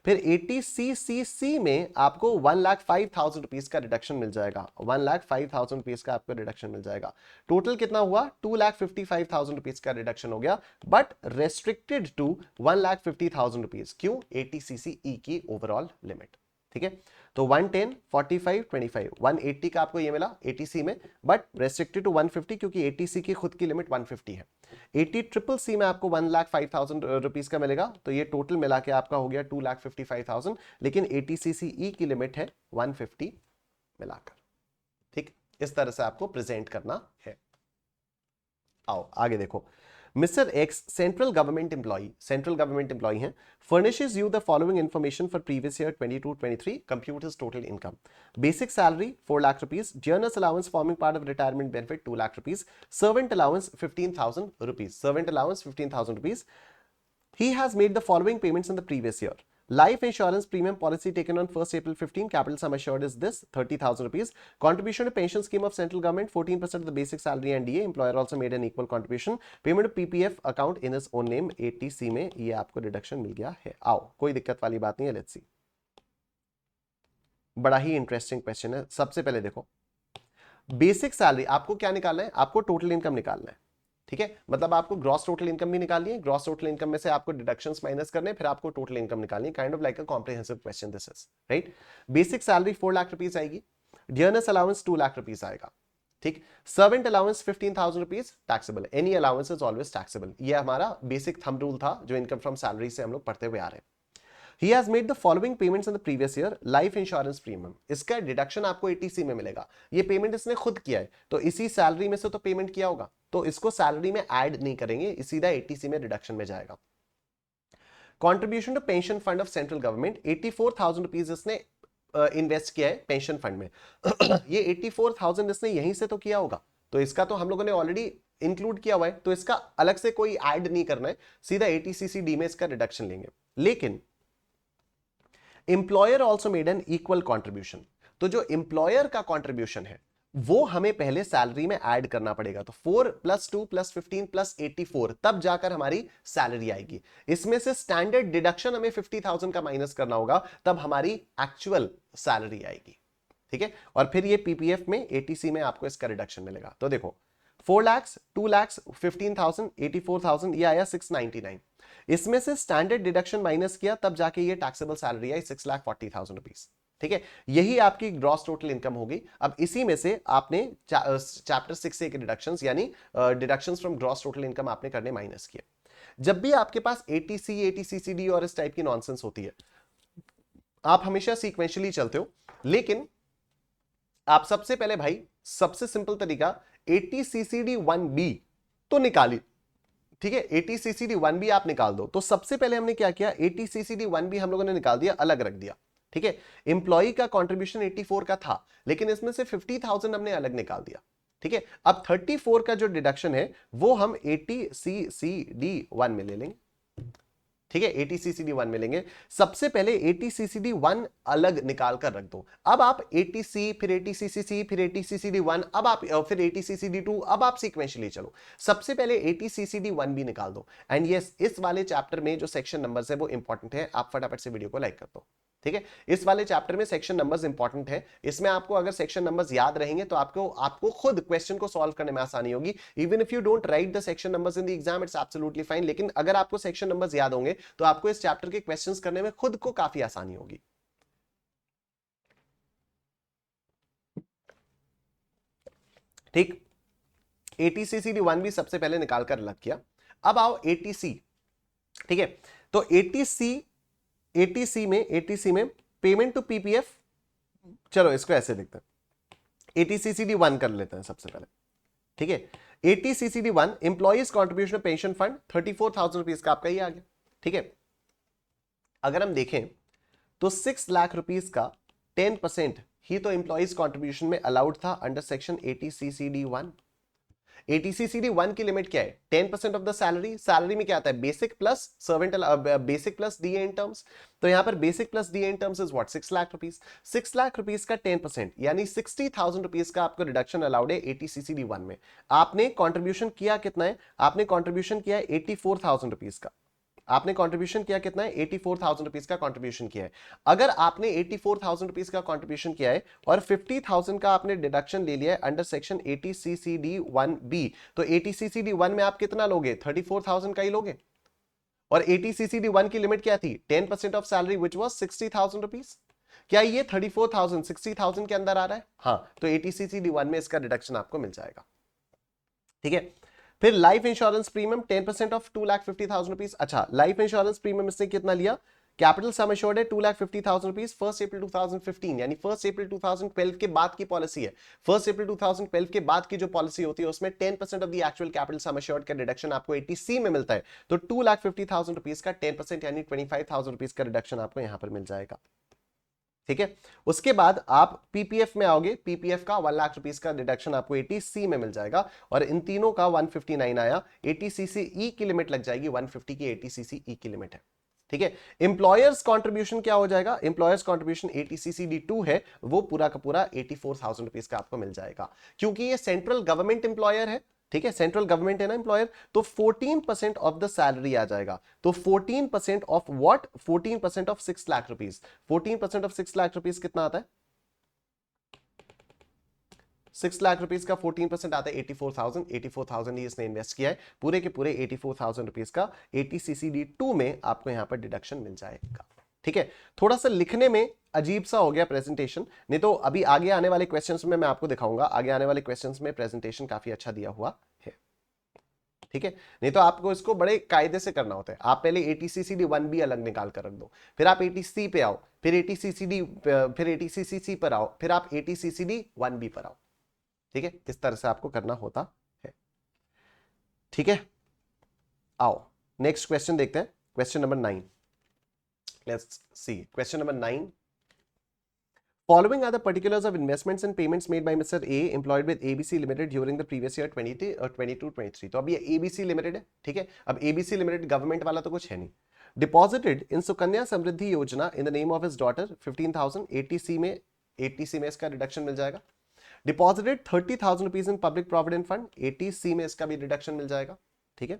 A: फिर 80CCC में आपको 1,05,000 रुपीज का रिडक्शन मिल जाएगा, 1,05,000 रुपीज का आपको रिडक्शन मिल जाएगा। टोटल कितना हुआ? 2,55,000 रुपीज का रिडक्शन हो गया, बट रेस्ट्रिक्टेड टू 1,50,000 रुपीज। क्यों? 80CCE की ओवरऑल लिमिट। ठीक है, तो 110, 45, 25, 180 का आपको ये मिला 80C में, बट रेस्ट्रिक्टेड टू 150 क्योंकि 80C की खुद की लिमिट 150 है। 80CCC में आपको 1,05,000 रुपीज का मिलेगा, तो ये टोटल मिला के आपका हो गया 2,55,000, लेकिन 80CCE की लिमिट है 150 मिलाकर। ठीक, इस तरह से आपको प्रेजेंट करना है। आओ आगे देखो। Mr. X, central government employee हैं, furnishes you the following information for previous year 22-23, compute his total income. Basic salary 4 lakh rupees, journals allowance forming part of retirement benefit 2 lakh rupees, servant allowance 15,000 rupees. He has made the following payments in the previous year. Life insurance premium policy taken on 1st April 15, capital sum assured is this 30,000 rupees. Contribution to pension scheme of central government 14% of the basic salary and DA. Employer also made an equal contribution. Payment to PPF account in his own name 80C में ये आपको reduction मिल गया है। आओ, कोई दिक्कत वाली बात नहीं है। लेट्स सी, बड़ा ही इंटरेस्टिंग क्वेश्चन है। सबसे पहले देखो, बेसिक सैलरी आपको क्या निकालना है? आपको टोटल इनकम निकालना है। ठीक है, मतलब आपको ग्रॉस टोटल इनकम भी निकालनी है, ग्रॉस टोटल इनकम में से आपको डिडक्शंस माइनस करने, फिर आपको टोटल इनकम निकालनी है। Kind of like a comprehensive question this is, right. Basic salary 4 lakh rupees आएगी, डियरनेस अलाउंस 2 लाख रुपीज आएगा। ठीक, servant allowance 15,000 rupees taxable, any allowance is always taxable. ये हमारा बेसिक थंब रूल था जो इनकम फ्रॉम सैलरी से हम लोग पढ़ते हुए आ रहे हैं। He has made the following payments in the previous year. Life insurance premium, इसका डिडक्शन आपको 80C में मिलेगा। ये पेमेंट इसने खुद किया है, तो इसी सैलरी में से तो पेमेंट किया होगा, तो इसको सैलरी में ऐड नहीं करेंगे, सीधा 80C में डिडक्शन में जाएगा। Contribution to pension fund of central government 84,000 rupees इसने इन्वेस्ट किया है पेंशन फंड में। ये 84,000 इसने यहीं से तो किया होगा, तो इसका तो हम लोगों ने ऑलरेडी इंक्लूड किया हुआ है, तो इसका अलग से कोई ऐड नहीं करना है, सीधा 80CCD में इसका रिडक्शन लेंगे। लेकिन employer also made an equal contribution, तो जो एम्प्लॉयर का कॉन्ट्रीब्यूशन है वो हमें पहले सैलरी में ऐड करना पड़ेगा। तो 4 + 2 + 15 + 84, तब जाकर हमारी सैलरी आएगी। इसमें से स्टैंडर्ड डिडक्शन हमें 50,000 का माइनस करना होगा, तब हमारी एक्चुअल सैलरी आएगी। ठीक है, और फिर ये पीपीएफ में 80C में आपको इसका रिडक्शन मिलेगा। तो देखो 4 लाख, 2 लाख, 15,000, 84,000, ये आया 699। इसमें से स्टैंडर्ड डिडक्शन माइनस किया, तब जाके ये टैक्सेबल सैलरी आई 6,40,000 रुपीज। ठीक है, यही आपकी ग्रॉस टोटल इनकम होगी। अब इसी में से आपने चैप्टर 6A के डिडक्शंस यानी deductions from gross total income आपने करने माइनस किए। जब भी आपके पास 80C, 80CCD और इस टाइप की नॉनसेंस होती है, आप हमेशा सीक्वेंशियली चलते हो, लेकिन आप सबसे पहले भाई सबसे सिंपल तरीका 80CCD 1B तो निकाली। ठीक है, 80CCD 1B आप निकाल दो। तो सबसे पहले हमने क्या किया, 80CCD 1B हम लोगों ने निकाल दिया, अलग रख दिया। ठीक है, एम्प्लॉय का कंट्रीब्यूशन 84 का था, लेकिन इसमें से 50,000 हमने अलग निकाल दिया। ठीक है, अब 34 का जो डिडक्शन है वो हम 80CCD 1 में ले लेंगे। ठीक है, 80CCD 1 में लेंगे। सबसे पहले 80CCD 1 अलग निकाल कर रख दो। अब आप 80C, फिर 80CCC, फिर 80CCD 1, अब आप फिर 80CCD 2, अब आप सीक्वेंशियली चलो। सबसे पहले 80CCD 1 भी निकाल दो। एंड यस, इस वाले चैप्टर में जो सेक्शन नंबर्स है वो इंपॉर्टेंट है, आप फटाफट से वीडियो को लाइक कर दो। ठीक है, इस वाले चैप्टर में सेक्शन नंबर्स इंपॉर्टेंट है। इसमें आपको अगर सेक्शन नंबर्स याद रहेंगे तो आपको खुद क्वेश्चन को सॉल्व करने में आसानी होगी। Even if you don't write the section numbers in the exam, it's absolutely fine, लेकिन अगर आपको सेक्शन नंबर्स याद होंगे तो आपको इस चैप्टर के क्वेश्चंस करने में खुद को काफी आसानी होगी। ठीक, 80CCD 1 भी सबसे पहले निकाल कर अलग किया। अब आओ 80C। ठीक है, तो 80C में पेमेंट टू पीपीएफ, चलो इसको ऐसे लिखते हैं, 80CCD 1 कर लेते हैं सबसे पहले। ठीक है, 80CCD 1 employees contribution pension fund 34,000 rupees का आपका ये आ गया। ठीक है, अगर हम देखें तो 6 लाख रुपीज का 10% ही तो एम्प्लॉइज कॉन्ट्रीब्यूशन में अलाउड था अंडर सेक्शन 80CCD 1। एटीसीसीडी 1 की लिमिट क्या है? 10% ऑफ द सैलरी। सैलरी में क्या आता है? Basic plus servant, basic plus DA in terms. तो यहां पर basic plus DA in terms is what? 6 lakh rupees. 6 lakh rupees का 10% यानी 60,000 रुपीस का आपको रिडक्शन अलाउड है एटीसीसीडी 1 में। आपने कॉन्ट्रीब्यूशन किया कितना है? आपने कॉन्ट्रीब्यूशन किया है 84,000 रुपीस का। आपने कंट्रीब्यूशन किया कितना है? 84,000 रुपीस का कंट्रीब्यूशन किया है। अगर आपने 84,000 रुपीस का कंट्रीब्यूशन किया है और 50,000 का आपने डिडक्शन ले लिया है अंडर सेक्शन 80CCD 1B, तो 80CCD 1 में आप कितना लोगे? 34,000 का ही लोगे। और 80CCD 1 की लिमिट क्या थी? 10% of salary which was 60,000 rupees. क्या ये 34,000 60,000 के अंदर आ रहा है? हाँ, तो 80CCD 1 में इसका डिडक्शन आपको मिल जाएगा। ठीक है। फिर life insurance premium 10% of 2,50,000 rupees. अच्छा, लाइफ इंश्योरेंस प्रीमियम इसने कितना लिया? कैपिटल सम एश्योर्ड है 2,50,000 रुपीस 1 अप्रैल 2015, यानी 1 अप्रैल 2012 के बाद की पॉलिसी है। 1 अप्रैल 2012 के बाद की जो पॉलिसी होती है उसमें 10% of the actual capital sum assured का रिडक्शन आपको 80C में मिलता है। तो 2,50,000 रुपीस का 10% यानी 25,000 रुपीस का रिडक्शन आपको यहां पर मिल जाएगा। ठीक है। उसके बाद आप पीपीएफ में आओगे, पीपीएफ का 1 लाख रुपीस का डिडक्शन आपको 80C में मिल जाएगा और इन तीनों का 159 आया। 80CCE की लिमिट लग जाएगी, 150 की 80CCE की लिमिट है। ठीक है। इंप्लॉयर्स कंट्रीब्यूशन क्या हो जाएगा? इंप्लॉयर्स कंट्रीब्यूशन 80CCD 2 है, वो पूरा का पूरा 84,000 रुपीस का आपको मिल जाएगा, क्योंकि ये सेंट्रल गवर्नमेंट इंप्लॉयर है। ठीक है, सेंट्रल गवर्नमेंट है ना एम्प्लॉयर, तो 14% ऑफ द सैलरी आ जाएगा। तो 14% of what? 14% of 6 lakh rupees. 14% of 6 lakh rupees कितना आता है? 6 लाख रुपीस का 14% आता है 84,000। 84,000 ही इसने इन्वेस्ट किया है, पूरे के पूरे 84,000 रुपीस का 80CCD 2 में आपको यहां पर डिडक्शन मिल जाएगा। ठीक है। थोड़ा सा लिखने में अजीब सा हो गया प्रेजेंटेशन, नहीं तो अभी आगे आने वाले क्वेश्चंस में मैं आपको दिखाऊंगा। आगे आने वाले क्वेश्चंस में प्रेजेंटेशन काफी अच्छा दिया हुआ है। ठीक है, नहीं तो आपको इसको बड़े कायदे से करना होता है। आप पहले 80CCD 1B अलग निकाल कर रख दो, फिर आप 80C पे आओ, फिर 80CCD, फिर 80CCC पर आओ, फिर आप 80CCD 1B पर आओ। ठीक है, इस तरह से आपको करना होता है। ठीक है, आओ नेक्स्ट क्वेश्चन देखते हैं। Question number 9, let's see question number 9। Following are the particulars of investments and payments made by Mr. A employed with ABC Limited during the previous year 22-23। तो अब ये ABC Limited है। ठीक है, अब ABC Limited गवर्नमेंट वाला तो कुछ है नहीं। Deposited in सुकन्या समृद्धि योजना in the name of his daughter 15,000। 80C में इसका रिडक्शन मिल जाएगा। Deposited 30,000 rupees in public provident fund, 80C में इसका भी रिडक्शन मिल जाएगा। ठीक है।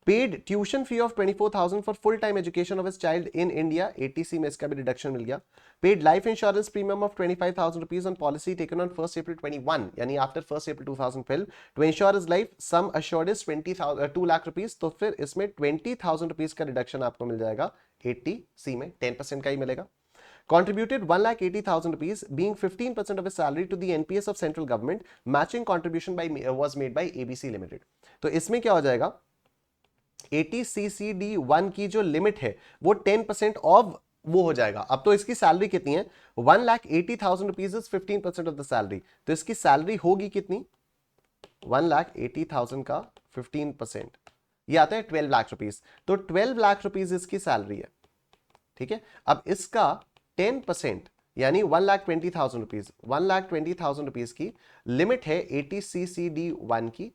A: Paid tuition fee of 24,000 for full time education of his child in India, 80C में इसका भी रिडक्शन मिल गया। Paid life insurance premium of 25,000 rupees on policy taken on 1 April 21, यानी after 1 April 2012 to ensure his life, sum assured is 2 lakh rupees. तो फिर इसमें 20,000 rupees का reduction आपको मिल जाएगा 80C में, 10% का ही मिलेगा। Contributed 1,80,000 rupees, being 15% of his salary to the NPS of central government, matching contribution was made by ABC Limited। तो इसमें क्या हो जाएगा? 80CCD 1 की जो लिमिट है वो 10% ऑफ वो हो जाएगा। अब तो इसकी सैलरी कितनी है? 1,80,000 rupees is 15% of the salary. तो इसकी सैलरी होगी कितनी? 1,80,000 का 15%, ये आता है 12 लाख रुपीज। तो 12 लाख रुपीज इसकी सैलरी है। ठीक है, अब इसका 10% यानी 1,20,000 रुपीज, 1,20,000 रुपीज की लिमिट है 80CCD 1 की।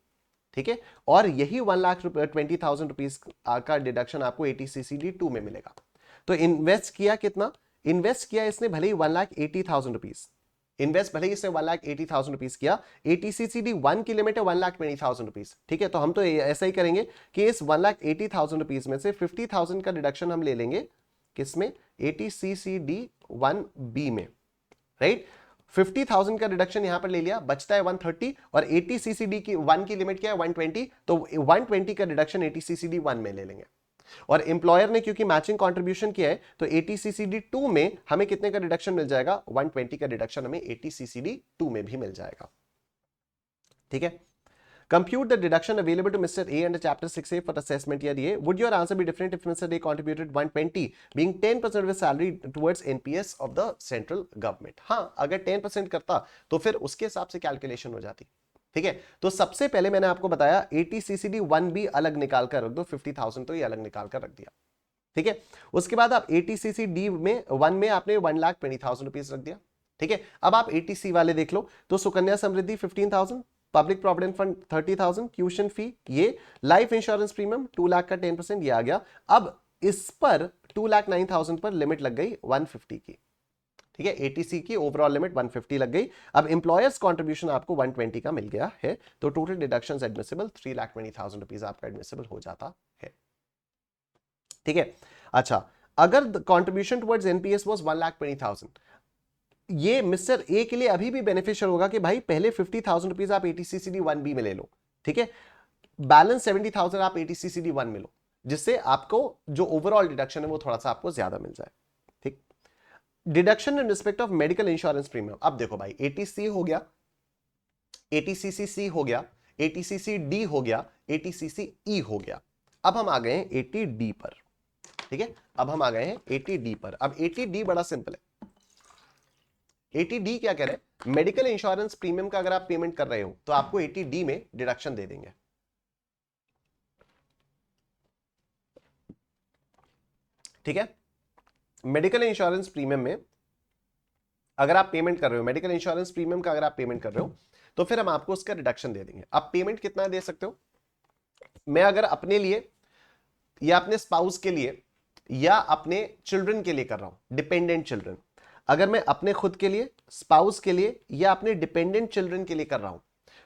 A: ठीक है, और यही 1,20,000 रुपीज का डिडक्शन आपको 80CCD 2 में मिलेगा। तो इन्वेस्ट किया कितना? इन्वेस्ट किया इसने भले ही 1,80,000 रुपीज, इन्वेस्ट भले ही इसने 1,80,000 रुपीज किया। 80CCD 1 की लिमिट है 1,20,000 रुपीज। ठीक है, तो हम तो ऐसा ही करेंगे कि इस 1,80,000 रुपीज में से 50,000 का डिडक्शन हम ले लेंगे किसमें? 80CCD 1B में, राइट। 50,000 का रिडक्शन यहां पर ले लिया, बचता है 130 और 80CCD की 1 की लिमिट क्या है? 120। तो 120 का रिडक्शन 80CCD 1 में ले लेंगे। और एम्प्लॉयर ने क्योंकि मैचिंग कंट्रीब्यूशन किया है तो 80CCD 2 में हमें कितने का रिडक्शन मिल जाएगा? 120 का रिडक्शन हमें 80CCD 2 में भी मिल जाएगा। ठीक है। Compute the deduction available to Mr. A under Chapter 6A for assessment year A. Would your answer be different if Mr. A contributed 120, being 10% of his salary towards NPS of the central government? हाँ, अगर 10% करता तो फिर उसके हिसाब से calculation हो जाती। ठीक है, तो सबसे पहले मैंने आपको बताया 80CCD 1B अलग निकाल कर रख दो, 50,000 तो ये अलग निकाल कर रख दिया। ठीक है, उसके बाद आप 80CCD में 1 में आपने 1,20,000 रुपीज रख दिया। ठीक है, अब आप 80C वाले देख लो, तो Sukanya Samriddhi 15,000, public provident fund 30,000, tuition fee, ये लाइफ इंश्योरेंस प्रीमियम 2 लाख का 10% ये आ गया। अब इस पर 2,09,000 पर लिमिट लग गई 150 की, ठीक है, एटीसी की ओवरऑल लिमिट 150 लग गई। अब एम्प्लॉयर्स कंट्रीब्यूशन आपको 120 का मिल गया है, तो टोटल डिडक्शंस एडमिसिबल 3,20,000 रुपीज आपका एडमिसिबल हो जाता है, ठीक है। अच्छा, अगर कंट्रीब्यूशन टुवर्ड्स एनपीएस वाज 1,20,000, ये मिस्टर ए के लिए अभी भी बेनिफिशियल होगा कि भाई पहले 50,000 रुपीज आप एटीसीसीडी 1B में ले लो, ठीक है, बैलेंस 70,000 आप एटीसीसीडी 1 में लो, जिससे आपको जो ओवरऑल डिडक्शन है वो थोड़ा सा आपको ज्यादा मिल जाए, ठीक। Deduction in respect of medical insurance premium, अब देखो भाई एटीसी हो गया, एटीसीसी हो गया, एटीसीसी डी हो गया, एटीसीसी ई हो गया। अब हम आ गए हैं 80D पर, ठीक है, अब हम आ गए हैं 80D पर। अब 80D बड़ा सिंपल है। 80D क्या कह रहे हैं, मेडिकल इंश्योरेंस प्रीमियम का अगर आप पेमेंट कर रहे हो तो आपको 80D में डिडक्शन दे देंगे, ठीक है। मेडिकल इंश्योरेंस प्रीमियम में अगर आप पेमेंट कर रहे हो, मेडिकल इंश्योरेंस प्रीमियम का अगर आप पेमेंट कर रहे हो तो फिर हम आपको उसका रिडक्शन दे देंगे। आप पेमेंट कितना दे सकते हो, मैं अगर अपने लिए या अपने स्पाउस के लिए या अपने चिल्ड्रन के लिए कर रहा हूं, डिपेंडेंट चिल्ड्रन, अगर मैं अपने खुद के लिए, स्पाउस के लिए या अपने डिपेंडेंट चिल्ड्रन के लिए कर रहा हूं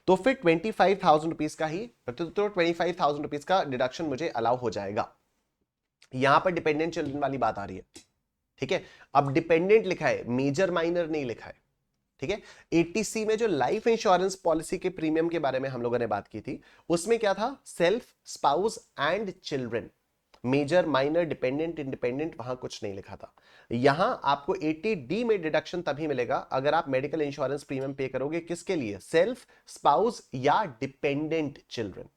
A: तो फिर 25,000 रुपीज का ही, तो 25,000 रुपीज का डिडक्शन मुझे अलाउ हो जाएगा। यहां पर डिपेंडेंट चिल्ड्रन वाली बात आ रही है, ठीक है। अब डिपेंडेंट लिखा है, मेजर माइनर नहीं लिखा है, ठीक है। एटीसी में जो लाइफ इंश्योरेंस पॉलिसी के प्रीमियम के बारे में हम लोगों ने बात की थी, उसमें क्या था, self, spouse and children, major minor dependent independent वहां कुछ नहीं लिखा था। यहां आपको 80D में डिडक्शन तभी मिलेगा अगर आप मेडिकल इंश्योरेंस प्रीमियम पे करोगे, किसके लिए, सेल्फ, स्पाउस या डिपेंडेंट चिल्ड्रन,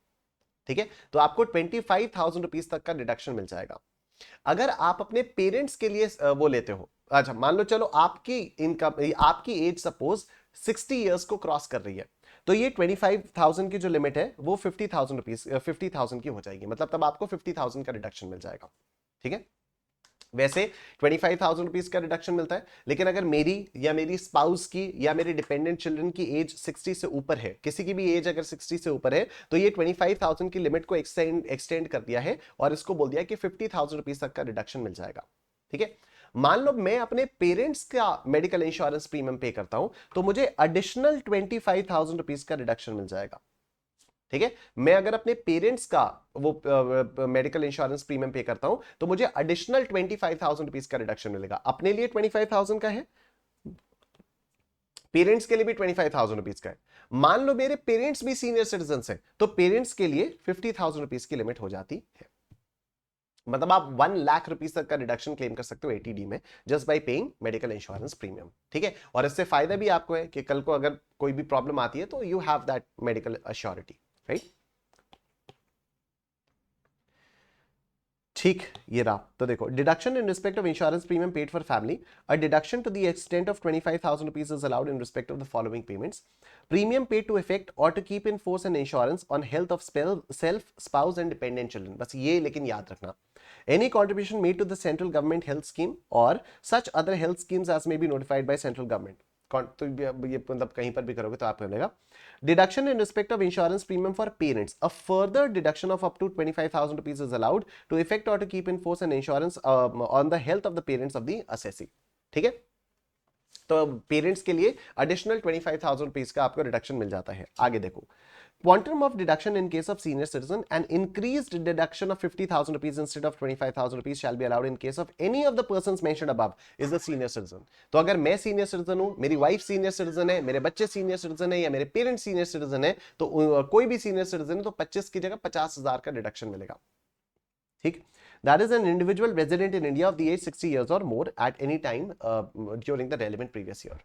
A: ठीक है। तो आपको 25,000 रुपीज तक का डिडक्शन मिल जाएगा। अगर आप अपने पेरेंट्स के लिए वो लेते हो, अच्छा मान लो चलो आपकी इनकम, आपकी एज सपोज 60 इयर्स को क्रॉस कर रही है, तो ये 25,000 की जो लिमिट है वो 50,000 की हो जाएगी, मतलब तब आपको 50,000 का रिडक्शन मिल जाएगा, ठीक है। वैसे 25,000 रुपीज का रिडक्शन मिलता है, लेकिन अगर मेरी या मेरी स्पाउस की या मेरे डिपेंडेंट चिल्ड्रन की एज 60 से ऊपर है, किसी की भी एज अगर 60 से ऊपर है, तो ये 25,000 की लिमिट को एक्सटेंड कर दिया है और इसको बोल दिया कि 50,000 रुपीज तक का रिडक्शन मिल जाएगा, ठीक है। मान लो मैं अपने पेरेंट्स का मेडिकल इंश्योरेंस प्रीमियम पे करता हूं तो मुझे एडिशनल 25,000 रुपीज का रिडक्शन मिल जाएगा, ठीक है। मैं अगर अपने पेरेंट्स का वो मेडिकल इंश्योरेंस प्रीमियम पे करता हूं तो मुझे एडिशनल 25,000 रुपीज का रिडक्शन मिलेगा। अपने लिए 25,000 का है, पेरेंट्स के लिए भी 25,000 रुपीज का है। मान लो मेरे पेरेंट्स भी सीनियर सिटीजन हैं तो पेरेंट्स के लिए 50,000 रुपीज की लिमिट हो जाती है, मतलब आप 1 लाख रुपीज तक का रिडक्शन क्लेम कर सकते हो 80D में just by paying medical insurance premium, ठीक है। और इससे फायदा भी आपको है कि कल को अगर कोई भी प्रॉब्लम आती है तो you have that medical assurity, right. ठीक, ये रहा। तो देखो, deduction in respect of insurance premium paid for family, a deduction to the extent of 25,000 rupees is allowed in respect of the following payments: premium paid to effect or to keep in force an insurance on health of self, spouse and dependent children, बस ये लेकिन याद रखना, any contribution made to the central government health scheme or such other health schemes as may be notified by central government, तो ये मतलब कहीं पर भी करोगे तो आपको मिलेगा। Deduction in respect of insurance premium for parents, a further deduction of up to 25,000 rupees is allowed to effect और to keep in force an insurance on the health of the parents of the assessee, ठीक है। तो parents के लिए additional 25,000 rupees का आपको reduction मिल जाता है। आगे देखो, quantum of deduction in case of senior citizen, an increased deduction of 50,000 rupees instead of 25,000 rupees shall be allowed in case of any of the persons mentioned above is the senior citizen। तो अगर मैं senior citizen हूं, मेरी wife senior citizen है, मेरे बच्चे senior citizen है या मेरे पेरेंट्स सीनियर सिटीजन है, तो कोई भी सीनियर सिटीजन है तो 25 की जगह 50,000 का डिडक्शन मिलेगा, ठीक। That is an individual resident in India of the age 60 years or more at any time during the relevant previous year।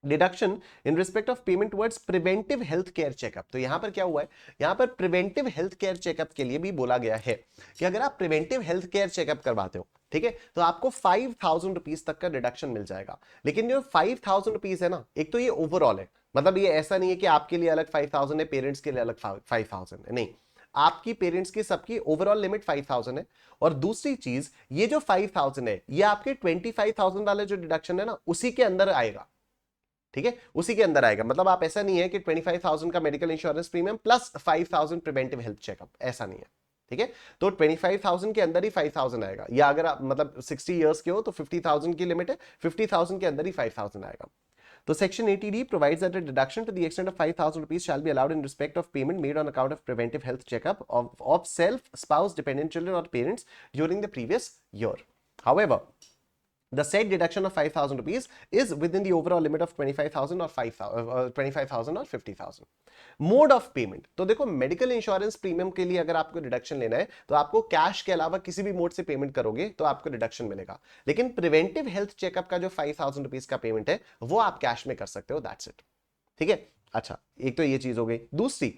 A: Deduction in respect of payment towards preventive health care checkup, तो यहां पर क्या हुआ है, यहां पर preventive health care checkup के लिए भी बोला गया है कि अगर आप प्रिवेंटिव हेल्थ केयर चेकअप करवाते हो, ठीक है, तो आपको 5,000 रुपीज तक का डिडक्शन मिल जाएगा। लेकिन जो 5,000 रुपीज है ना, एक तो ये ओवरऑल है, मतलब ये ऐसा नहीं है कि आपके लिए अलग 5,000 है, पेरेंट्स के लिए अलग 5,000 है, नहीं, आपकी पेरेंट्स की सबकी ओवरऑल लिमिट 5,000 है। और दूसरी चीज, ये जो 5,000 है ये आपके 25,000 वाले जो डिडक्शन है ना उसी के अंदर आएगा, ठीक है, उसी के अंदर आएगा। मतलब आप ऐसा नहीं है कि 25,000 का medical insurance premium plus 5,000 preventive health checkup, ऐसा नहीं है। ठीक है, तो 25,000 के अंदर ही 5,000 आएगा, या अगर आप मतलब 60 इयर्स के हो तो 50,000 की लिमिट है, 50,000 के अंदर ही 5,000 आएगा। तो Section 80D provides that a deduction to the extent of 5,000 rupees shall be allowed in respect of payment made on account of preventive health checkup of self, spouse, dependent children or parents during the previous year. However, the said deduction of 5,000 rupees is within the overall limit of 25,000 or 25,000 or 50,000. Mode of payment, तो देखो medical insurance premium के लिए अगर आपको deduction लेना है तो आपको कैश के अलावा किसी भी मोड से पेमेंट करोगे तो आपको डिडक्शन मिलेगा। लेकिन प्रिवेंटिव हेल्थ चेकअप का जो 5,000 रुपीज का पेमेंट है वो आप कैश में कर सकते हो, दैट्स इट। ठीक है, अच्छा, एक तो ये चीज हो गई। दूसरी,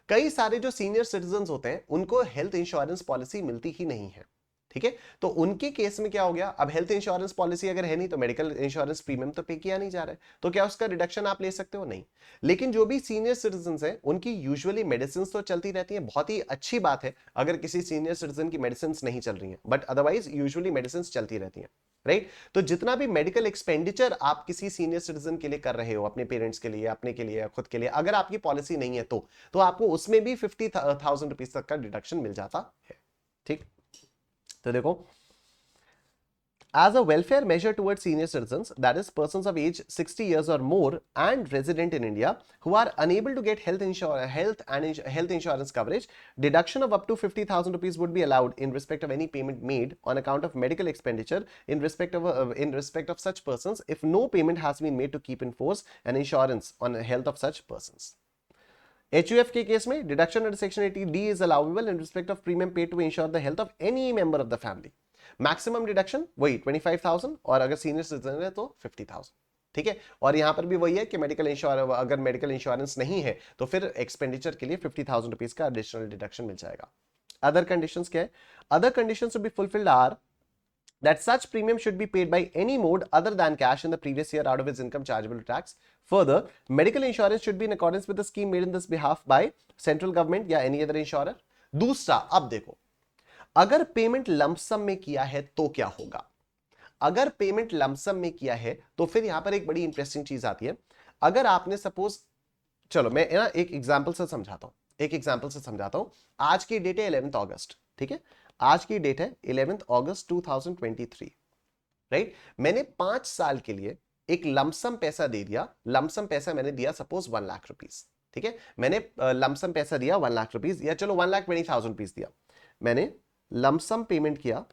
A: कई सारे जो सीनियर सिटीजन होते हैं उनको हेल्थ इंश्योरेंस पॉलिसी मिलती ही नहीं है। ठीक है, तो उनके केस में क्या हो गया, अब हेल्थ इंश्योरेंस पॉलिसी अगर है नहीं तो मेडिकल इंश्योरेंस प्रीमियम तो पे किया नहीं जा रहा है, तो क्या उसका रिडक्शन आप ले सकते हो? नहीं। लेकिन जो भी सीनियर सिटीजन हैं उनकी यूजुअली मेडिसिन तो चलती रहती हैं, बहुत ही अच्छी बात है अगर किसी सीनियर सिटीजन की मेडिसिन नहीं चल रही हैं, बट अदरवाइज यूजुअली मेडिसिन चलती रहती हैं, राइट। तो जितना भी मेडिकल एक्सपेंडिचर आप किसी सीनियर सिटीजन के लिए कर रहे हो, अपने पेरेंट्स के लिए, अपने के लिए, खुद के लिए, अगर आपकी पॉलिसी नहीं है तो आपको उसमें भी 50,000 रुपीज तक का डिडक्शन मिल जाता है। ठीक, तो देखो, as a welfare measure towards senior citizens, that is persons of age 60 years or more and resident in India who are unable to get health insurance coverage, deduction of up to 50,000 rupees would be allowed in respect of any payment made on account of medical expenditure in respect of such persons if no payment has been made to keep in force an insurance on the health of such persons. HUF के case में deduction under section 80D is allowable in respect of premium paid to ensure the health of any member of the family. Maximum deduction वही 25,000 और अगर senior citizen है तो 50,000। ठीक है, और यहां पर भी वही है कि मेडिकल इंश्योरेंस, अगर मेडिकल इंश्योरेंस नहीं है तो फिर एक्सपेंडिचर के लिए 50,000 रुपीज का एडिशनल डिडक्शन मिल जाएगा। अदर कंडीशंस क्या है? Other conditions to be fulfilled are that such premium should be paid by any mode other than cash in the previous year out of his income chargeable to tax. Further, medical insurance should be in accordance with the scheme made in this behalf by central government या any other insurer. दूसरा, अब देखो, अगर payment lump sum में किया है तो क्या होगा? अगर पेमेंट लमसम में किया है तो फिर यहां पर एक बड़ी इंटरेस्टिंग चीज आती है। अगर आपने सपोज, चलो मैं ना एक एग्जांपल से समझाता हूं। आज की डेट है 11 अगस्त, ठीक है, आज की डेट है 11 अगस्त 2023, राइट। मैंने 5 साल के लिए एक लमसम पैसा दे दिया। लमसम पैसा मैंने दिया सपोज 1 लाख रुपीज, ठीक है, मैंने लमसम पैसा दिया 1 लाख रुपीज, या चलो 1,20,000 रुपीज दिया। मैंने लमसम पेमेंट किया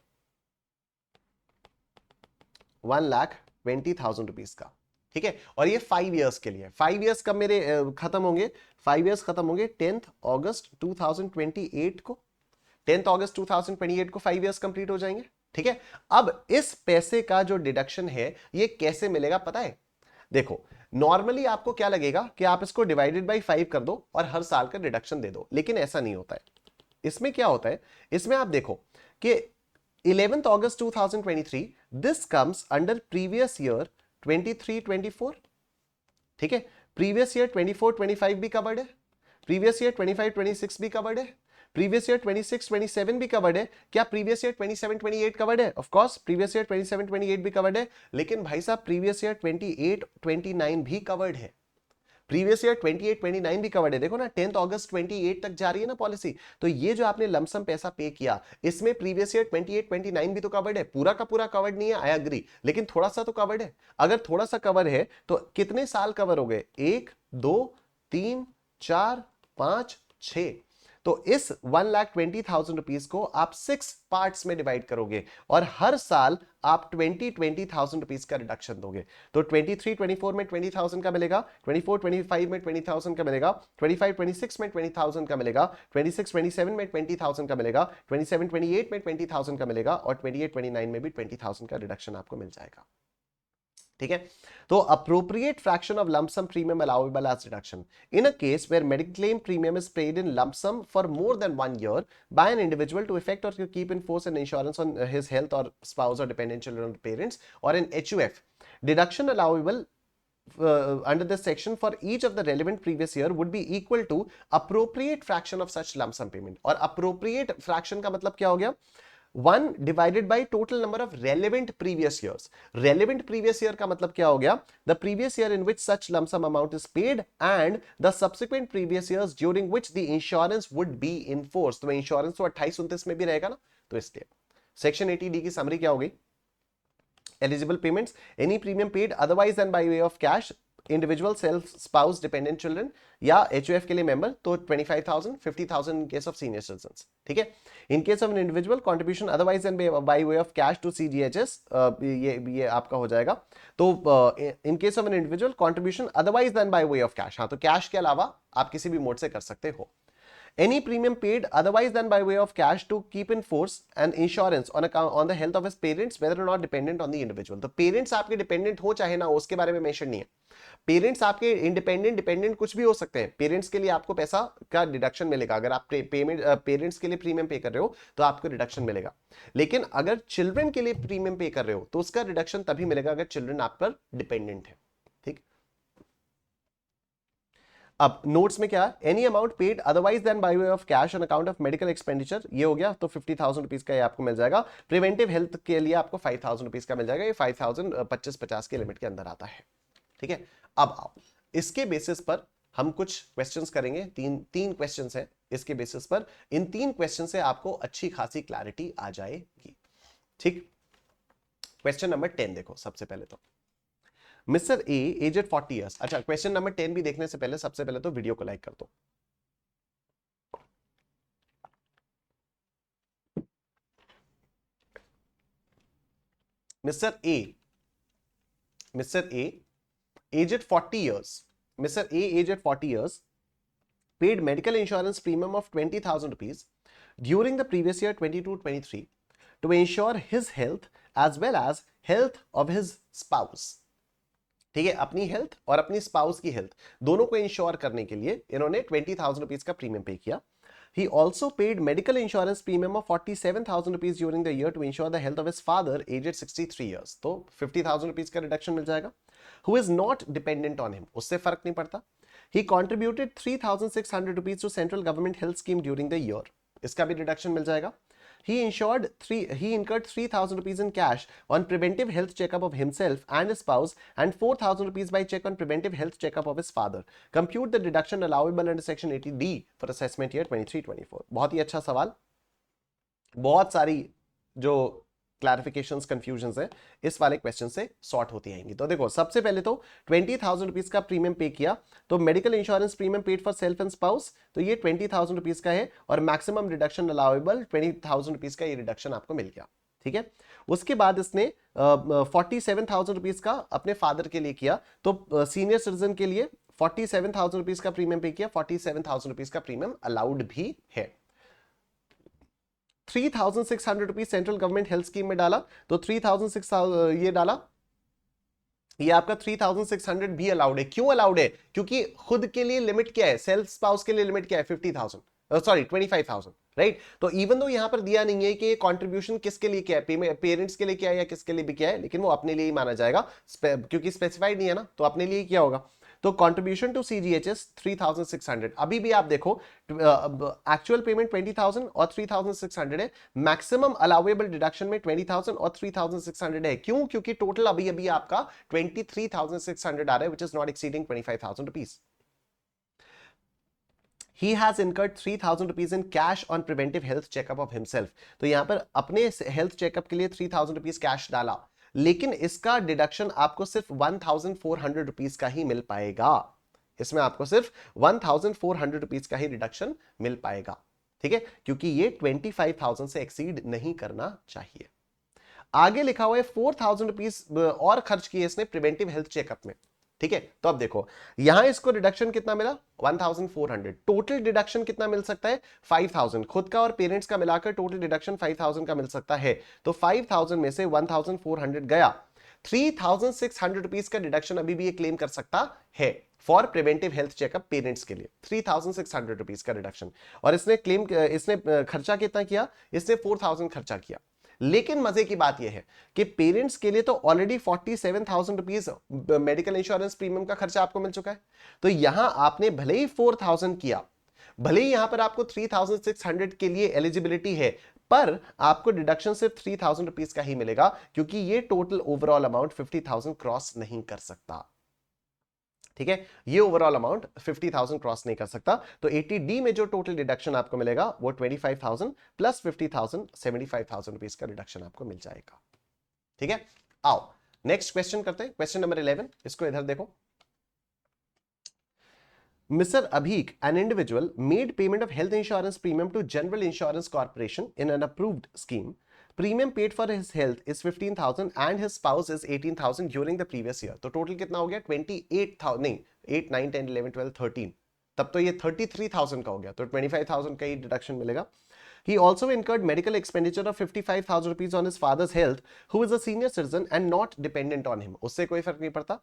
A: 1,20,000 रुपीज का, ठीक है, और ये 5 इयर्स के लिए। 5 इयर्स कब मेरे खत्म होंगे? 5 इयर्स खत्म होंगे 10 अगस्त 2028 को। 10 अगस्त 2028 को 5 इयर्स कंप्लीट हो जाएंगे, ठीक है। अब इस पैसे का जो डिडक्शन है ये कैसे मिलेगा पता है? देखो, नॉर्मली आपको क्या लगेगा कि आप इसको डिवाइडेड बाई 5 कर दो और हर साल का डिडक्शन दे दो, लेकिन ऐसा नहीं होता है। इसमें क्या होता है, इसमें आप देखो कि 11 अगस्त 2023 this comes under previous year 23-24, ठीक है। प्रीवियस ईयर 24-25 भी कवर्ड है, प्रीवियस ईयर 25-26 भी कवर्ड है, प्रीवियस ईयर 26-27 भी कवर्ड है। क्या प्रीवियस ईयर 27-28 कवर्ड है? ऑफ कोर्स प्रीवियस ईयर 27-28 भी कवर्ड है, लेकिन भाई साहब प्रीवियस ईयर 28-29 भी कवर्ड है, प्रीवियस ईयर 28-29 भी कवर्ड है। देखो ना, 10 अगस्त 28 तक जा रही है ना पॉलिसी, तो ये जो आपने लमसम पैसा पे किया इसमें प्रीवियस ईयर 28-29 भी तो कवर्ड है। पूरा का पूरा कवर्ड नहीं है, आई एग्री, लेकिन थोड़ा सा तो कवर्ड है। अगर थोड़ा सा कवर है तो कितने साल कवर हो गए? 1, 2, 3, 4, 5, 6। तो इस 1,20,000 रुपीज को आप 6 पार्ट्स में डिवाइड करोगे और हर साल आप 20,000 रुपीज का रिडक्शन दोगे। तो 23-24 में 20,000 का मिलेगा, 24-25 में 20,000 का मिलेगा, 25-26 में 20,000 का मिलेगा, 26-27 में 20,000 का मिलेगा, 27-28 में 20,000 का मिलेगा और 28-29 में भी 20,000 का रिडक्शन आपको मिल जाएगा, ठीक है। तो appropriate fraction of lump sum premium allowable as deduction in a case where medical claim premium is paid in lump sum for more than 1 year by an individual to effect or to keep in force an insurance on his health or spouse or dependent children or parents, or an HUF, deduction allowable under this section for each of the relevant previous year would be equal to appropriate fraction of such lump sum payment। और appropriate fraction का मतलब क्या हो गया? 1 divided by total number of relevant previous years. Relevant previous year का मतलब क्या हो गया? The previous year in which such lump sum amount is paid and the subsequent previous years during which the insurance would be in force. तो insurance तो 28-29 में भी रहेगा ना, तो इसलिए सेक्शन 80D की समरी क्या हो गई? Eligible payments, any premium paid otherwise than by way of cash, individual, self, spouse, dependent children या HUF के लिए मेंबर तो 25,000, 50,000 in case of senior citizens, ठीक है। In case of an individual contribution otherwise than by way of cash to CGHS, ये आपका हो जाएगा। तो in case of an individual contribution otherwise than by way of cash, हाँ तो cash के अलावा आप किसी भी मोड से कर सकते हो। Any premium paid otherwise than by way of cash to keep in force an insurance on account on the health of his parents whether or not dependent on the individual। तो parents आपके dependent हो चाहे ना हो, उसके बारे में mention नहीं है। पेरेंट्स आपके इंडिपेंडेंट डिपेंडेंट कुछ भी हो सकते हैं, पेरेंट्स के लिए आपको पैसा का डिडक्शन मिलेगा। अगर आप पेरेंट्स के लिए प्रीमियम पे कर रहे हो तो आपको डिडक्शन मिलेगा, लेकिन अगर चिल्ड्रन के लिए प्रीमियम पे कर रहे हो तो उसका डिडक्शन तभी मिलेगा अगर चिल्ड्रन आप पर डिपेंडेंट है, ठीक। अब नोट्स में क्या है? Any amount paid otherwise than by way of cash on account of medical expenditure, ये हो गया तो 50,000 रुपीज का ये आपको मिल जाएगा। प्रिवेंटिव हेल्थ के लिए आपको 5,000 रुपीज का मिल जाएगा, ये 5,000 25-50 के लिमिट के अंदर आता है, ठीक है। अब आओ इसके बेसिस पर हम कुछ क्वेश्चंस करेंगे, तीन क्वेश्चंस हैं इसके बेसिस पर। इन 3 क्वेश्चन से आपको अच्छी खासी क्लैरिटी आ जाएगी, ठीक। क्वेश्चन नंबर 10 देखो सबसे पहले तो, मिस्टर ए एजेड 40 ईयर्स। अच्छा, क्वेश्चन नंबर 10 भी देखने से पहले सबसे पहले तो वीडियो को लाइक कर दो। Mister A aged 40 years, mister A aged 40 years paid medical insurance premium of 20,000 rupees during the previous year 22-23 to ensure his health as well as health of his spouse, ठीक है। अपनी health और अपनी spouse की health दोनों को ensure करने के लिए इन्होंने 20,000 रुपीज का प्रीमियम पे किया। He also paid medical insurance premium of 47,000 rupees during the year to ensure the health of his father aged 63 years, तो 50,000 रुपीज का रिडक्शन मिल जाएगा। Who is not dependent on him, उससे फर्क नहीं पड़ता। He contributed 3,600 rupees to central government health scheme during the year, इसका भी रिडक्शन मिल जाएगा। He incurred 3,000 rupees in cash on preventive health checkup of himself and his spouse and 4,000 rupees by check on preventive health checkup of his father. Compute the deduction allowable under section 80D for assessment year 23-24. बहुत ही अच्छा सवाल, बहुत सारी जो clarifications confusions है इस वाले question से सॉर्ट होती आएंगी। तो देखो सबसे पहले तो 20,000 रुपीज का प्रीमियम पे किया, तो medical insurance premium paid for self and spouse, तो ये 20,000 रुपीज का है और मैक्सिमम रिडक्शन अलाउेबल 20,000 रुपीज का ये रिडक्शन आपको मिल गया, ठीक है। उसके बाद इसने 47,000 रुपीज का अपने फादर के लिए किया, तो सीनियर सिटीजन के लिए 47,000 रुपीज का प्रीमियम पे किया, 47,000 रुपीज का प्रीमियम अलाउड भी है। 3,600 rupees central government health scheme में डाला, तो 3,600 ये डाला, ये आपका 3,600 भी अलाउड है। क्यों अलाउड है? क्योंकि खुद के लिए लिमिट क्या है, सेल्फ स्पाउस के लिए लिमिट क्या है, 25,000, राइट। तो इवन दो यहां पर दिया नहीं है कि कंट्रीब्यूशन किसके लिए क्या है, पेरेंट्स के लिए क्या है या किसके लिए भी क्या है, लेकिन वो अपने लिए ही माना जाएगा क्योंकि स्पेसिफाइड नहीं है ना, तो अपने लिए क्या होगा। तो कंट्रीब्यूशन टू सीजीएचएस 3,600। अभी भी आप देखो एक्चुअल पेमेंट 20,000 और 3,600 है, मैक्सिमम अलाउेबल डिडक्शन में 20,000 और 3,600 है। क्यों? क्योंकि टोटल अभी अभी आपका 23,600 आ रहा है, which is not exceeding 25,000 rupees. He has incurred 3,000 rupees in cash on preventive health checkup of himself. तो यहां पर अपने हेल्थ चेकअप के लिए 3,000 रुपीज कैश डाला, लेकिन इसका डिडक्शन आपको सिर्फ 1,400 रुपीज का ही मिल पाएगा। इसमें आपको सिर्फ 1,400 रुपीज का ही रिडक्शन मिल पाएगा, ठीक है, क्योंकि ये 25,000 से एक्सीड नहीं करना चाहिए। आगे लिखा हुआ है 4,000 रुपीज और खर्च किए इसने प्रिवेंटिव हेल्थ चेकअप में, ठीक है। तो अब देखो यहां इसको रिडक्शन कितना मिला, 1,400। टोटल डिडक्शन कितना मिल सकता है, 5,000। खुद का और पेरेंट्स का मिलाकर टोटल डिडक्शन 5,000 का मिल सकता है। तो 5,000 में से 1,400 गया, 3,600 रुपीज का डिडक्शन अभी भी ये क्लेम कर सकता है for preventive health checkup parents के लिए, 3,600 रुपीज का डिडक्शन। और इसने खर्चा कितना किया, इसने 4,000 खर्चा किया। लेकिन मजे की बात यह है कि पेरेंट्स के लिए तो already 47,000 rupees medical insurance premium का खर्चा आपको मिल चुका है। तो यहां आपने भले ही 4,000 किया, भले ही यहां पर आपको 3,600 के लिए एलिजिबिलिटी है, पर आपको डिडक्शन सिर्फ 3000 रुपीज का ही मिलेगा, क्योंकि ये टोटल ओवरऑल अमाउंट 50,000 क्रॉस नहीं कर सकता। ठीक है, ये ओवरऑल अमाउंट 50,000 क्रॉस नहीं कर सकता। तो 80D में जो टोटल डिडक्शन आपको मिलेगा वो 25,000 प्लस 50,000, 75,000 रुपीज का डिडक्शन आपको मिल जाएगा। ठीक है, आओ नेक्स्ट क्वेश्चन करते हैं, क्वेश्चन नंबर 11। इसको इधर देखो। Mr. Abhik, an individual, made payment of health insurance premium to General Insurance Corporation in an approved scheme. Premium paid for his health is 15,000 and his spouse is 18,000 during the previous year. तो total कितना हो गया? 28,000, नहीं 8, 9, 10, 11, 12, 13, तब तो ये 33,000 का हो गया, तो 25,000 का ही डिडक्शन मिलेगा। He also incurred medical expenditure of 55,000 rupees on his father's health, who is a senior citizen and not dependent on him. उससे कोई फर्क नहीं पड़ता।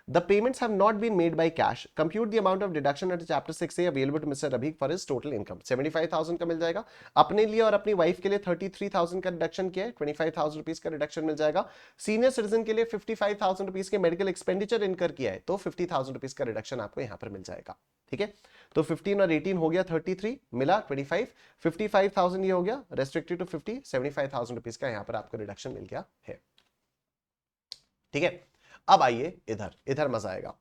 A: The payments have not been made by cash. Compute the amount of deduction under Chapter 6A available to Mr. Abhik for his total income. 75,000 का मिल जाएगा। अपने लिए और अपनी वाइफ के लिए 33,000 का डिडक्शन किया है, 25,000 रुपीज का डिडक्शन मिल जाएगा। सीनियर सिटीजन के लिए 55,000 रुपीज के मेडिकल एक्सपेंडिचर इनकर किया है, तो 50,000 रुपीज का डिडक्शन आपको यहां पर मिल जाएगा। ठीक है, तो 15 और 18 हो गया 33, मिला 25, 55,000 ये हो गया, रेस्ट्रिक्टेड टू 50, 75,000 रुपीज का यहां पर आपको रिडक्शन मिल गया है। ठीक है, अब आइए इधर, इधर मजा आएगा।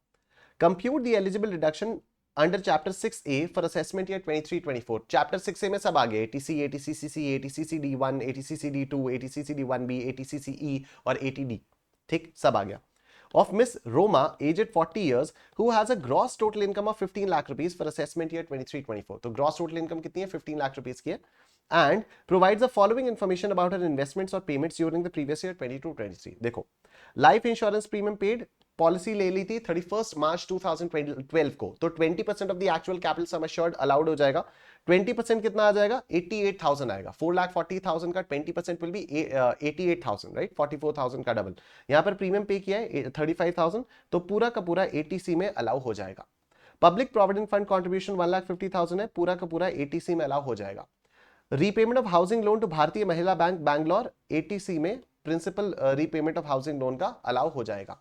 A: Compute the eligible deduction under chapter 6A for assessment year 23-24। Chapter 6A में सब आ गए, ATC, ATCCC, ATCCD1, ATCCD2, ATCCD1B, ATCCE और ATD। ठीक, सब आ गया। Of Miss Roma, aged 40 years, who has a gross total income of 15 lakh rupees for assessment year 23-24. तो gross total income कितनी है? 15 लाख रुपीस की है। And provides the following information about her investments or payments during the previous year 22-23. देखो, life insurance premium paid policy ले ली थी 31 मार्च 2012 को, तो 20% of the actual capital sum assured allowed हो जाएगा। 20% कितना आ जाएगा? 88,000 आएगा। 4,40,000 का 20% विल बी 88,000, राइट? 44,000 का डबल। यहां पर प्रीमियम पे किया है 35,000, तो पूरा का पूरा ATC में अलाउ हो जाएगा। पब्लिक प्रोविडेंट फंड कॉन्ट्रीब्यूशन 1,50,000 है, पूरा का पूरा ATC में अलाउ हो जाएगा। Repayment of housing loan to Bharatiya Mahila bank Bangalore, ATC में principal repayment of housing loan का अलाउ हो जाएगा।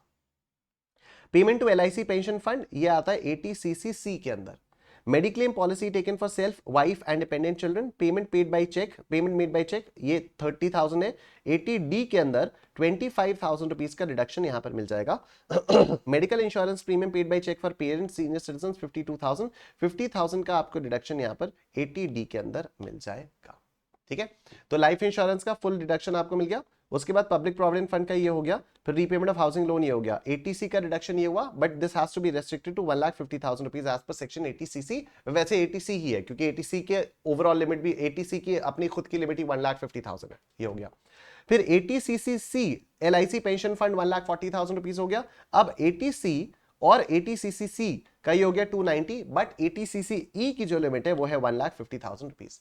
A: Payment to LIC pension fund, ये आता है ATCCC के अंदर। Mediclaim policy taken for self, wife and dependent children, payment paid by cheque, payment made by cheque, ये 30,000 है। ATD के अंदर 25,000 रुपीज का रिडक्शन यहां पर मिल जाएगा। Medical insurance premium paid by cheque for parents senior citizen 52,000, 50,000 का आपको रिडक्शन यहां पर ATD के अंदर मिल जाएगा। ठीक है, तो लाइफ इंश्योरेंस का फुल डिडक्शन आपको मिल गया। उसके बाद पब्लिक प्रोविडेंट फंड का ये हो गया, फिर रीपेमेंट ऑफ हाउसिंग लोन ये हो गया, ATC का रिडक्शन ये हुआ, but this has to be restricted to 1,50,000 rupees as per section 80CC। वैसे ATC ही है, क्योंकि ATC के ओवरऑल लिमिट भी, ATC की अपनी खुद की लिमिट ही 1,50,000 है, ये हो गया। फिर ATCCC LIC pension fund 1,40,000 rupees हो गया। अब ATC और ATCCC का ये हो गया 290, बट ATCCE की जो लिमिट है वो है 1,50,000 रुपीज।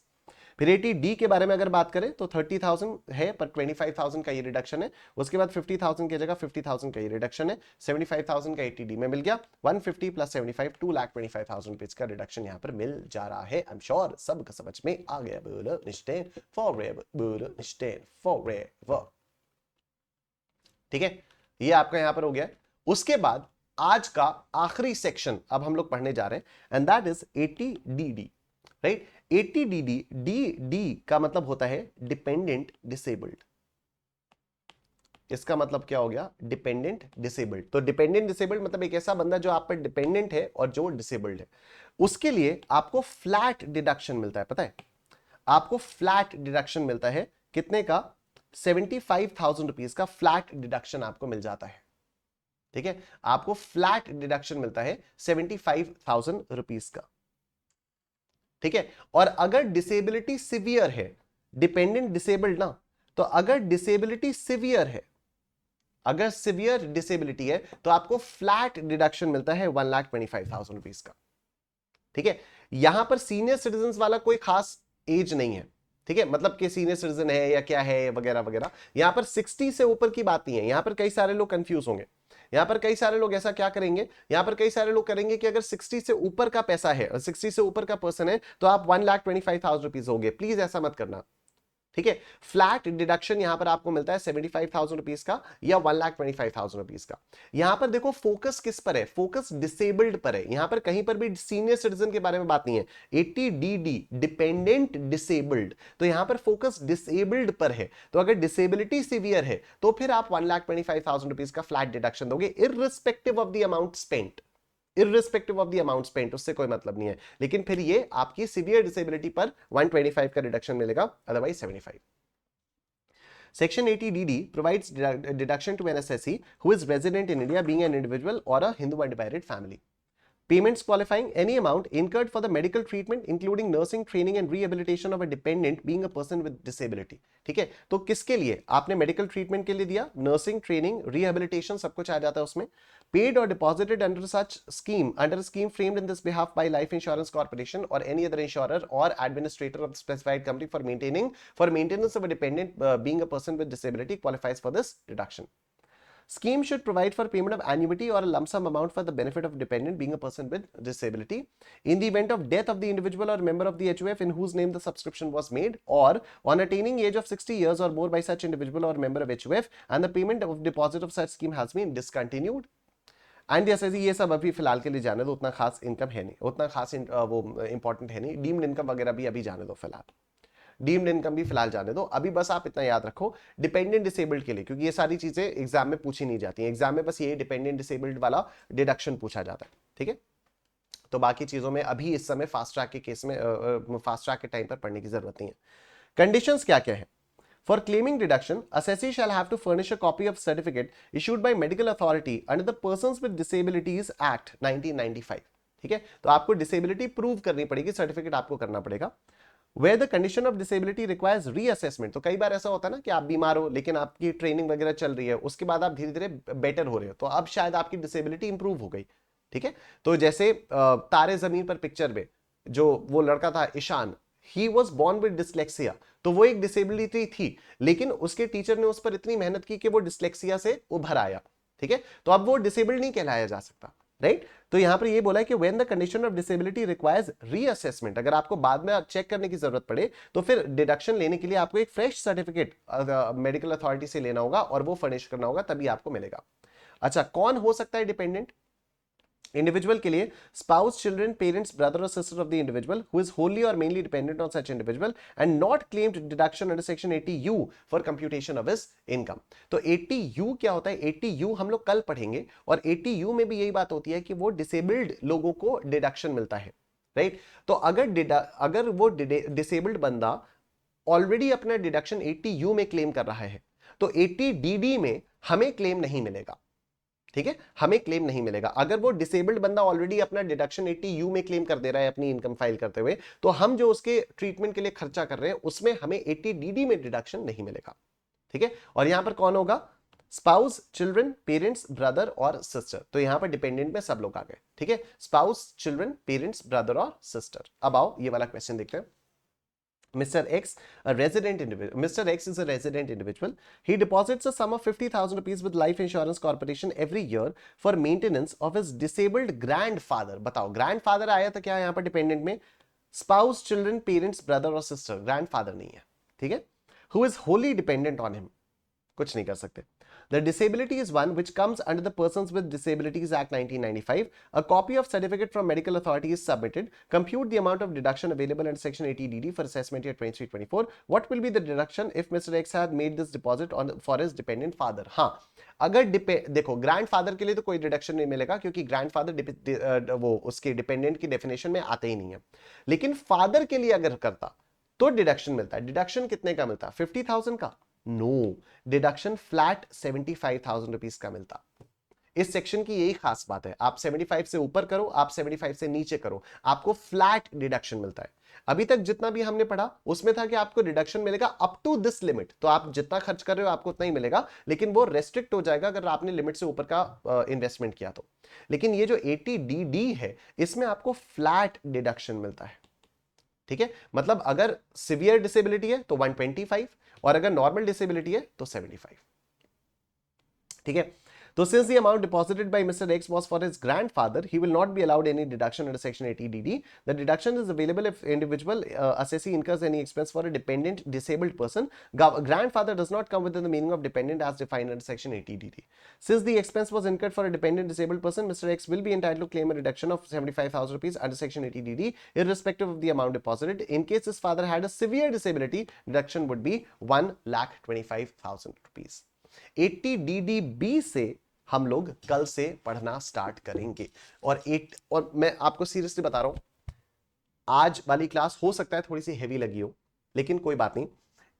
A: फिर ATD के बारे में अगर बात करें तो 30,000 है, पर 25,000 का ये रिडक्शन है। उसके बाद 50,000 की जगह 50,000 का ये रिडक्शन है। 75,000 का ATD में मिल गया। 150 प्लस 75, 2,25,000 रुपीज का रिडक्शन यहाँ पर मिल जा रहा है। आई एम श्योर सबका समझ में आ गया। बोलो निश्चय फॉरएवर, बोलो निश्चय फॉरएवर। ठीक है, ये आपका यहाँ पर हो गया। उसके बाद आज का आखिरी सेक्शन अब हम लोग पढ़ने जा रहे हैं, and that is ATDD, right? ATDD, DD का मतलब होता है डिपेंडेंट डिसेबल्ड। इसका मतलब क्या हो गया? Dependent disabled. तो डिपेंडेंट डिसेबल्ड मतलब एक ऐसा बंदा जो आप पर डिपेंडेंट है और जो डिसेबल्ड है। उसके लिए आपको फ्लैट डिडक्शन मिलता है। पता है आपको फ्लैट डिडक्शन मिलता है कितने का? 75,000 रुपीज का फ्लैट डिडक्शन आपको मिल जाता है। ठीक है, आपको फ्लैट डिडक्शन मिलता है 75,000 रुपीज का। ठीक है, और अगर डिसेबिलिटी सिवियर है, डिपेंडेंट डिसेबल्ड ना, तो अगर डिसेबिलिटी सिवियर है, अगर सिवियर डिसेबिलिटी है, तो आपको फ्लैट डिडक्शन मिलता है 1,25,000 रुपीज का। ठीक है, यहां पर सीनियर सिटीजन वाला कोई खास एज नहीं है। ठीक है, मतलब कि सीनियर सिटीजन है या क्या है वगैरह वगैरह। यहां पर 60 से ऊपर की बात नहीं है। यहां पर कई सारे लोग कंफ्यूज होंगे। यहां पर कई सारे लोग ऐसा क्या करेंगे, यहां पर कई सारे लोग करेंगे कि अगर 60 से ऊपर का पैसा है और 60 से ऊपर का पर्सन है तो आप 1,25,000 रुपीज हो गए। प्लीज ऐसा मत करना। ठीक है। फ्लैट डिडक्शन यहां पर आपको मिलता है 75,000 रुपीज का या 1,25,000 रुपीज का। यहां पर देखो फोकस किस पर है, फोकस डिसेबल्ड पर है। यहां पर कहीं पर भी सीनियर सिटीजन के बारे में बात नहीं है। 80DD डिपेंडेंट डिसेबल्ड, तो यहां पर फोकस डिसेबल्ड पर है। तो अगर डिसेबिलिटी सीवियर है तो फिर आप 1,25,000 रुपीज का फ्लैट डिडक्शन दोगे irrespective of the amount spent. Irrespective of the amount spent, उससे कोई मतलब नहीं है। लेकिन फिर ये आपकी सीवियर डिसेबिलिटी पर 125 का डिडक्शन मिलेगा, otherwise 75। Section 80DD provides deduction to an assessee who is resident in India, being an individual or a Hindu undivided family. Payments qualifying any amount incurred for the medical treatment including nursing training and rehabilitation of a dependent being a person with disability। ठीक है, तो किसके लिए आपने medical treatment के लिए दिया, nursing training rehabilitation सब कुछ आ जाता है उसमें। पेड और deposited under such scheme, under scheme framed in this behalf by life insurance corporation or any other insurer or administrator of the specified company for maintenance of a dependent being a person with disability qualifies for this deduction. Scheme should provide for payment of annuity or a lump sum amount for the benefit of dependent being a person with disability in the event of death of the individual or member of the HUF in whose name the subscription was made, or on attaining age of 60 years or more by such individual or member of HUF and the payment of deposit of such scheme has been discontinued. And जैसे ये सब अभी फिलहाल के लिए जाने दो, उतना खास इनकम है नहीं, उतना खास वो इंपॉर्टेंट है नहीं। डीम्ड इनकम वगैरह भी अभी जाने दो फिलहाल, डीम्ड इनकम भी फिलहाल जाने दो अभी। बस आप इतना याद रखो डिपेंडेंट डिसेबल्ड के लिए, क्योंकि ये सारी चीजें एग्जाम में पूछी नहीं जाती हैं। एग्जाम में बस ये डिपेंडेंट डिसेबल्ड वाला डिडक्शन पूछा जाता है, ठीक है। तो बाकी चीजों में अभी इस समय फास्ट ट्रैक के केस में फास्ट ट्रैक के टाइम पर पढ़ने की जरूरत नहीं है। कंडीशंस क्या क्या है? For claiming deduction, assessee shall have to furnish a copy of certificate issued by medical authority under the Persons with Disabilities Act 1995। ठीक है, तो आपको डिसेबिलिटी प्रूव करनी पड़ेगी, सर्टिफिकेट आपको करना पड़ेगा। Where the condition of disability requires reassessment, तो कई बार ऐसा होता है ना कि आप बीमार हो लेकिन आपकी ट्रेनिंग वगैरह चल रही है, उसके बाद आप धीरे धीरे बेटर हो रहे हो, तो अब शायद आपकी डिसेबिलिटी इंप्रूव हो गई। ठीक है, तो जैसे तारे जमीन पर पिक्चर में जो वो लड़का था Ishaan, he was born with dyslexia, तो वो एक डिसेबिलिटी थी लेकिन उसके टीचर ने उस पर इतनी मेहनत की कि वो डिसलेक्सिया से उभर आया। ठीक है, तो अब वो डिसेबल्ड नहीं कहलाया जा सकता, राइट। तो यहां पर ये बोला है कि when the condition of disability requires reassessment, अगर आपको बाद में चेक करने की जरूरत पड़े तो फिर डिडक्शन लेने के लिए आपको एक फ्रेश सर्टिफिकेट मेडिकल अथॉरिटी से लेना होगा और वो फर्निश करना होगा, तभी आपको मिलेगा। अच्छा, कौन हो सकता है डिपेंडेंट? इंडिविजुअल के लिए स्पाउस, चिल्ड्रन, पेरेंट्स, ब्रदर और sister of the individual who is wholly और mainly dependent on such individual and not claimed deduction under section 80U for computation of his income. तो 80U क्या होता है? 80U हम लोग कल पढ़ेंगे, और 80U में भी यही बात होती है कि वो डिसेबल्ड लोगों को डिडक्शन मिलता है, राइट। तो अगर वो डिसेबल्ड बंदा ऑलरेडी अपना डिडक्शन 80U में क्लेम कर रहा है तो 80DD में हमें क्लेम नहीं मिलेगा। ठीक है, हमें क्लेम नहीं मिलेगा। अगर वो डिसेबल्ड बंदा ऑलरेडी अपना डिडक्शन 80U में क्लेम कर दे रहा है अपनी इनकम फाइल करते हुए, तो हम जो उसके ट्रीटमेंट के लिए खर्चा कर रहे हैं उसमें हमें 80DD में डिडक्शन नहीं मिलेगा। ठीक है, और यहां पर कौन होगा? स्पाउस, चिल्ड्रन, पेरेंट्स, ब्रदर और सिस्टर। तो यहां पर डिपेंडेंट में सब लोग आ गए। ठीक है, स्पाउस, चिल्ड्रन, पेरेंट्स, ब्रदर और सिस्टर। अब आओ ये वाला क्वेश्चन देखते हैं। Mr. X, a resident individual. Mr. X is a resident individual. He deposits a sum of 50,000 rupees with Life Insurance Corporation every year for maintenance of his disabled grandfather. बताओ, grandfather आया था क्या यहाँ पर dependent में? Spouse, children, parents, brother और sister. Grandfather नहीं है, ठीक है? Who is wholly dependent on him. कुछ नहीं कर सकते। The disability is one which comes under the Persons with Disabilities Act 1995. A copy of certificate from medical authority is submitted. Compute the amount of deduction available under section 80DD for assessment year 23-24. What will be the deduction if Mr. X had made this deposit for his dependent father? हाँ, अगर देखो grandfather के लिए तो कोई deduction नहीं मिलेगा क्योंकि ग्रैंडफादर वो उसके डिपेंडेंट की डेफिनेशन में आते ही नहीं है। लेकिन फादर के लिए अगर करता तो डिडक्शन मिलता है। डिडक्शन कितने का मिलता है? 50,000 का? नो, डिडक्शन फ्लैट 75,000 रुपीज का मिलता। इस सेक्शन की यही खास बात है, आप 75 से ऊपर करो, आप 75 से नीचे करो, आपको फ्लैट डिडक्शन मिलता है। अभी तक जितना भी हमने पढ़ा उसमें था कि आपको डिडक्शन मिलेगा अप टू दिस लिमिट, तो आप जितना खर्च कर रहे हो आपको उतना ही मिलेगा, लेकिन वो रेस्ट्रिक्ट हो जाएगा अगर आपने लिमिट से ऊपर का इन्वेस्टमेंट किया तो। लेकिन ये जो 80DD है इसमें आपको फ्लैट डिडक्शन मिलता है। ठीक है, मतलब अगर सिवियर डिसेबिलिटी है तो 125 और अगर नॉर्मल डिसेबिलिटी है तो 75। ठीक है, तो since the amount deposited by Mr. X was for his grandfather, he will not be allowed any deduction under section 80DD. The deduction is available if individual assessee incurs any expense for a dependent disabled person. Grandfather does not come within the meaning of dependent as defined under section 80DD. Since the expense was incurred for a dependent disabled person, Mr. X will be entitled to claim a reduction of 75,000 rupees under section 80DD, irrespective of the amount deposited. In case his father had a severe disability, deduction would be 1,25,000 rupees. 80DDB से हम लोग कल से पढ़ना start करेंगे और मैं आपको सीरियसली बता रहा हूं, आज वाली क्लास हो सकता है थोड़ी सी हेवी लगी हो, लेकिन कोई बात नहीं।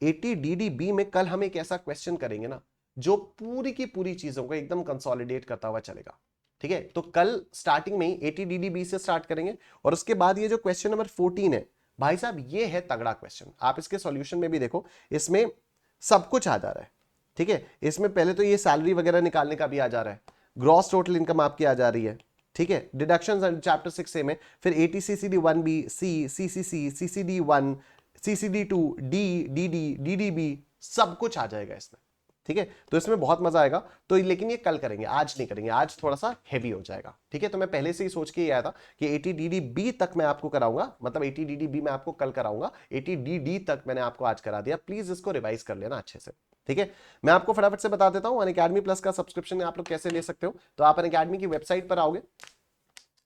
A: 80DDB में कल हम एक ऐसा क्वेश्चन करेंगे ना जो पूरी की पूरी चीजों को एकदम कंसोलिडेट करता हुआ चलेगा, ठीक है। तो कल स्टार्टिंग में 80DDB से स्टार्ट करेंगे और उसके बाद ये जो क्वेश्चन नंबर 14 है भाई साहब, ये है तगड़ा क्वेश्चन। आप इसके सॉल्यूशन में भी देखो, इसमें सब कुछ आ जा रहा है, ठीक है। इसमें पहले तो ये सैलरी वगैरह निकालने का भी आ जा रहा है, ग्रॉस टोटल इनकम आपकी आ जा रही है, ठीक है। डिडक्शंस चैप्टर 6A में, फिर 80CCD1B, C, CCC, CCD1, CCD2, D, DD, DDB, सब कुछ आ जाएगा इसमें, ठीक है। तो इसमें बहुत मजा आएगा। तो लेकिन ये कल करेंगे, आज नहीं करेंगे, आज थोड़ा सा हेवी हो जाएगा, ठीक है। तो मैं पहले से ही सोच के ही आया था कि 80DDB तक मैं आपको कराऊंगा, मतलब 80DDB मैं आपको कल कराऊंगा, 80DD तक मैंने आपको आज करा दिया। प्लीज इसको रिवाइज कर लेना अच्छे से, ठीक है। मैं आपको फटाफट से बता देता हूं अनअकैडमी प्लस का सब्सक्रिप्शन आप लोग कैसे ले सकते हो। तो आप अनअकैडमी की वेबसाइट पर आओगे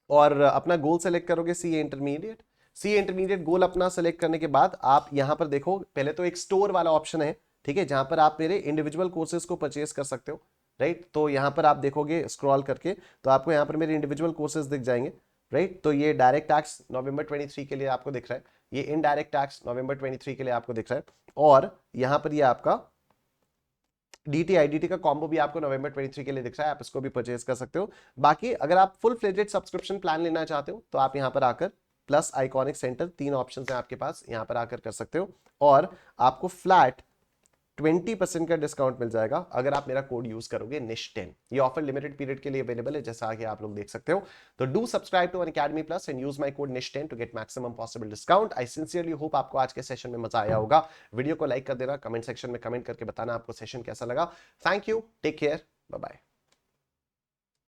A: और अपना गोल सेलेक्ट करोगे, सीए इंटरमीडिएट। सीए इंटरमीडिएट गोल अपना सेलेक्ट करने के बाद आप यहां पर देखो, पहले तो एक स्टोर वाला ऑप्शन है, ठीक है, जहां पर आप मेरे इंडिविजुअल कोर्सेज को परचेज कर सकते हो, राइट। तो यहां पर आप देखोगे स्क्रॉल करके तो आपको यहां पर मेरे इंडिविजुअल कोर्सेज दिख जाएंगे, राइट। तो ये डायरेक्ट टैक्स नवंबर 23 के लिए आपको दिख रहा है, ये इनडायरेक्ट टैक्स नवंबर 23 के लिए आपको दिख रहा है, और यहां पर ये आपका DT IDT का कॉम्बो भी आपको नवंबर 23 के लिए दिख रहा है, आप इसको भी परचेज कर सकते हो। बाकी अगर आप फुल फ्लेजेड सब्सक्रिप्शन प्लान लेना चाहते हो तो आप यहां पर आकर प्लस आइकॉनिक सेंटर, 3 ऑप्शन है आपके पास, यहां पर आकर कर सकते हो और आपको फ्लैट 20% का डिस्काउंट मिल जाएगा अगर आप मेरा कोड यूज करोगे NISH10। ये ऑफर लिमिटेड पीरियड के लिए अवेलेबल है, जैसा कि आप लोग देख सकते हो। तो do subscribe to Unacademy plus and use my code NISH10 to get maximum possible discount. I sincerely hope आपको आज के सेशन में मजा आया होगा। वीडियो को लाइक कर देना, कमेंट सेक्शन में कमेंट करके बताना आपको सेशन कैसा लगा। Thank you, take care, bye bye.